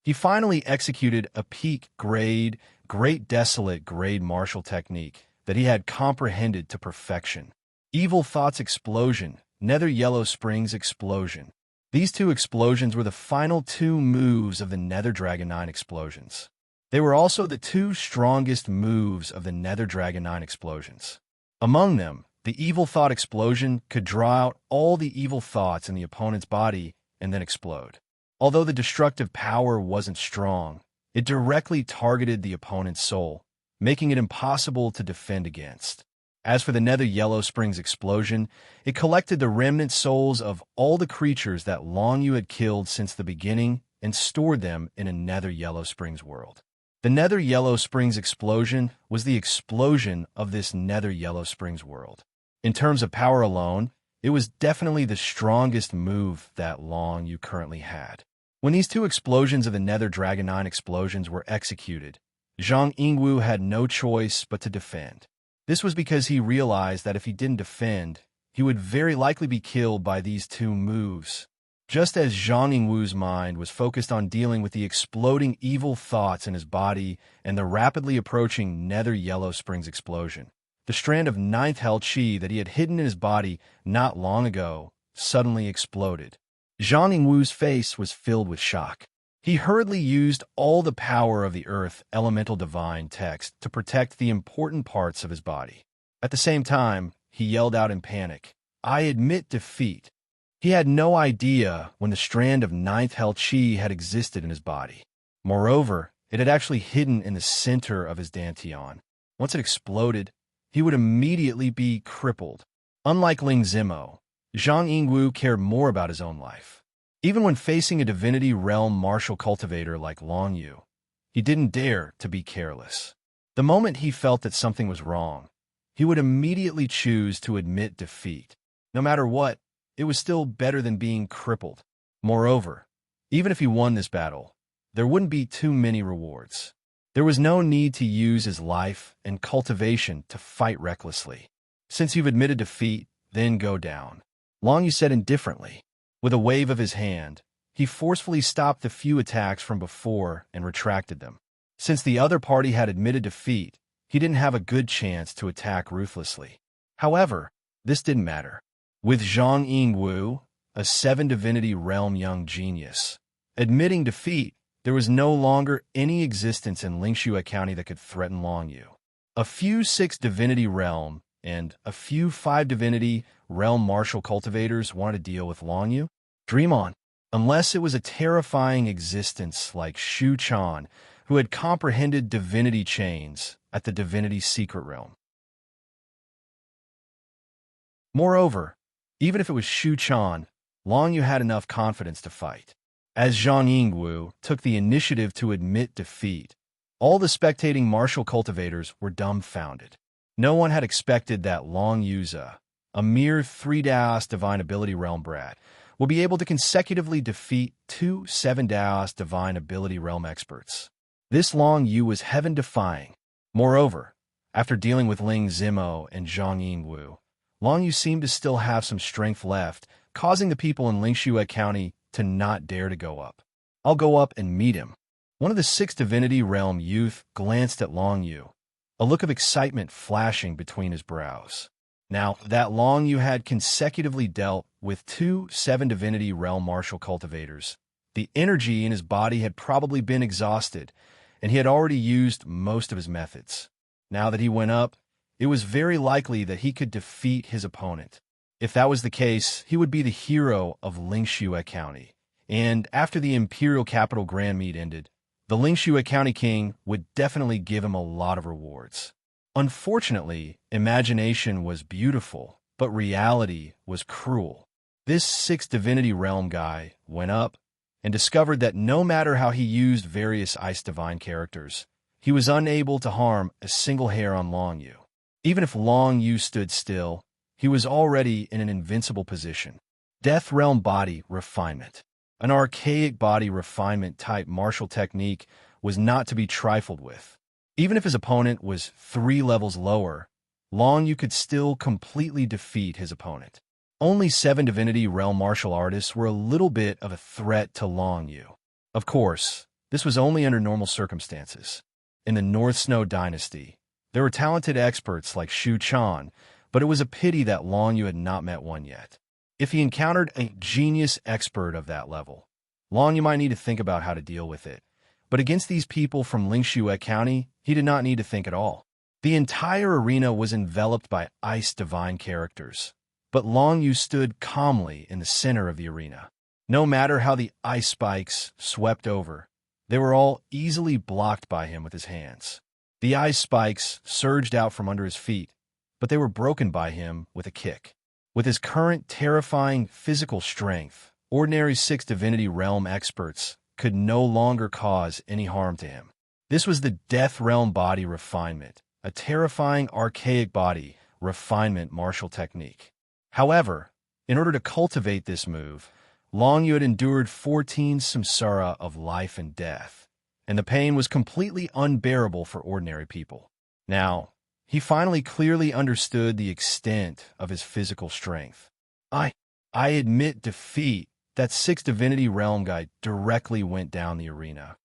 He finally executed a peak grade, Great Desolate grade martial technique that he had comprehended to perfection. Evil Thoughts Explosion, Nether Yellow Springs Explosion. These two explosions were the final two moves of the Nether Dragon 9 explosions. They were also the two strongest moves of the Nether Dragon 9 explosions. Among them, the Evil Thought Explosion could draw out all the evil thoughts in the opponent's body and then explode. Although the destructive power wasn't strong, it directly targeted the opponent's soul, making it impossible to defend against. As for the Nether Yellow Springs Explosion, it collected the remnant souls of all the creatures that Long Yu had killed since the beginning and stored them in a Nether Yellow Springs world. The Nether Yellow Springs Explosion was the explosion of this Nether Yellow Springs world. In terms of power alone, it was definitely the strongest move that Long Yu currently had. When these two explosions of the Nether Dragon 9 explosions were executed, Zhang Yingwu had no choice but to defend. This was because he realized that if he didn't defend, he would very likely be killed by these two moves. Just as Zhang Yingwu's mind was focused on dealing with the exploding evil thoughts in his body and the rapidly approaching Nether Yellow Springs explosion, the strand of ninth hell chi that he had hidden in his body not long ago suddenly exploded. Zhang Yingwu's face was filled with shock. He hurriedly used all the power of the Earth Elemental Divine text to protect the important parts of his body. At the same time, he yelled out in panic, "I admit defeat." He had no idea when the strand of ninth hell chi had existed in his body. Moreover, it had actually hidden in the center of his dantian. Once it exploded, he would immediately be crippled. Unlike Ling Zimo, Zhang Yingwu cared more about his own life. Even when facing a divinity realm martial cultivator like Long Yu, he didn't dare to be careless. The moment he felt that something was wrong, he would immediately choose to admit defeat. No matter what, it was still better than being crippled. Moreover, even if he won this battle, there wouldn't be too many rewards. There was no need to use his life and cultivation to fight recklessly. Since you've admitted defeat, then go down. Long Yu said indifferently. With a wave of his hand, he forcefully stopped the few attacks from before and retracted them. Since the other party had admitted defeat, he didn't have a good chance to attack ruthlessly. However, this didn't matter. With Zhang Yingwu, a 7-divinity realm young genius, admitting defeat, there was no longer any existence in Lingxue County that could threaten Long Yu. A few 6-divinity realm and a few 5-divinity realm martial cultivators wanted to deal with Long Yu? Dream on. Unless it was a terrifying existence like Shu Chan, who had comprehended divinity chains at the divinity secret realm. Moreover, even if it was Shu Chan, Long Yu had enough confidence to fight. As Zhang Yingwu took the initiative to admit defeat, all the spectating martial cultivators were dumbfounded. No one had expected that Long Yuza, a mere 3-Daos Divine Ability Realm brat, will be able to consecutively defeat 2 7-Daos Divine Ability Realm experts. This Long Yu was heaven-defying. Moreover, after dealing with Ling Zimo and Zhang Yingwu, Long Yu seemed to still have some strength left, causing the people in Lingxue County to not dare to go up. "I'll go up and meet him." One of the 6 Divinity Realm youth glanced at Long Yu, a look of excitement flashing between his brows. Now that Long Yu had consecutively dealt with 2 7-Divinity Realm martial cultivators, the energy in his body had probably been exhausted, and he had already used most of his methods. Now that he went up, it was very likely that he could defeat his opponent. If that was the case, he would be the hero of Lingxue County, and after the Imperial Capital Grand Meet ended, the Lingxue County King would definitely give him a lot of rewards. Unfortunately, imagination was beautiful, but reality was cruel. This 6 Divinity Realm guy went up and discovered that no matter how he used various Ice Divine characters, he was unable to harm a single hair on Long Yu. Even if Long Yu stood still, he was already in an invincible position. Death Realm Body Refinement. An archaic body refinement type martial technique was not to be trifled with. Even if his opponent was 3 levels lower, Long Yu could still completely defeat his opponent. Only 7 Divinity Realm martial artists were a little bit of a threat to Long Yu. Of course, this was only under normal circumstances. In the North Snow Dynasty, there were talented experts like Shu Chan, but it was a pity that Long Yu had not met one yet. If he encountered a genius expert of that level, Long Yu might need to think about how to deal with it. But against these people from Lingshui County, he did not need to think at all. The entire arena was enveloped by ice divine characters, but Long Yu stood calmly in the center of the arena. No matter how the ice spikes swept over, they were all easily blocked by him with his hands. The ice spikes surged out from under his feet, but they were broken by him with a kick. With his current terrifying physical strength, ordinary Sixth Divinity Realm experts could no longer cause any harm to him. This was the Death Realm body refinement, a terrifying archaic body refinement martial technique. However, in order to cultivate this move, Long Yu had endured 14 samsara of life and death, and the pain was completely unbearable for ordinary people. Now, he finally clearly understood the extent of his physical strength. I admit defeat. That Sixth Divinity Realm guy directly went down the arena.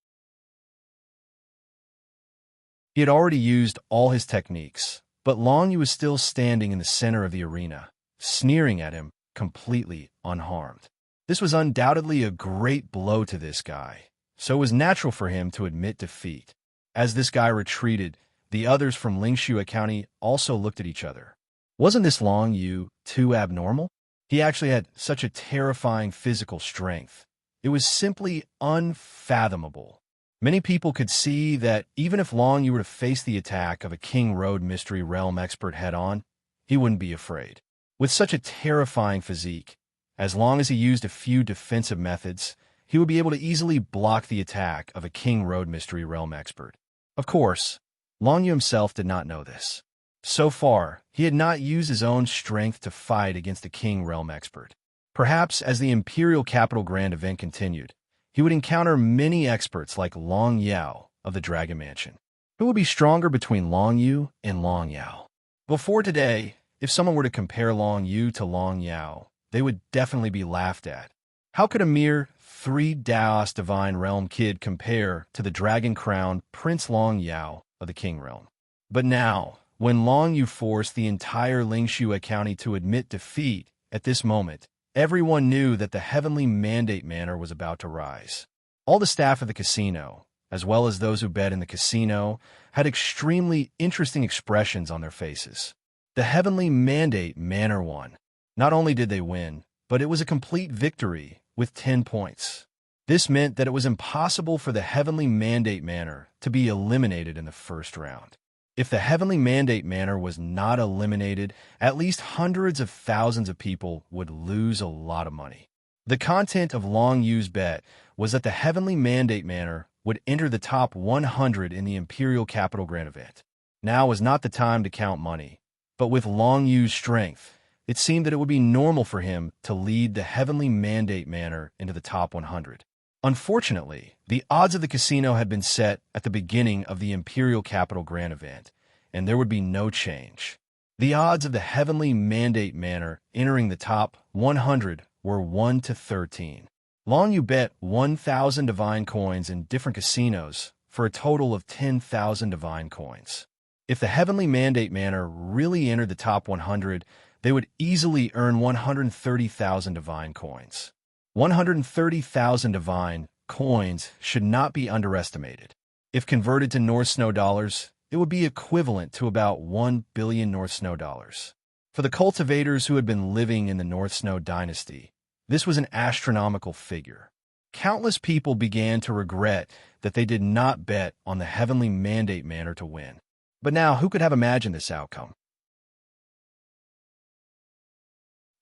He had already used all his techniques, but Long Yu was still standing in the center of the arena, sneering at him, completely unharmed. This was undoubtedly a great blow to this guy, so it was natural for him to admit defeat. As this guy retreated, the others from Lingshui County also looked at each other. Wasn't this Long Yu too abnormal? He actually had such a terrifying physical strength. It was simply unfathomable. Many people could see that even if Long Yu were to face the attack of a King Road Mystery Realm expert head-on, he wouldn't be afraid. With such a terrifying physique, as long as he used a few defensive methods, he would be able to easily block the attack of a King Road Mystery Realm expert. Of course, Long Yu himself did not know this. So far, he had not used his own strength to fight against a King Realm expert. Perhaps as the Imperial Capital Grand event continued, he would encounter many experts like Long Yao of the Dragon Mansion. Who would be stronger between Long Yu and Long Yao? Before today, if someone were to compare Long Yu to Long Yao, they would definitely be laughed at. How could a mere 3 Daos Divine Realm kid compare to the dragon-crowned Prince Long Yao of the King Realm? But now, when Long Yu forced the entire Lingshui County to admit defeat at this moment, everyone knew that the Heavenly Mandate Manor was about to rise. All the staff of the casino, as well as those who bet in the casino, had extremely interesting expressions on their faces. The Heavenly Mandate Manor won. Not only did they win, but it was a complete victory with 10 points. This meant that it was impossible for the Heavenly Mandate Manor to be eliminated in the first round. If the Heavenly Mandate Manor was not eliminated, at least hundreds of thousands of people would lose a lot of money. The content of Long Yu's bet was that the Heavenly Mandate Manor would enter the top 100 in the Imperial Capital Grand event. Now was not the time to count money, but with Long Yu's strength, it seemed that it would be normal for him to lead the Heavenly Mandate Manor into the top 100. Unfortunately, the odds of the casino had been set at the beginning of the Imperial Capital Grand event, and there would be no change. The odds of the Heavenly Mandate Manor entering the top 100 were 1 to 13. Long Yu bet 1,000 divine coins in different casinos for a total of 10,000 divine coins. If the Heavenly Mandate Manor really entered the top 100, they would easily earn 130,000 divine coins. 130,000 divine coins should not be underestimated. If converted to North Snow dollars, it would be equivalent to about 1 billion North Snow dollars. For the cultivators who had been living in the North Snow dynasty, this was an astronomical figure. Countless people began to regret that they did not bet on the Heavenly Mandate Manor to win. But now, who could have imagined this outcome?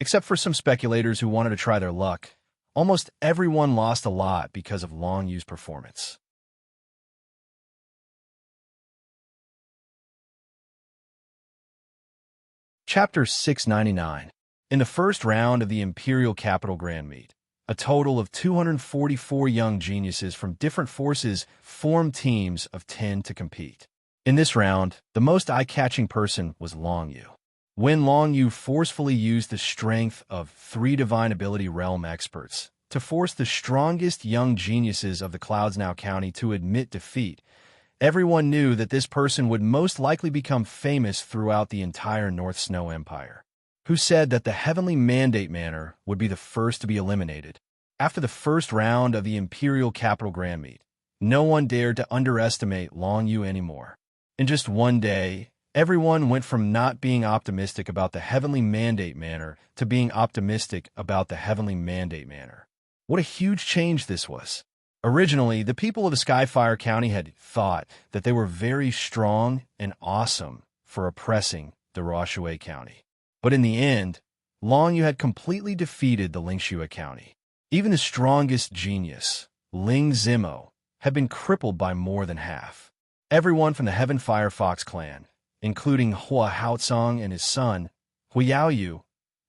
Except for some speculators who wanted to try their luck, almost everyone lost a lot because of Long Yu's performance. Chapter 699. In the first round of the Imperial Capital Grand Meet, a total of 244 young geniuses from different forces formed teams of 10 to compete. In this round, the most eye-catching person was Long Yu. When Long Yu forcefully used the strength of 3 Divine Ability Realm experts to force the strongest young geniuses of the Clouds Now County to admit defeat, Everyone knew that this person would most likely become famous throughout the entire North Snow Empire. Who said that the Heavenly Mandate Manor would be the first to be eliminated? After the first round of the Imperial Capital Grand Meet, no one dared to underestimate Long Yu anymore. In just one day, everyone went from not being optimistic about the Heavenly Mandate Manor to being optimistic about the Heavenly Mandate Manor. What a huge change this was. Originally, the people of the Skyfire County had thought that they were very strong and awesome for oppressing the Roshue County. But in the end, Long Yu had completely defeated the Lingxue County. Even the strongest genius, Ling Zimo, had been crippled by more than half. Everyone from the Heaven Firefox clan, including Hua Haotsong and his son, Huiyaoyu,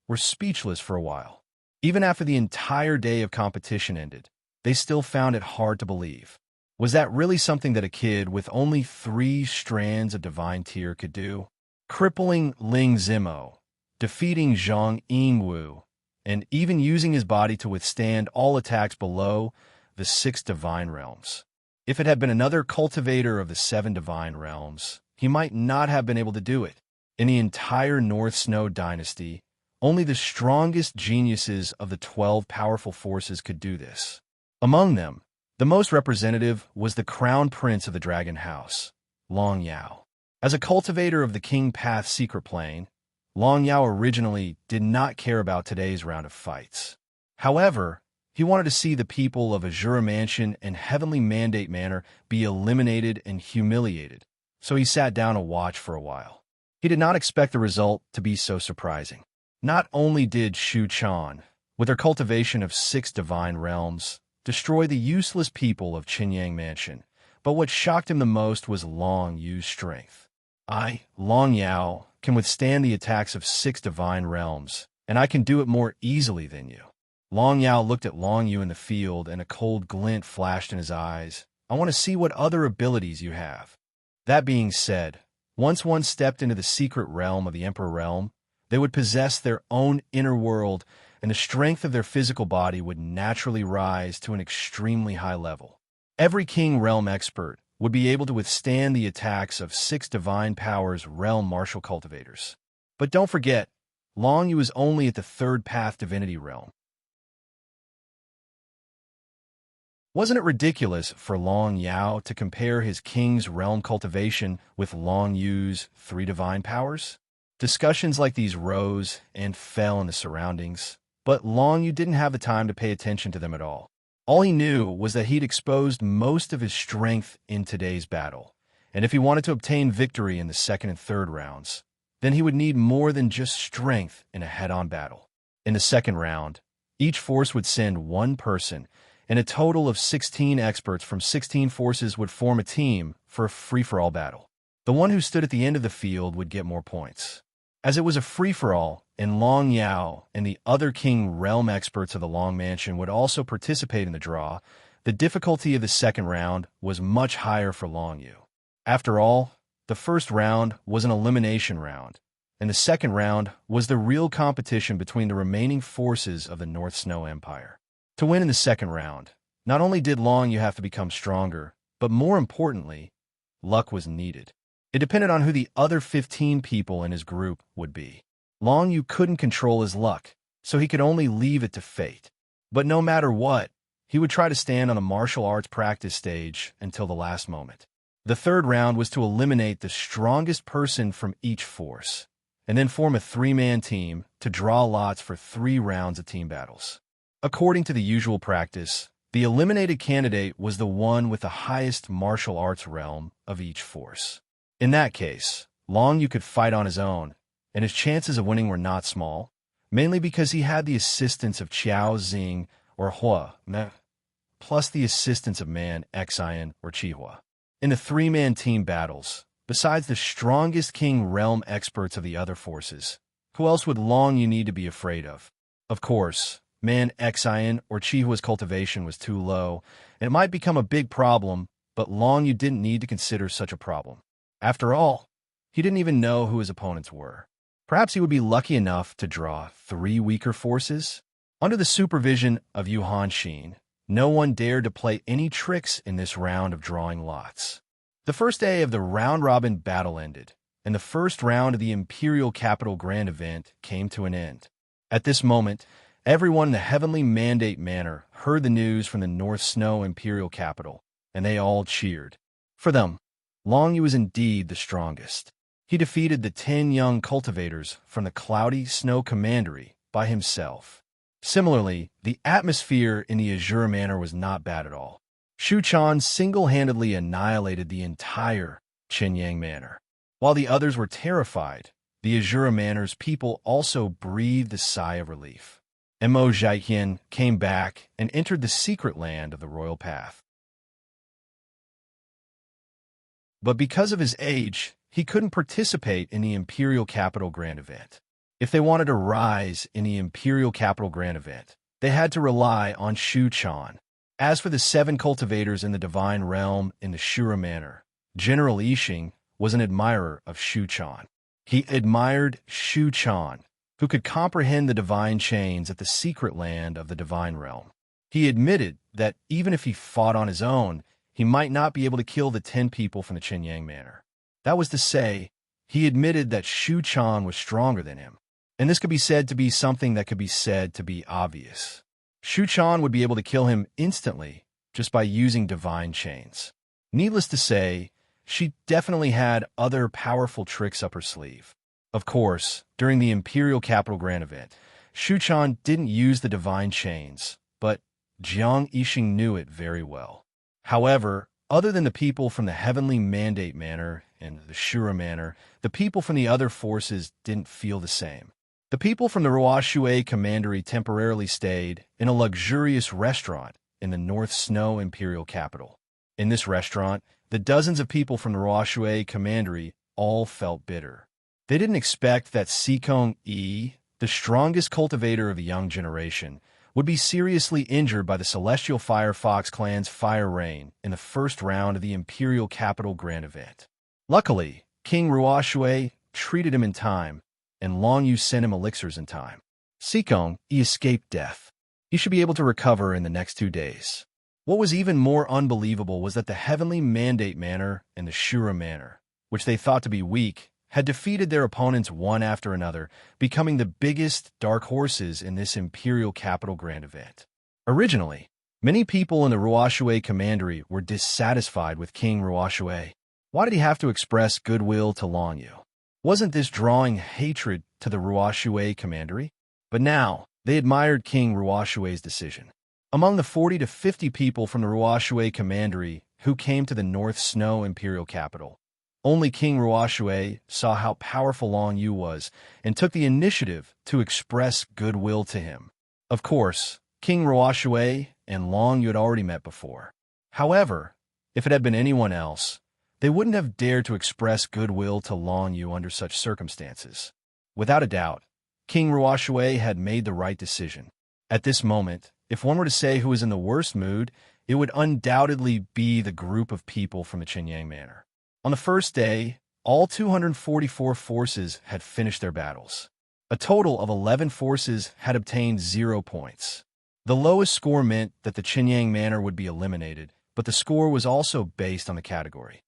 were speechless for a while. Even after the entire day of competition ended, they still found it hard to believe. Was that really something that a kid with only 3 strands of divine tear could do? Crippling Ling Zimo, defeating Zhang Yingwu, and even using his body to withstand all attacks below the 6 divine realms. If it had been another cultivator of the 7 divine realms, he might not have been able to do it. In the entire North Snow dynasty, only the strongest geniuses of the 12 powerful forces could do this. Among them, the most representative was the crown prince of the Dragon House, Long Yao. As a cultivator of the King Path secret plane, Long Yao originally did not care about today's round of fights. However, he wanted to see the people of Azura Mansion and Heavenly Mandate Manor be eliminated and humiliated, so he sat down to watch for a while. He did not expect the result to be so surprising. Not only did Shu Chan, with her cultivation of 6 divine realms, destroy the useless people of Qinyang Mansion, but what shocked him the most was Long Yu's strength. Long Yao, can withstand the attacks of 6 divine realms, and I can do it more easily than you. Long Yao looked at Long Yu in the field, and a cold glint flashed in his eyes. I want to see what other abilities you have. That being said, once one stepped into the secret realm of the Emperor Realm, they would possess their own inner world, and the strength of their physical body would naturally rise to an extremely high level. Every King Realm expert would be able to withstand the attacks of 6 divine powers realm martial cultivators. But don't forget, Long Yu is only at the 3rd path divinity realm. Wasn't it ridiculous for Long Yao to compare his king's realm cultivation with Long Yu's 3 divine powers? Discussions like these rose and fell in the surroundings, but Long Yu didn't have the time to pay attention to them at all. All he knew was that he'd exposed most of his strength in today's battle, and if he wanted to obtain victory in the 2nd and 3rd rounds, then he would need more than just strength in a head-on battle. In the 2nd round, each force would send 1 person, and a total of 16 experts from 16 forces would form a team for a free-for-all battle. The one who stood at the end of the field would get more points. As it was a free-for-all, and Long Yao and the other King Realm experts of the Long Mansion would also participate in the draw, the difficulty of the 2nd round was much higher for Long Yu. After all, the 1st round was an elimination round, and the 2nd round was the real competition between the remaining forces of the North Snow Empire. To win in the 2nd round, not only did Long Yu have to become stronger, but more importantly, luck was needed. It depended on who the other 15 people in his group would be. Long Yu couldn't control his luck, so he could only leave it to fate. But no matter what, he would try to stand on the martial arts practice stage until the last moment. The 3rd round was to eliminate the strongest person from each force, and then form a 3-man team to draw lots for 3 rounds of team battles. According to the usual practice, the eliminated candidate was the one with the highest martial arts realm of each force. In that case, Long Yu could fight on his own, and his chances of winning were not small, mainly because he had the assistance of Qiao Xing or Hua, plus the assistance of Man Xian or Qihua. In the 3-man team battles, besides the strongest King Realm experts of the other forces, who else would Long Yu need to be afraid of? Of course, Man Xian or Chihua's cultivation was too low, and it might become a big problem, but Long Yu didn't need to consider such a problem. After all, he didn't even know who his opponents were. Perhaps he would be lucky enough to draw 3 weaker forces? Under the supervision of Yu Hanxin, no one dared to play any tricks in this round of drawing lots. The first day of the round-robin battle ended, and the first round of the Imperial Capital Grand Event came to an end. At this moment, everyone in the Heavenly Mandate Manor heard the news from the North Snow Imperial Capital, and they all cheered. For them, Long Yu was indeed the strongest. He defeated the 10 young cultivators from the Cloudy Snow Commandery by himself. Similarly, the atmosphere in the Azure Manor was not bad at all. Shu Chan single-handedly annihilated the entire Qinyang Manor. While the others were terrified, the Azure Manor's people also breathed a sigh of relief. Mo Zhaiqian came back and entered the secret land of the Royal Path. But because of his age, he couldn't participate in the Imperial Capital Grand Event. If they wanted to rise in the Imperial Capital Grand Event, they had to rely on Shu Chan. As for the 7 cultivators in the Divine Realm in the Shura Manor, General Yixing was an admirer of Shu Chan. He admired Shu Chan, who could comprehend the divine chains at the secret land of the Divine Realm. He admitted that even if he fought on his own, he might not be able to kill the 10 people from the Qinyang Manor. That was to say, he admitted that Shu Chan was stronger than him. And this could be said to be something that could be said to be obvious. Shu Chan would be able to kill him instantly just by using divine chains. Needless to say, she definitely had other powerful tricks up her sleeve. Of course, during the Imperial Capital Grand Event, Shu Chan didn't use the divine chains, but Jiang Yixing knew it very well. However, other than the people from the Heavenly Mandate Manor and the Shura Manor, the people from the other forces didn't feel the same. The people from the Ruoshui Commandery temporarily stayed in a luxurious restaurant in the North Snow Imperial Capital. In this restaurant, the dozens of people from the Ruoshui Commandery all felt bitter. They didn't expect that Sikong Yi, the strongest cultivator of the young generation, would be seriously injured by the Celestial Fire Fox clan's fire rain in the first round of the Imperial Capital Grand Event. Luckily, King Ruoshui treated him in time, and Long Yu sent him elixirs in time. Sikong, he escaped death. He should be able to recover in the next 2 days. What was even more unbelievable was that the Heavenly Mandate Manor and the Shura Manor, which they thought to be weak, had defeated their opponents one after another, becoming the biggest dark horses in this Imperial Capital Grand Event. Originally, many people in the Ruoshui Commandery were dissatisfied with King Ruoshui. Why did he have to express goodwill to Long Yu? Wasn't this drawing hatred to the Ruoshui Commandery? But now, they admired King Ruoshui's decision. Among the 40 to 50 people from the Ruoshui Commandery who came to the North Snow Imperial Capital, only King Ruoshui saw how powerful Long Yu was and took the initiative to express goodwill to him. Of course, King Ruoshui and Long Yu had already met before. However, if it had been anyone else, they wouldn't have dared to express goodwill to Long Yu under such circumstances. Without a doubt, King Ruoshui had made the right decision. At this moment, if one were to say who was in the worst mood, it would undoubtedly be the group of people from the Qinyang Manor. On the first day, all 244 forces had finished their battles. A total of 11 forces had obtained 0 points. The lowest score meant that the Qinyang Manor would be eliminated, but the score was also based on the category.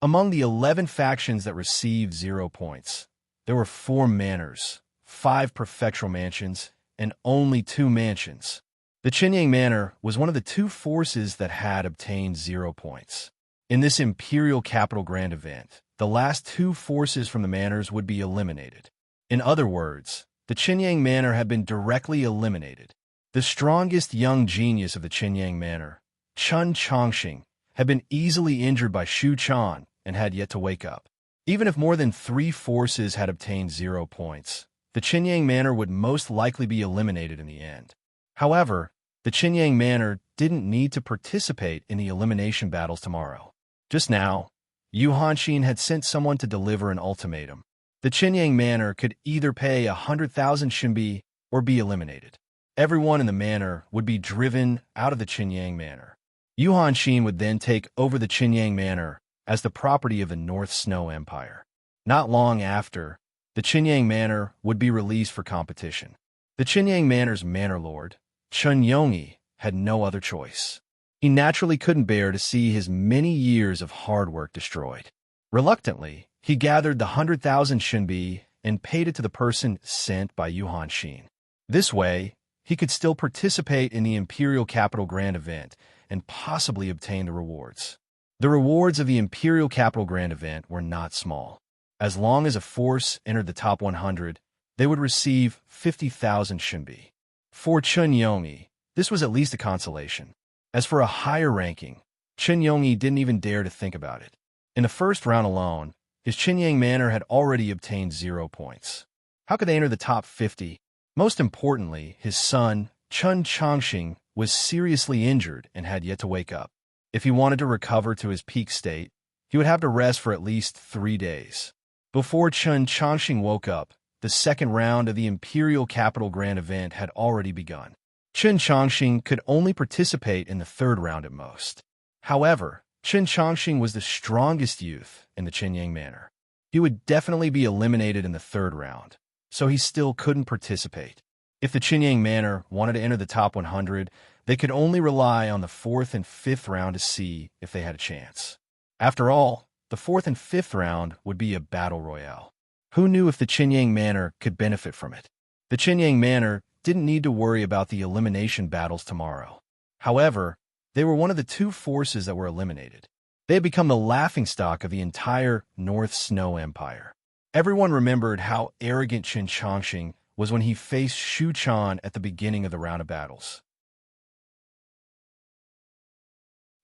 Among the 11 factions that received 0 points, there were 4 manors, 5 prefectural mansions, and only 2 mansions. The Qinyang Manor was one of the 2 forces that had obtained 0 points. In this Imperial Capital Grand Event, the last 2 forces from the manors would be eliminated. In other words, the Qinyang Manor had been directly eliminated. The strongest young genius of the Qinyang Manor, Chun Chongxing, had been easily injured by Shu Chan and had yet to wake up. Even if more than 3 forces had obtained 0 points, the Qinyang Manor would most likely be eliminated in the end. However, the Qinyang Manor didn't need to participate in the elimination battles tomorrow. Just now, Yu Hanxin had sent someone to deliver an ultimatum. The Qinyang Manor could either pay 100,000 Xinbi or be eliminated. Everyone in the manor would be driven out of the Qinyang Manor. Yu Hanxin would then take over the Qinyang Manor as the property of the North Snow Empire. Not long after, the Qinyang Manor would be released for competition. The Qinyang Manor's manor lord, Chun Yongyi, had no other choice. He naturally couldn't bear to see his many years of hard work destroyed. Reluctantly, he gathered the 100,000 shinbi and paid it to the person sent by Yuan Xin. This way, he could still participate in the Imperial Capital Grand Event and possibly obtain the rewards. The rewards of the Imperial Capital Grand Event were not small. As long as a force entered the top 100, they would receive 50,000 shinbi. For Chen Yongyi, this was at least a consolation. As for a higher ranking, Chen Yongyi didn't even dare to think about it. In the first round alone, his Qinyang Manor had already obtained 0 points. How could they enter the top 50? Most importantly, his son, Chen Chongqing, was seriously injured and had yet to wake up. If he wanted to recover to his peak state, he would have to rest for at least 3 days. Before Chen Chongqing woke up, the second round of the Imperial Capital Grand Event had already begun. Chen Chongqing could only participate in the third round at most. However, Chen Chongqing was the strongest youth in the Qinyang Manor. He would definitely be eliminated in the third round, so he still couldn't participate. If the Qinyang Manor wanted to enter the top 100, they could only rely on the fourth and fifth round to see if they had a chance. After all, the fourth and fifth round would be a battle royale. Who knew if the Qinyang Manor could benefit from it? The Qinyang Manor didn't need to worry about the elimination battles tomorrow. However, they were one of the 2 forces that were eliminated. They had become the laughingstock of the entire North Snow Empire. Everyone remembered how arrogant Chen Chongqing was when he faced Xu Chan at the beginning of the round of battles.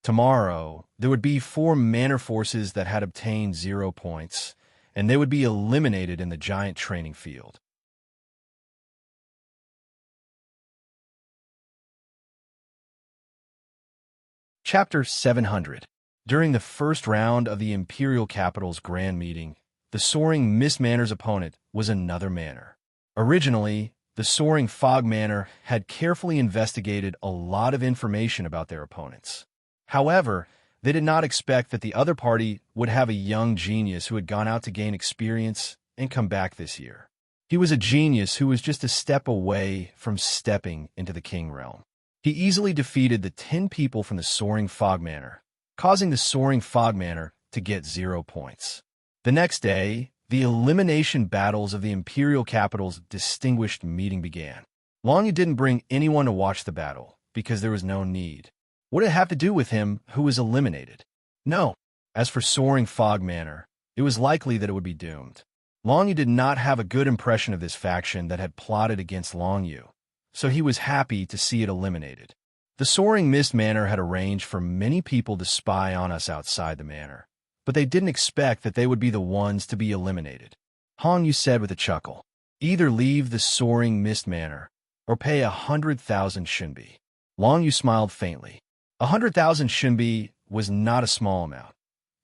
Tomorrow, there would be 4 manor forces that had obtained 0 points, and they would be eliminated in the giant training field. Chapter 700. During the first round of the Imperial Capital's Grand Meeting, the Soaring Mist Manor's opponent was another manor. Originally, the Soaring Fog Manor had carefully investigated a lot of information about their opponents. However, they did not expect that the other party would have a young genius who had gone out to gain experience and come back this year. He was a genius who was just a step away from stepping into the King Realm. He easily defeated the 10 people from the Soaring Fog Manor, causing the Soaring Fog Manor to get 0 points. The next day, the elimination battles of the Imperial Capital's distinguished meeting began. Long Yu didn't bring anyone to watch the battle, because there was no need. What did it have to do with him who was eliminated? No. As for Soaring Fog Manor, it was likely that it would be doomed. Long Yu did not have a good impression of this faction that had plotted against Long Yu, so he was happy to see it eliminated. The Soaring Mist Manor had arranged for many people to spy on us outside the manor, but they didn't expect that they would be the ones to be eliminated. Han Yu said with a chuckle, "Either leave the Soaring Mist Manor, or pay 100,000 shinbi." Long Yu smiled faintly. 100,000 shinbi was not a small amount,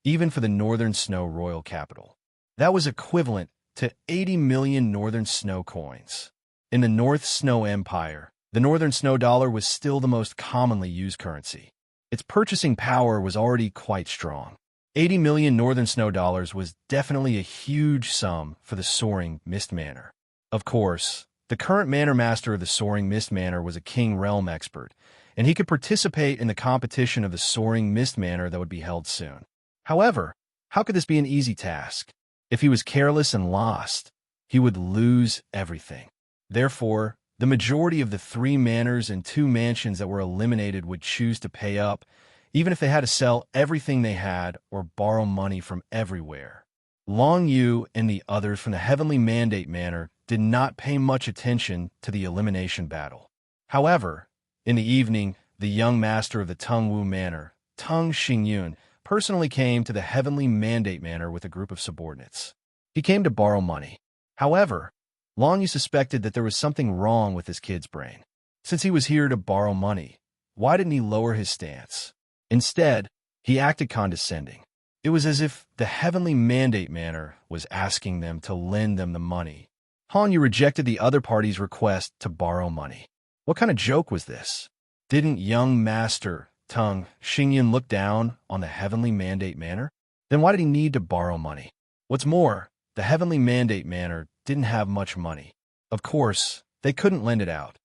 even for the Northern Snow Royal Capital. That was equivalent to 80 million Northern Snow coins. In the North Snow Empire, the Northern Snow Dollar was still the most commonly used currency. Its purchasing power was already quite strong. 80 million Northern Snow Dollars was definitely a huge sum for the Soaring Mist Manor. Of course, the current Manor Master of the Soaring Mist Manor was a King Realm expert, and he could participate in the competition of the Soaring Mist Manor that would be held soon. However, how could this be an easy task? If he was careless and lost, he would lose everything. Therefore, the majority of the 3 manors and 2 mansions that were eliminated would choose to pay up, even if they had to sell everything they had or borrow money from everywhere. Long Yu and the others from the Heavenly Mandate Manor did not pay much attention to the elimination battle. However, in the evening, the young master of the Tungwu Manor, Tung Xingyun, personally came to the Heavenly Mandate Manor with a group of subordinates. He came to borrow money. However, Long Yu suspected that there was something wrong with his kid's brain. Since he was here to borrow money, why didn't he lower his stance? Instead, he acted condescending. It was as if the Heavenly Mandate Manor was asking them to lend them the money. Han Yu rejected the other party's request to borrow money. What kind of joke was this? Didn't young Master Tung Xingyun look down on the Heavenly Mandate Manor? Then why did he need to borrow money? What's more, the Heavenly Mandate Manor didn't have much money. Of course, they couldn't lend it out.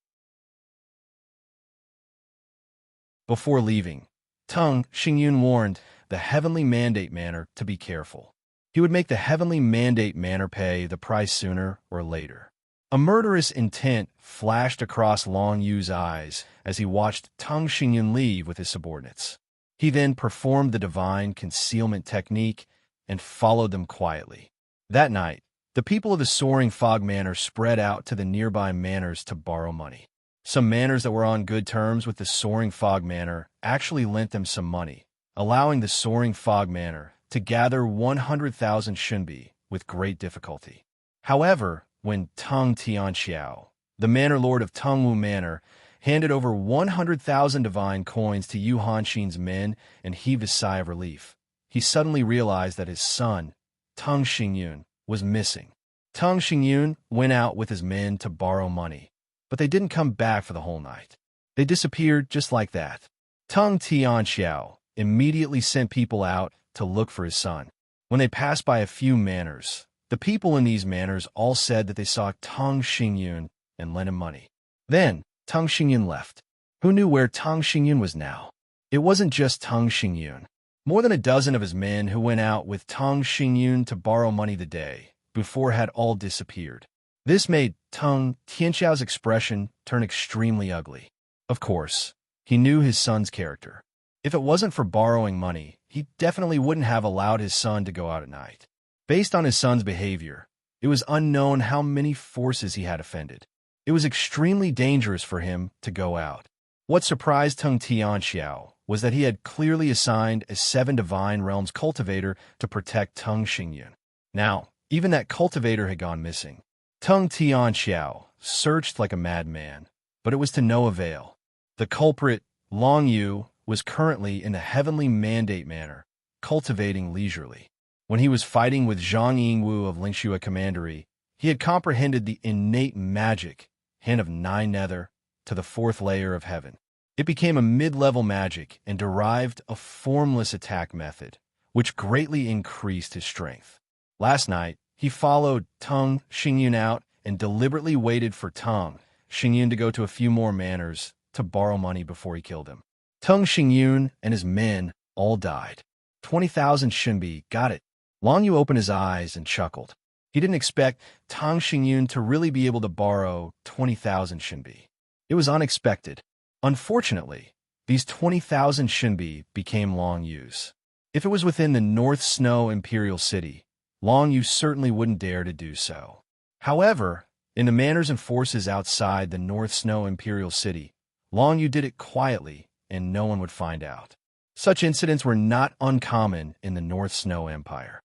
Before leaving, Tung Xingyun warned the Heavenly Mandate Manor to be careful. He would make the Heavenly Mandate Manor pay the price sooner or later. A murderous intent flashed across Long Yu's eyes as he watched Tung Xingyun leave with his subordinates. He then performed the divine concealment technique and followed them quietly. That night, the people of the Soaring Fog Manor spread out to the nearby manors to borrow money. Some manors that were on good terms with the Soaring Fog Manor actually lent them some money, allowing the Soaring Fog Manor to gather 100,000 Shunbi with great difficulty. However, when Tung Tianxiao, the Manor Lord of Tungwu Manor, handed over 100,000 divine coins to Yu Hanxin's men and heaved a sigh of relief, he suddenly realized that his son, Tung Xingyun, was missing. Tung Xingyun went out with his men to borrow money, but they didn't come back for the whole night. They disappeared just like that. Tung Tianxiao immediately sent people out to look for his son. When they passed by a few manors, the people in these manors all said that they saw Tung Xingyun and lent him money. Then, Tung Xingyun left. Who knew where Tung Xingyun was now? It wasn't just Tung Xingyun. More than a dozen of his men who went out with Tung Xingyun to borrow money the day before had all disappeared. This made Tung Tianxiao's expression turn extremely ugly. Of course, he knew his son's character. If it wasn't for borrowing money, he definitely wouldn't have allowed his son to go out at night. Based on his son's behavior, it was unknown how many forces he had offended. It was extremely dangerous for him to go out. What surprised Tung Tianxiao was that he had clearly assigned a 7 Divine Realms cultivator to protect Tung Xingyun. Now, even that cultivator had gone missing. Tung Tianxiao searched like a madman, but it was to no avail. The culprit, Long Yu, was currently in the Heavenly Mandate Manor, cultivating leisurely. When he was fighting with Zhang Yingwu of Lingxua Commandery, he had comprehended the innate magic, Hand of 9 Nether, to the 4th layer of heaven. It became a mid-level magic and derived a formless attack method, which greatly increased his strength. Last night, he followed Tung Xingyun out and deliberately waited for Tung Xingyun to go to a few more manors to borrow money before he killed him. Tung Xingyun and his men all died. 20,000 Shunbi, got it. Long Yu opened his eyes and chuckled. He didn't expect Tung Xingyun to really be able to borrow 20,000 Shunbi. It was unexpected. Unfortunately, these 20,000 Shunbi became Long Yu's. If it was within the North Snow Imperial City, Long Yu certainly wouldn't dare to do so. However, in the manors and forces outside the North Snow Imperial City, Long Yu did it quietly and no one would find out. Such incidents were not uncommon in the North Snow Empire.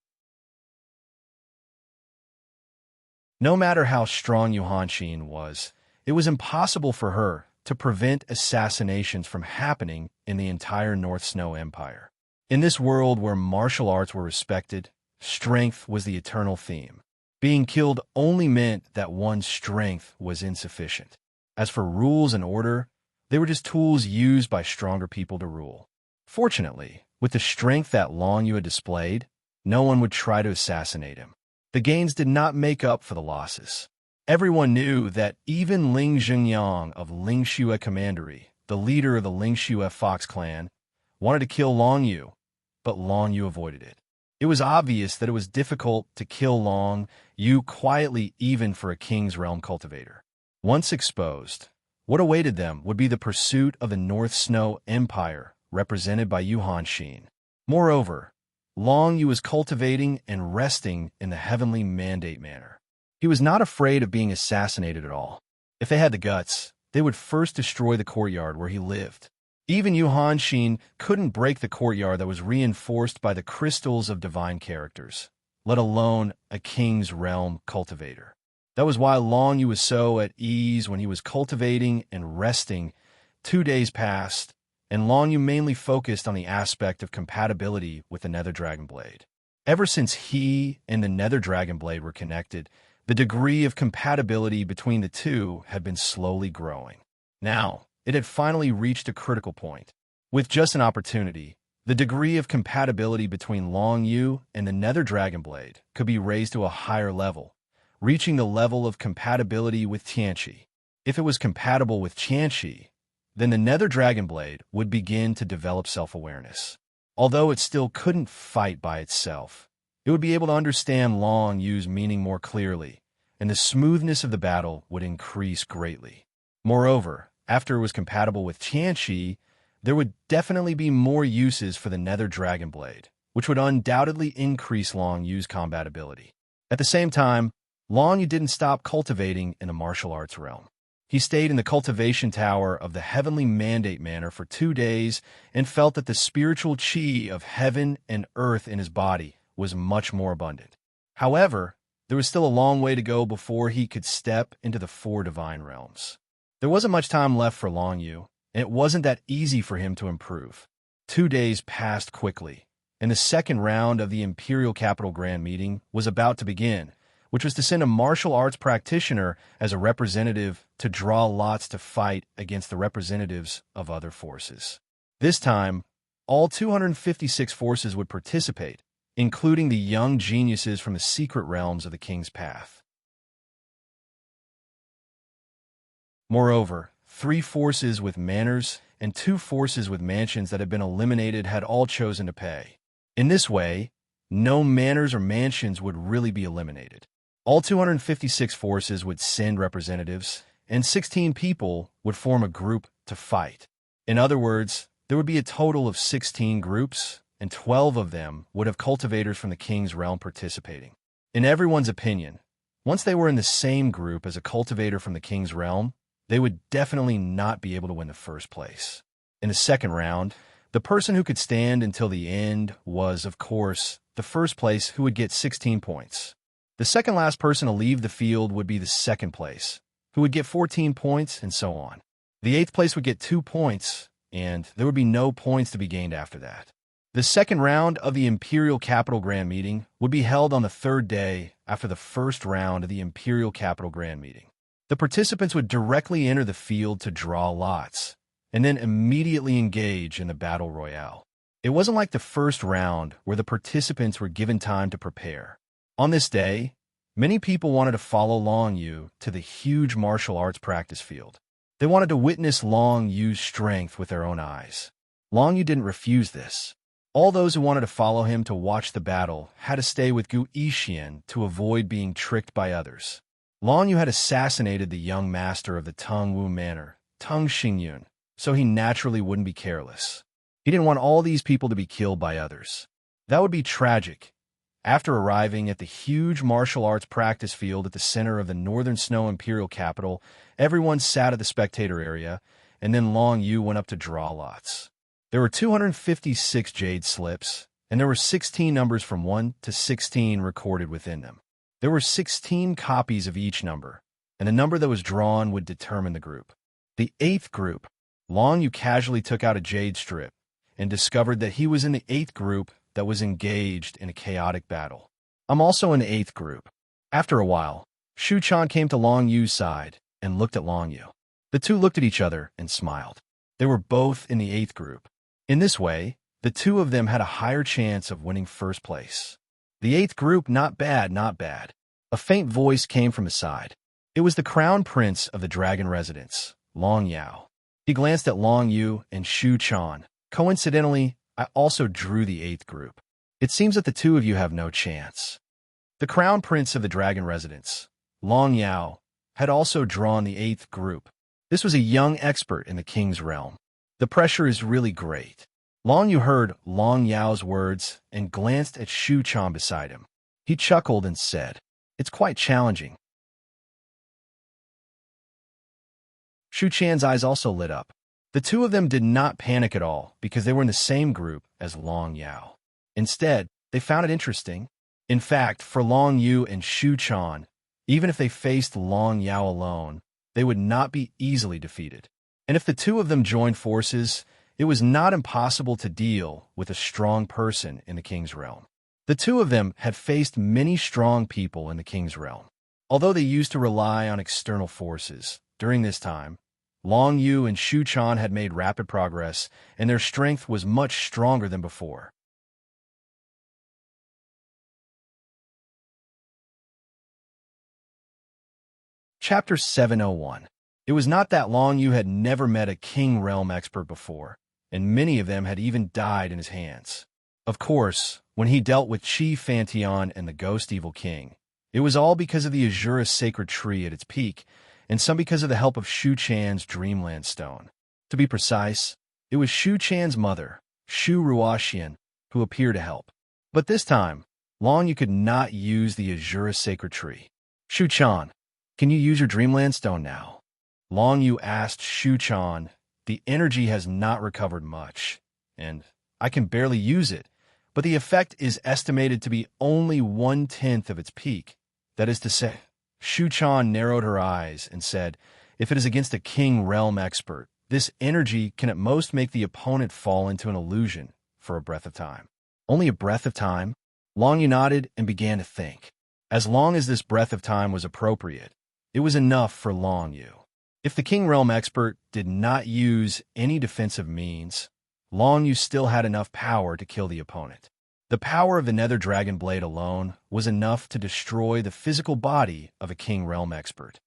No matter how strong Yu Hanxin was, it was impossible for her to prevent assassinations from happening in the entire North Snow Empire. In this world where martial arts were respected, strength was the eternal theme. Being killed only meant that one's strength was insufficient. As for rules and order, they were just tools used by stronger people to rule. Fortunately, with the strength that Long Yu had displayed, no one would try to assassinate him. The gains did not make up for the losses. Everyone knew that even Ling Zhengyang of Lingxua Commandery, the leader of the Lingxua Fox clan, wanted to kill Long Yu, but Long Yu avoided it. It was obvious that it was difficult to kill Long Yu quietly even for a King's Realm cultivator. Once exposed, what awaited them would be the pursuit of the North Snow Empire, represented by Yu Hanxin. Moreover, Long Yu was cultivating and resting in the Heavenly Mandate Manor. He was not afraid of being assassinated at all. If they had the guts, they would first destroy the courtyard where he lived. Even Yu Hanxin couldn't break the courtyard that was reinforced by the crystals of divine characters, let alone a King's Realm cultivator. That was why Long Yu was so at ease when he was cultivating and resting. 2 days passed, and Long Yu mainly focused on the aspect of compatibility with the Nether Dragon Blade. Ever since he and the Nether Dragon Blade were connected, the degree of compatibility between the two had been slowly growing. Now, it had finally reached a critical point. With just an opportunity, the degree of compatibility between Long Yu and the Nether Dragon Blade could be raised to a higher level, reaching the level of compatibility with Tianqi. If it was compatible with Tianqi, then the Nether Dragon Blade would begin to develop self-awareness. Although it still couldn't fight by itself, it would be able to understand Long Yu's meaning more clearly, and the smoothness of the battle would increase greatly. Moreover, after it was compatible with Tianqi, there would definitely be more uses for the Nether Dragon Blade, which would undoubtedly increase Long Yu's combat ability. At the same time, Long Yu didn't stop cultivating in the martial arts realm. He stayed in the cultivation tower of the Heavenly Mandate Manor for 2 days and felt that the spiritual chi of heaven and earth in his body was much more abundant. However, there was still a long way to go before he could step into the 4 divine realms. There wasn't much time left for Long Yu, and it wasn't that easy for him to improve. 2 days passed quickly, and the second round of the Imperial Capital Grand Meeting was about to begin, which was to send a martial arts practitioner as a representative to draw lots to fight against the representatives of other forces. This time, all 256 forces would participate, including the young geniuses from the secret realms of the King's Path. Moreover, 3 forces with manors and 2 forces with mansions that had been eliminated had all chosen to pay. In this way, no manors or mansions would really be eliminated. All 256 forces would send representatives, and 16 people would form a group to fight. In other words, there would be a total of 16 groups, and 12 of them would have cultivators from the King's realm participating. In everyone's opinion, once they were in the same group as a cultivator from the King's realm, they would definitely not be able to win the first place. In the second round, the person who could stand until the end was, of course, the first place, who would get 16 points. The second last person to leave the field would be the second place, who would get 14 points, and so on. The 8th place would get 2 points, and there would be no points to be gained after that. The second round of the Imperial Capital Grand Meeting would be held on the 3rd day after the first round of the Imperial Capital Grand Meeting. The participants would directly enter the field to draw lots, and then immediately engage in the battle royale. It wasn't like the first round where the participants were given time to prepare. On this day, many people wanted to follow Long Yu to the huge martial arts practice field. They wanted to witness Long Yu's strength with their own eyes. Long Yu didn't refuse this. All those who wanted to follow him to watch the battle had to stay with Gu Yixian to avoid being tricked by others. Long Yu had assassinated the young master of the Tongwu Manor, Teng Xingyun, so he naturally wouldn't be careless. He didn't want all these people to be killed by others. That would be tragic. After arriving at the huge martial arts practice field at the center of the Northern Snow Imperial Capital, everyone sat at the spectator area, and then Long Yu went up to draw lots. There were 256 jade slips, and there were 16 numbers from 1 to 16 recorded within them. There were 16 copies of each number, and the number that was drawn would determine the group. The 8th group, Long Yu casually took out a jade strip and discovered that he was in the 8th group that was engaged in a chaotic battle. I'm also in the 8th group. After a while, Shu Chan came to Long Yu's side and looked at Long Yu. The two looked at each other and smiled. They were both in the 8th group. In this way, the two of them had a higher chance of winning first place. The 8th group, not bad, not bad. A faint voice came from his side. It was the Crown Prince of the Dragon Residence, Long Yao. He glanced at Long Yu and Shu Chan. Coincidentally, I also drew the 8th group. It seems that the two of you have no chance. The Crown Prince of the Dragon Residence, Long Yao, had also drawn the 8th group. This was a young expert in the King's realm. The pressure is really great. Long Yu heard Long Yao's words and glanced at Shu Chan beside him. He chuckled and said, "It's quite challenging." Shu Chan's eyes also lit up. The two of them did not panic at all because they were in the same group as Long Yao. Instead, they found it interesting. In fact, for Long Yu and Shu Chan, even if they faced Long Yao alone, they would not be easily defeated. And if the two of them joined forces, it was not impossible to deal with a strong person in the King's realm. The two of them had faced many strong people in the King's realm. Although they used to rely on external forces, during this time, Long Yu and Shu Chan had made rapid progress, and their strength was much stronger than before. Chapter 701. It was not that Long Yu had never met a King Realm expert before, and many of them had even died in his hands. Of course, when he dealt with Chi Fantion and the Ghost Evil King, it was all because of the Azura sacred tree at its peak, and some because of the help of Shu Chan's Dreamland Stone. To be precise, it was Shu Chan's mother, Shu Ruoxian, who appeared to help. But this time, Long Yu could not use the Azura sacred tree. Shu Chan, can you use your Dreamland Stone now? Long Yu asked Shu Chan. The energy has not recovered much, and I can barely use it, but the effect is estimated to be only 1/10 of its peak. That is to say, Shu Chan narrowed her eyes and said, if it is against a King Realm expert, this energy can at most make the opponent fall into an illusion for a breath of time. Only a breath of time? Long Yu nodded and began to think. As long as this breath of time was appropriate, it was enough for Long Yu. If the King Realm expert did not use any defensive means, Long Yu still had enough power to kill the opponent. The power of the Nether Dragon Blade alone was enough to destroy the physical body of a King Realm expert.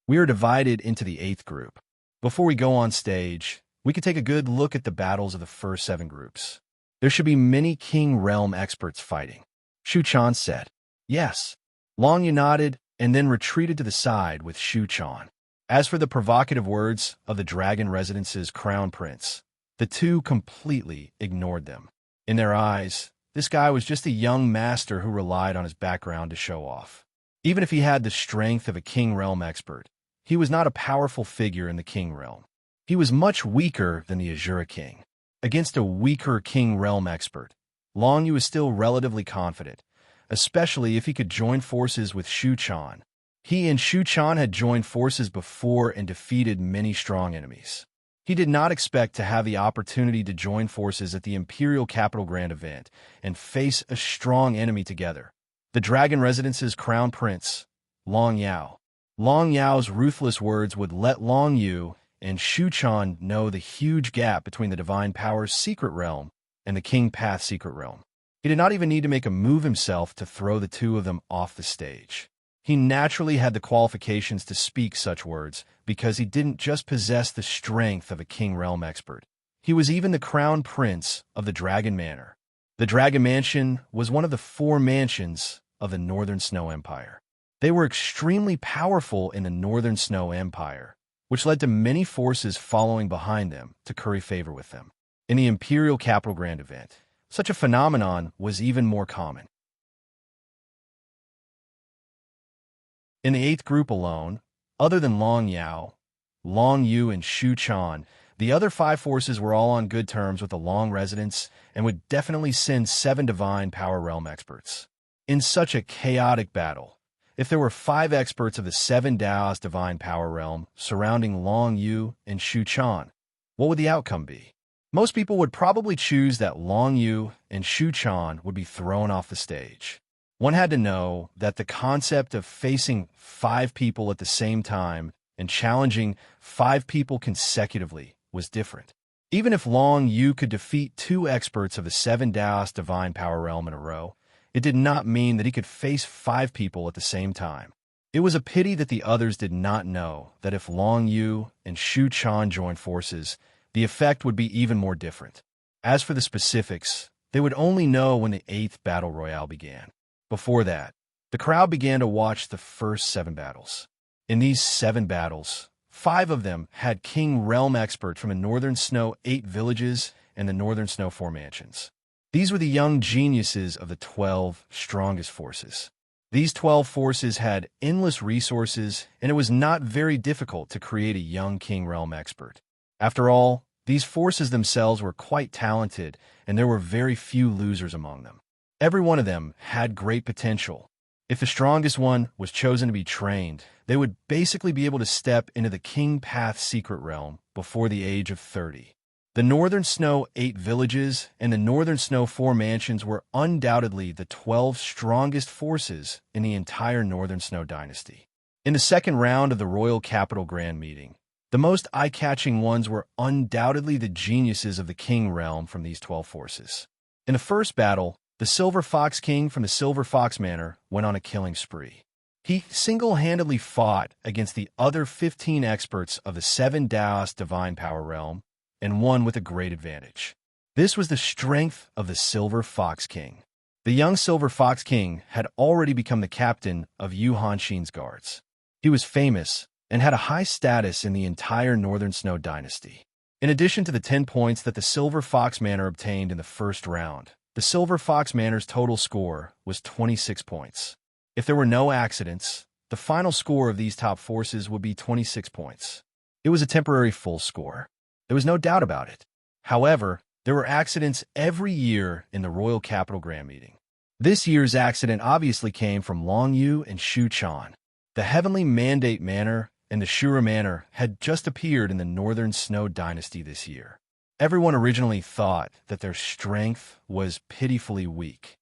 We are divided into the 8th group. Before we go on stage, we could take a good look at the battles of the first 7 groups. There should be many King Realm experts fighting. Shu Chan said. Yes. Long Yu nodded and then retreated to the side with Shu Chan. As for the provocative words of the Dragon Residence's Crown Prince, the two completely ignored them. In their eyes, this guy was just a young master who relied on his background to show off. Even if he had the strength of a King Realm expert, he was not a powerful figure in the King Realm. He was much weaker than the Azura King. Against a weaker King Realm expert, Long Yu was still relatively confident, especially if he could join forces with Shu Chan. He and Shu Chan had joined forces before and defeated many strong enemies. He did not expect to have the opportunity to join forces at the Imperial Capital Grand event and face a strong enemy together. The Dragon Residence's Crown Prince, Long Yao. Long Yao's ruthless words would let Long Yu and Shu Chan know the huge gap between the Divine Power's Secret Realm and the King Path's Secret Realm. He did not even need to make a move himself to throw the two of them off the stage. He naturally had the qualifications to speak such words because he didn't just possess the strength of a King Realm expert. He was even the Crown Prince of the Dragon Manor. The Dragon Mansion was one of the 4 mansions of the Northern Snow Empire. They were extremely powerful in the Northern Snow Empire, which led to many forces following behind them to curry favor with them. In the Imperial Capital Grand event, such a phenomenon was even more common. In the 8th group alone, other than Long Yao, Long Yu, and Shu Chan, the other 5 forces were all on good terms with the Long Residence and would definitely send 7 Divine Power Realm experts. In such a chaotic battle, if there were 5 experts of the 7 Dao's Divine Power Realm surrounding Long Yu and Shu Chan, what would the outcome be? Most people would probably choose that Long Yu and Shu Chan would be thrown off the stage. One had to know that the concept of facing 5 people at the same time and challenging 5 people consecutively was different. Even if Long Yu could defeat 2 experts of the 7 Dao's Divine Power Realm in a row, it did not mean that he could face 5 people at the same time. It was a pity that the others did not know that if Long Yu and Shu Chan joined forces, the effect would be even more different. As for the specifics, they would only know when the 8th Battle Royale began. Before that, the crowd began to watch the first 7 battles. In these 7 battles, 5 of them had King Realm experts from the Northern Snow 8 villages and the Northern Snow 4 mansions. These were the young geniuses of the 12 strongest forces. These 12 forces had endless resources, and it was not very difficult to create a young King Realm expert. After all, these forces themselves were quite talented, and there were very few losers among them. Every one of them had great potential. If the strongest one was chosen to be trained, they would basically be able to step into the King Path Secret Realm before the age of 30. The Northern Snow 8 villages and the Northern Snow 4 mansions were undoubtedly the 12 strongest forces in the entire Northern Snow dynasty. In the second round of the Royal Capital Grand Meeting, the most eye-catching ones were undoubtedly the geniuses of the King Realm from these 12 forces. In the first battle, the Silver Fox King from the Silver Fox Manor went on a killing spree. He single-handedly fought against the other 15 experts of the 7 Daos Divine Power Realm and won with a great advantage. This was the strength of the Silver Fox King. The young Silver Fox King had already become the captain of Yu Hanshin's guards. He was famous and had a high status in the entire Northern Snow Dynasty. In addition to the 10 points that the Silver Fox Manor obtained in the first round, the Silver Fox Manor's total score was 26 points. If there were no accidents, the final score of these top forces would be 26 points. It was a temporary full score. There was no doubt about it. However, there were accidents every year in the Royal Capital Grand Meeting. This year's accident obviously came from Long Yu and Shu Chan. The Heavenly Mandate Manor and the Shura Manor had just appeared in the Northern Snow Dynasty this year. Everyone originally thought that their strength was pitifully weak.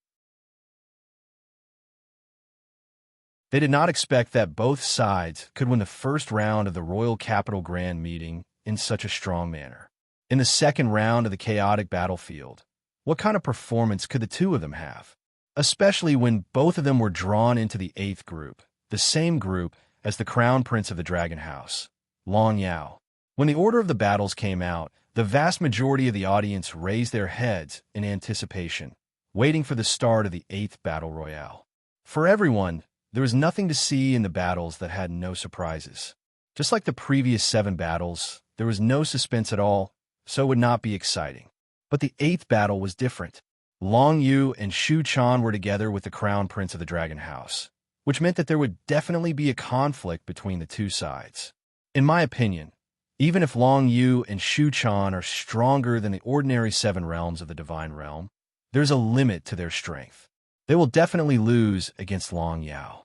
They did not expect that both sides could win the first round of the Royal Capital Grand Meeting in such a strong manner. In the second round of the chaotic battlefield, what kind of performance could the two of them have? Especially when both of them were drawn into the 8th group, the same group as the Crown Prince of the Dragon House, Long Yao. When the order of the battles came out, the vast majority of the audience raised their heads in anticipation, waiting for the start of the 8th Battle Royale. For everyone, there was nothing to see in the battles that had no surprises. Just like the previous 7 battles, there was no suspense at all, so it would not be exciting. But the 8th battle was different. Long Yu and Shu Chan were together with the Crown Prince of the Dragon House, which meant that there would definitely be a conflict between the two sides. In my opinion, even if Long Yu and Shu Chan are stronger than the ordinary 7 realms of the Divine Realm, there's a limit to their strength. They will definitely lose against Long Yao.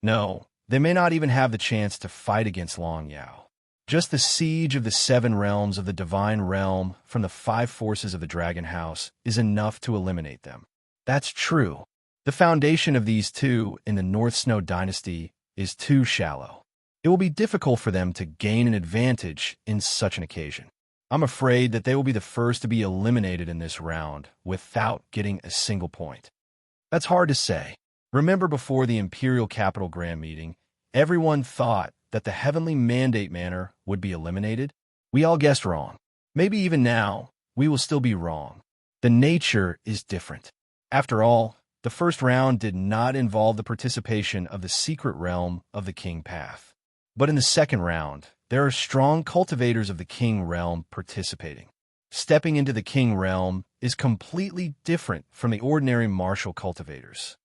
No, they may not even have the chance to fight against Long Yao. Just the siege of the 7 realms of the Divine Realm from the 5 forces of the Dragon House is enough to eliminate them. That's true. The foundation of these two in the North Snow Dynasty is too shallow. It will be difficult for them to gain an advantage in such an occasion. I'm afraid that they will be the first to be eliminated in this round without getting a single point. That's hard to say. Remember, before the Imperial Capital Grand Meeting, everyone thought that the Heavenly Mandate Manor would be eliminated? We all guessed wrong. Maybe even now, we will still be wrong. The nature is different. After all, the first round did not involve the participation of the secret realm of the King Path. But in the second round, there are strong cultivators of the King Realm participating. Stepping into the King Realm is completely different from the ordinary martial cultivators.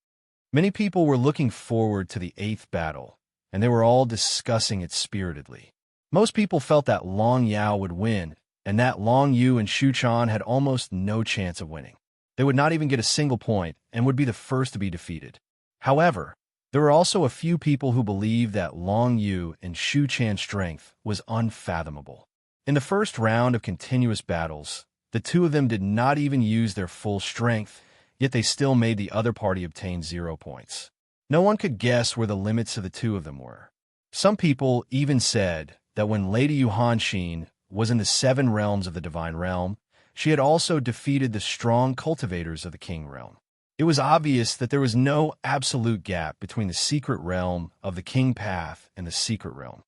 Many people were looking forward to the 8th battle, and they were all discussing it spiritedly. Most people felt that Long Yao would win, and that Long Yu and Shu Chan had almost no chance of winning. They would not even get a single point and would be the first to be defeated. However, there were also a few people who believed that Long Yu and Shu Chan's strength was unfathomable. In the first round of continuous battles, the two of them did not even use their full strength, yet they still made the other party obtain 0 points. No one could guess where the limits of the two of them were. Some people even said that when Lady Yu Hanshin was in the 7 realms of the Divine Realm, she had also defeated the strong cultivators of the King Realm. It was obvious that there was no absolute gap between the secret realm of the King Path and the secret realm.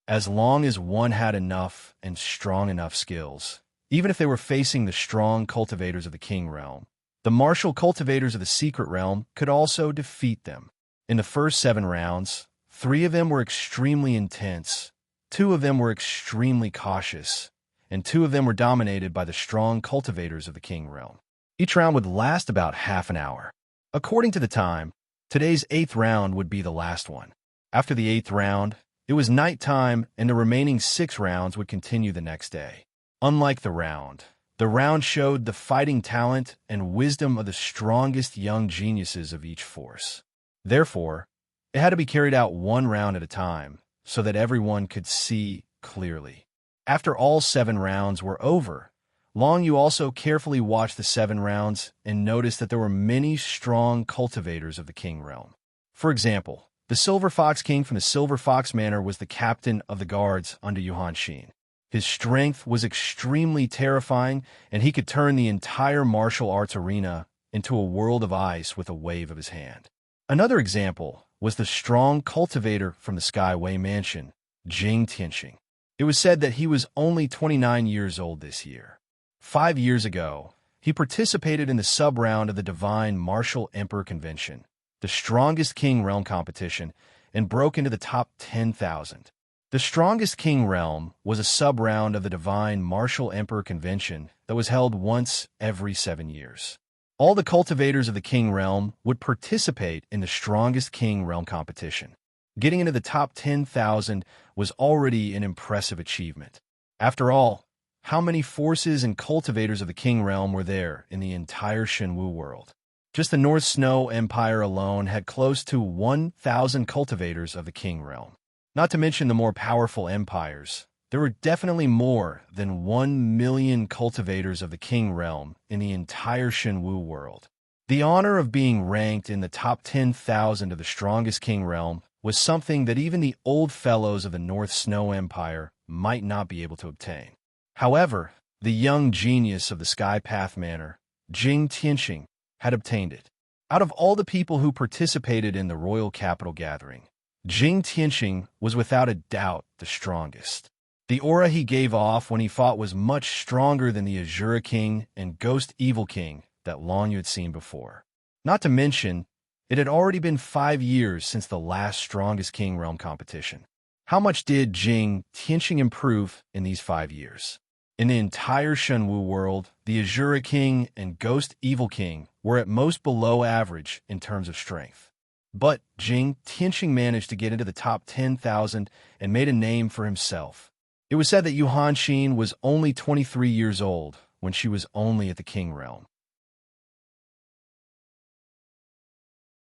As long as one had enough and strong enough skills, even if they were facing the strong cultivators of the King Realm, the martial cultivators of the secret realm could also defeat them. In the first 7 rounds, 3 of them were extremely intense, 2 of them were extremely cautious, and 2 of them were dominated by the strong cultivators of the King Realm. Each round would last about half an hour. According to the time, today's 8th round would be the last one. After the 8th round, it was nighttime, and the remaining 6 rounds would continue the next day. Unlike the round showed the fighting talent and wisdom of the strongest young geniuses of each force. Therefore, it had to be carried out 1 round at a time so that everyone could see clearly. After all 7 rounds were over, Long Yu also carefully watched the 7 rounds and noticed that there were many strong cultivators of the King Realm. For example, the Silver Fox King from the Silver Fox Manor was the captain of the guards under Yu Hanshin. His strength was extremely terrifying, and he could turn the entire martial arts arena into a world of ice with a wave of his hand. Another example was the strong cultivator from the Skyway Mansion, Jing Tianxing. It was said that he was only 29 years old this year. 5 years ago, he participated in the sub-round of the Divine Martial Emperor Convention, the strongest King Realm competition, and broke into the top 10,000. The strongest King Realm was a sub-round of the Divine Martial Emperor Convention that was held once every 7 years. All the cultivators of the King Realm would participate in the strongest King Realm competition. Getting into the top 10,000 was already an impressive achievement. After all, how many forces and cultivators of the King Realm were there in the entire Shenwu world? Just the North Snow Empire alone had close to 1,000 cultivators of the King Realm. Not to mention the more powerful empires, there were definitely more than 1 million cultivators of the King Realm in the entire Shenwu world. The honor of being ranked in the top 10,000 of the strongest King Realm was something that even the old fellows of the North Snow Empire might not be able to obtain. However, the young genius of the Sky Path Manor, Jing Tianxing, had obtained it. Out of all the people who participated in the royal capital gathering, Jing Tianxing was without a doubt the strongest. The aura he gave off when he fought was much stronger than the Azura King and Ghost Evil King that Long Yu had seen before. Not to mention, it had already been 5 years since the last strongest King Realm competition. How much did Jing Tianxing improve in these 5 years? In the entire Shenwu world, the Azura King and Ghost Evil King were at most below average in terms of strength. But Jing Tianxing managed to get into the top 10,000 and made a name for himself. It was said that Yu Hanxin was only 23 years old when she was only at the King Realm.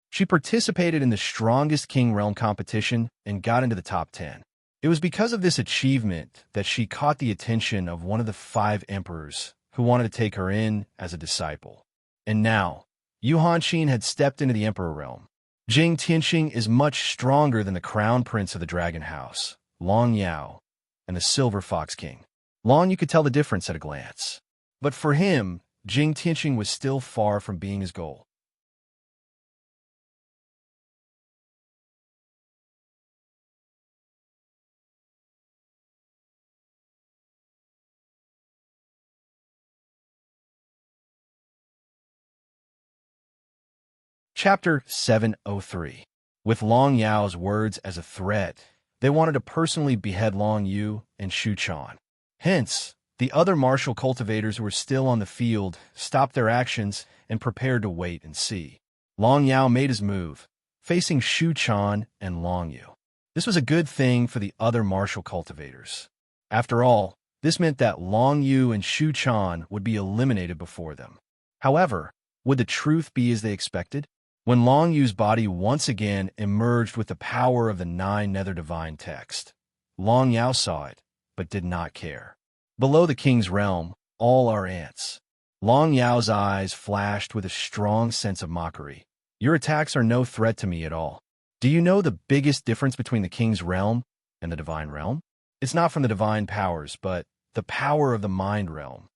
She participated in the strongest King Realm competition and got into the top 10. It was because of this achievement that she caught the attention of one of the 5 emperors who wanted to take her in as a disciple. And now, Yu Hanxin had stepped into the Emperor realm. Jing Tianxing is much stronger than the Crown Prince of the Dragon House, Long Yao, and the Silver Fox King. Long Yu could tell the difference at a glance. But for him, Jing Tianxing was still far from being his goal. Chapter 703. With Long Yao's words as a threat, they wanted to personally behead Long Yu and Shu Quan. Hence, the other martial cultivators who were still on the field stopped their actions and prepared to wait and see. Long Yao made his move, facing Shu Quan and Long Yu. This was a good thing for the other martial cultivators. After all, this meant that Long Yu and Shu Quan would be eliminated before them. However, would the truth be as they expected? When Long Yu's body once again emerged with the power of the 9 Nether Divine text, Long Yao saw it, but did not care. Below the king's realm, all are ants. Long Yao's eyes flashed with a strong sense of mockery. Your attacks are no threat to me at all. Do you know the biggest difference between the king's realm and the divine realm? It's not from the divine powers, but the power of the mind realm.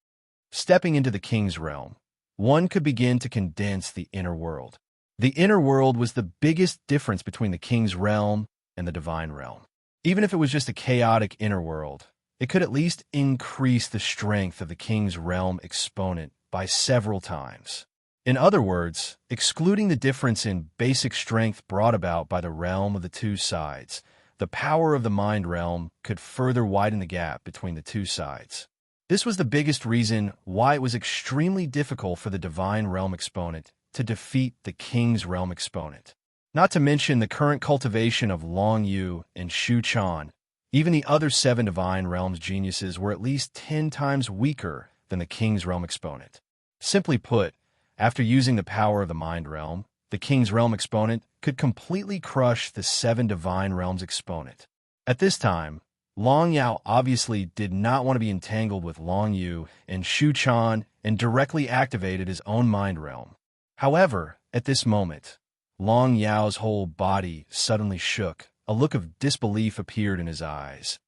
Stepping into the king's realm, one could begin to condense the inner world. The inner world was the biggest difference between the king's realm and the divine realm. Even if it was just a chaotic inner world, it could at least increase the strength of the king's realm exponent by several times. In other words, excluding the difference in basic strength brought about by the realm of the two sides, the power of the mind realm could further widen the gap between the two sides. This was the biggest reason why it was extremely difficult for the divine realm exponent to defeat the king's realm exponent. Not to mention the current cultivation of Long Yu and Shu Quan. Even the other 7 divine realms geniuses were at least 10 times weaker than the king's realm exponent. Simply put, after using the power of the mind realm, the king's realm exponent could completely crush the 7 divine realms exponent. At this time, Long Yao obviously did not want to be entangled with Long Yu and Shu Quan and directly activated his own mind realm. However, at this moment, Long Yao's whole body suddenly shook. A look of disbelief appeared in his eyes.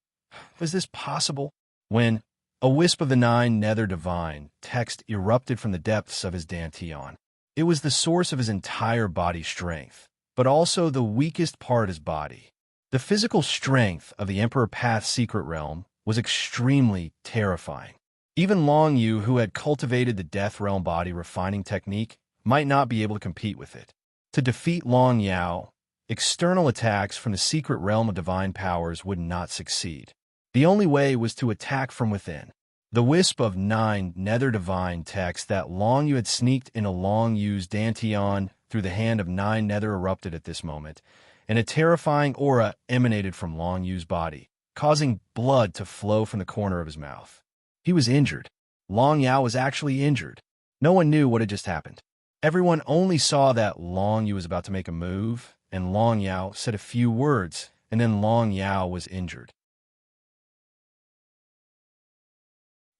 Was this possible? When a wisp of the 9 Nether Divine text erupted from the depths of his dantian. It was the source of his entire body strength, but also the weakest part of his body. The physical strength of the Emperor Path's secret realm was extremely terrifying. Even Long Yu, who had cultivated the Death Realm body refining technique, might not be able to compete with it. To defeat Long Yao, external attacks from the secret realm of divine powers would not succeed. The only way was to attack from within. The wisp of 9 nether divine text that Long Yu had sneaked into Long Yu's dantian through the hand of 9 nether erupted at this moment, and a terrifying aura emanated from Long Yu's body, causing blood to flow from the corner of his mouth. He was injured. Long Yao was actually injured. No one knew what had just happened. Everyone only saw that Long Yu was about to make a move, and Long Yao said a few words, and then Long Yao was injured.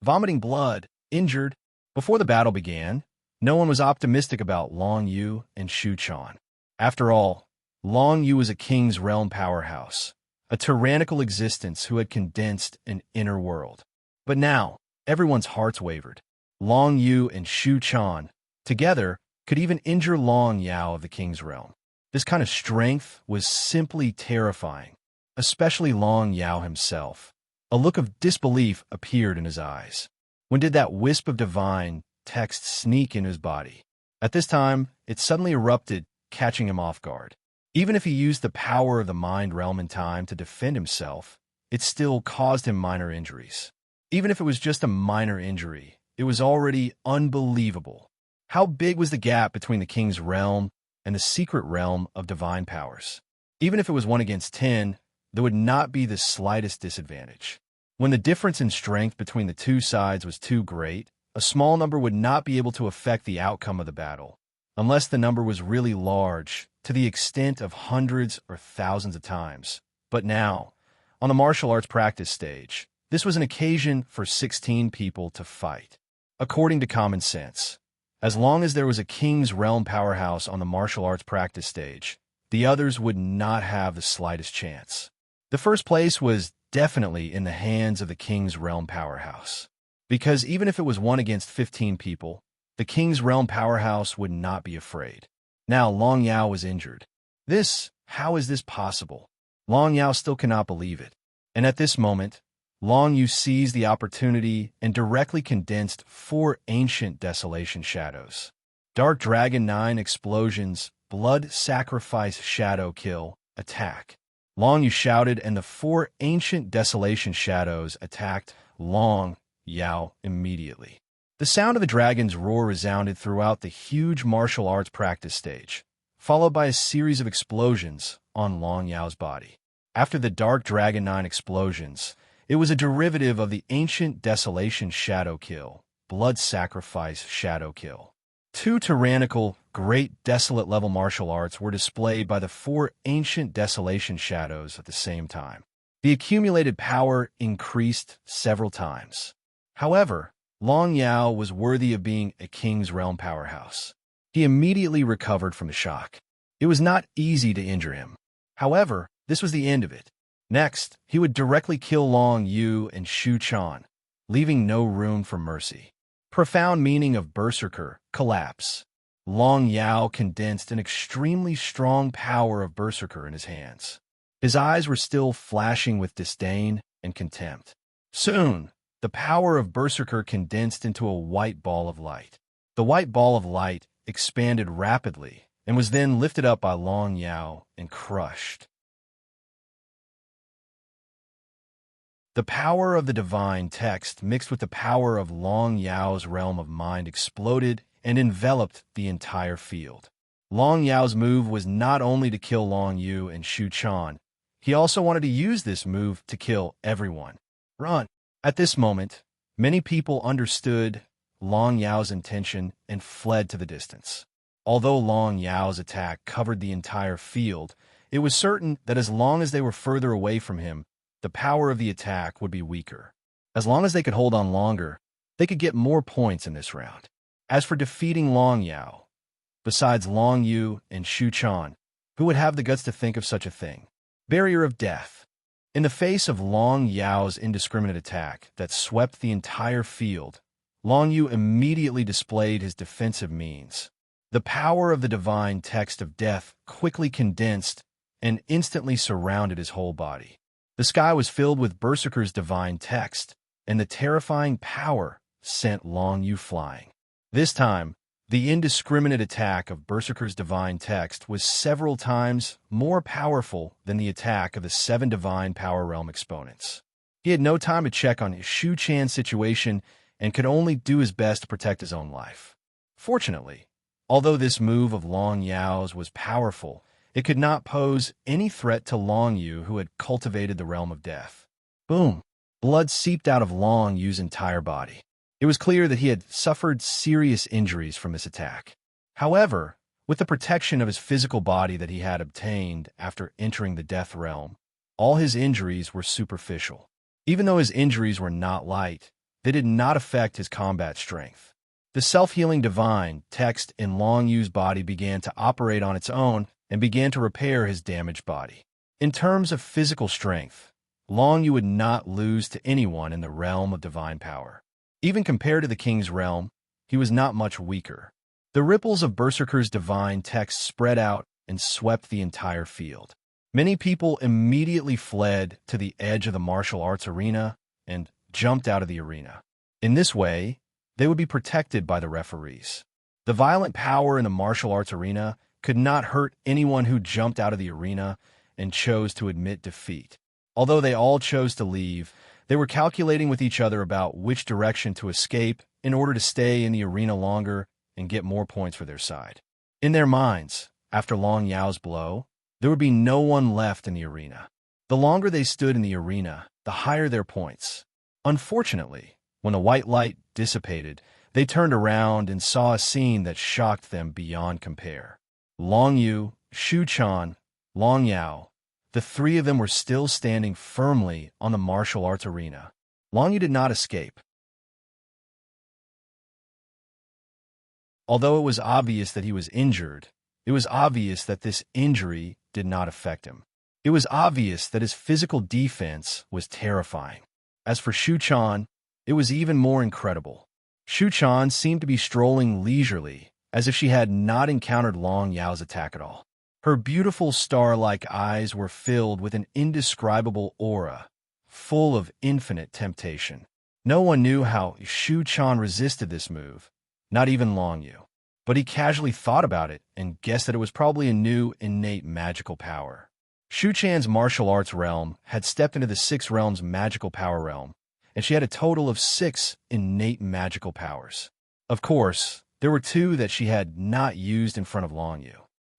Vomiting blood, injured. Before the battle began, no one was optimistic about Long Yu and Shu Quan. After all, Long Yu was a king's realm powerhouse, a tyrannical existence who had condensed an inner world. But now, everyone's hearts wavered. Long Yu and Shu Quan, together, could even injure Long Yao of the king's realm. This kind of strength was simply terrifying, especially Long Yao himself. A look of disbelief appeared in his eyes. When did that wisp of divine text sneak in his body? At this time, it suddenly erupted, catching him off guard. Even if he used the power of the mind realm in time to defend himself, it still caused him minor injuries. Even if it was just a minor injury, it was already unbelievable. How big was the gap between the king's realm and the secret realm of divine powers? Even if it was 1 against 10, there would not be the slightest disadvantage. When the difference in strength between the two sides was too great, a small number would not be able to affect the outcome of the battle, unless the number was really large, to the extent of hundreds or thousands of times. But now, on the martial arts practice stage, this was an occasion for 16 people to fight. According to common sense, as long as there was a king's realm powerhouse on the martial arts practice stage, the others would not have the slightest chance. The first place was definitely in the hands of the king's realm powerhouse. Because even if it was 1 against 15 people, the king's realm powerhouse would not be afraid. Now Long Yao was injured. How is this possible? Long Yao still cannot believe it. And at this moment, Long Yu seized the opportunity and directly condensed 4 ancient desolation shadows. Dark Dragon 9 explosions, blood sacrifice shadow kill, attack. Long Yu shouted, and the 4 ancient desolation shadows attacked Long Yao immediately. The sound of the dragon's roar resounded throughout the huge martial arts practice stage, followed by a series of explosions on Long Yao's body. After the Dark Dragon 9 explosions, it was a derivative of the ancient desolation shadow kill, blood sacrifice shadow kill. 2 tyrannical, great desolate level martial arts were displayed by the 4 ancient desolation shadows at the same time. The accumulated power increased several times. However, Long Yao was worthy of being a king's realm powerhouse. He immediately recovered from the shock. It was not easy to injure him. However, this was the end of it. Next, he would directly kill Long Yu and Shu Quan, leaving no room for mercy. Profound meaning of Berserker, collapse. Long Yao condensed an extremely strong power of Berserker in his hands. His eyes were still flashing with disdain and contempt. Soon, the power of Berserker condensed into a white ball of light. The white ball of light expanded rapidly and was then lifted up by Long Yao and crushed. The power of the divine text mixed with the power of Long Yao's realm of mind exploded and enveloped the entire field. Long Yao's move was not only to kill Long Yu and Shu Quan, he also wanted to use this move to kill everyone. Run! At this moment, many people understood Long Yao's intention and fled to the distance. Although Long Yao's attack covered the entire field, it was certain that as long as they were further away from him, the power of the attack would be weaker. As long as they could hold on longer, they could get more points in this round. As for defeating Long Yao, besides Long Yu and Shu Quan, who would have the guts to think of such a thing? Barrier of death. In the face of Long Yao's indiscriminate attack that swept the entire field, Long Yu immediately displayed his defensive means. The power of the divine text of death quickly condensed and instantly surrounded his whole body. The sky was filled with Berserker's divine text, and the terrifying power sent Long Yu flying. This time, the indiscriminate attack of Berserker's divine text was several times more powerful than the attack of the 7 divine power realm exponents. He had no time to check on Shu Chan's situation and could only do his best to protect his own life. Fortunately, although this move of Long Yao's was powerful, it could not pose any threat to Long Yu, who had cultivated the realm of death. Boom! Blood seeped out of Long Yu's entire body. It was clear that he had suffered serious injuries from this attack. However, with the protection of his physical body that he had obtained after entering the death realm, all his injuries were superficial. Even though his injuries were not light, they did not affect his combat strength. The self-healing divine text in Long Yu's body began to operate on its own and began to repair his damaged body. In terms of physical strength, Long Yu would not lose to anyone in the realm of divine power. Even compared to the king's realm, he was not much weaker. The ripples of Berserker's divine text spread out and swept the entire field. Many people immediately fled to the edge of the martial arts arena and jumped out of the arena. In this way, they would be protected by the referees. The violent power in the martial arts arena could not hurt anyone who jumped out of the arena and chose to admit defeat. Although they all chose to leave, they were calculating with each other about which direction to escape in order to stay in the arena longer and get more points for their side. In their minds, after Long Yao's blow, there would be no one left in the arena. The longer they stood in the arena, the higher their points. Unfortunately, when the white light dissipated, they turned around and saw a scene that shocked them beyond compare. Long Yu, Shu Chan, Long Yao, the 3 of them were still standing firmly on the martial arts arena. Long Yu did not escape. Although it was obvious that he was injured, it was obvious that this injury did not affect him. It was obvious that his physical defense was terrifying. As for Shu Chan, it was even more incredible. Shu Chan seemed to be strolling leisurely, as if she had not encountered Long Yao's attack at all. Her beautiful star-like eyes were filled with an indescribable aura, full of infinite temptation. No one knew how Shu Chan resisted this move, not even Long Yu. But he casually thought about it and guessed that it was probably a new innate magical power. Shu Chan's martial arts realm had stepped into the 6 realms magical power realm, and she had a total of 6 innate magical powers. Of course, there were 2 that she had not used in front of Long Yu.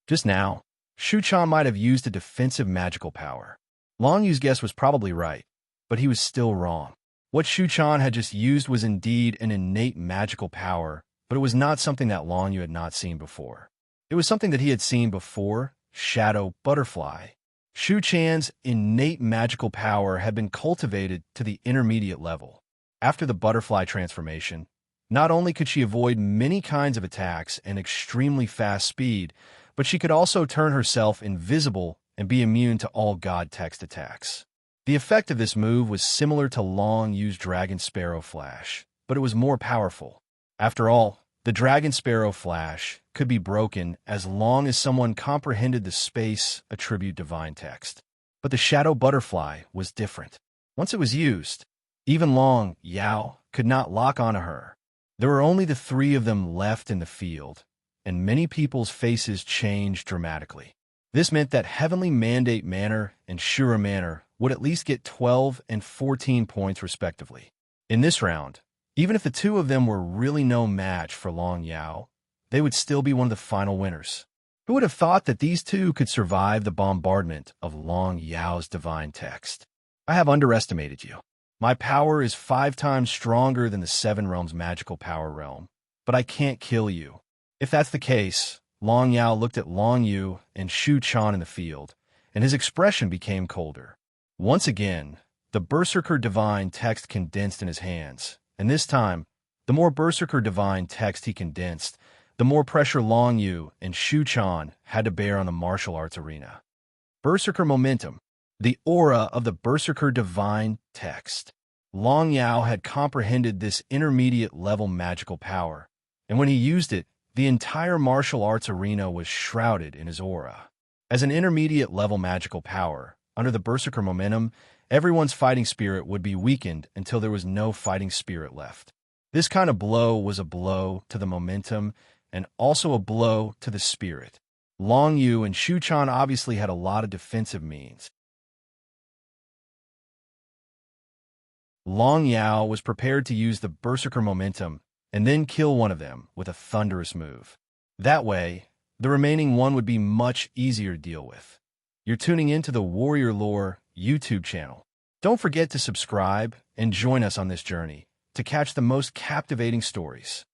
Just now, Shu Chan might have used a defensive magical power. Long Yu's guess was probably right, but he was still wrong. What Shu Chan had just used was indeed an innate magical power, but it was not something that Long Yu had not seen before. It was something that he had seen before, Shadow Butterfly. Shu Chan's innate magical power had been cultivated to the intermediate level. After the butterfly transformation, not only could she avoid many kinds of attacks and extremely fast speed, but she could also turn herself invisible and be immune to all God text attacks. The effect of this move was similar to Long Yu's Dragon Sparrow Flash, but it was more powerful. After all, the Dragon Sparrow Flash could be broken as long as someone comprehended the space attribute divine text. But the Shadow Butterfly was different. Once it was used, even Long Yao could not lock onto her. There were only the 3 of them left in the field, and many people's faces changed dramatically. This meant that Heavenly Mandate Manor and Shura Manor would at least get 12 and 14 points respectively. In this round, even if the 2 of them were really no match for Long Yao, they would still be one of the final winners. Who would have thought that these 2 could survive the bombardment of Long Yao's divine text? I have underestimated you. My power is 5 times stronger than the 7 realms magical power realm, but I can't kill you. If that's the case, Long Yao looked at Long Yu and Shu Chan in the field, and his expression became colder. Once again, the Berserker divine text condensed in his hands, and this time, the more Berserker divine text he condensed, the more pressure Long Yu and Shu Chan had to bear on the martial arts arena. Berserker momentum, the aura of the Berserker divine text. Long Yao had comprehended this intermediate level magical power, and when he used it, The entire martial arts arena was shrouded in his aura. As an intermediate level magical power, under the Berserker momentum, everyone's fighting spirit would be weakened until there was no fighting spirit left. This kind of blow was a blow to the momentum and also a blow to the spirit. Long Yu and Shu Chan obviously had a lot of defensive means. Long Yao was prepared to use the Berserker momentum and then kill one of them with a thunderous move. That way, the remaining one would be much easier to deal with. You're tuning into the Warrior Lore YouTube channel. Don't forget to subscribe and join us on this journey to catch the most captivating stories.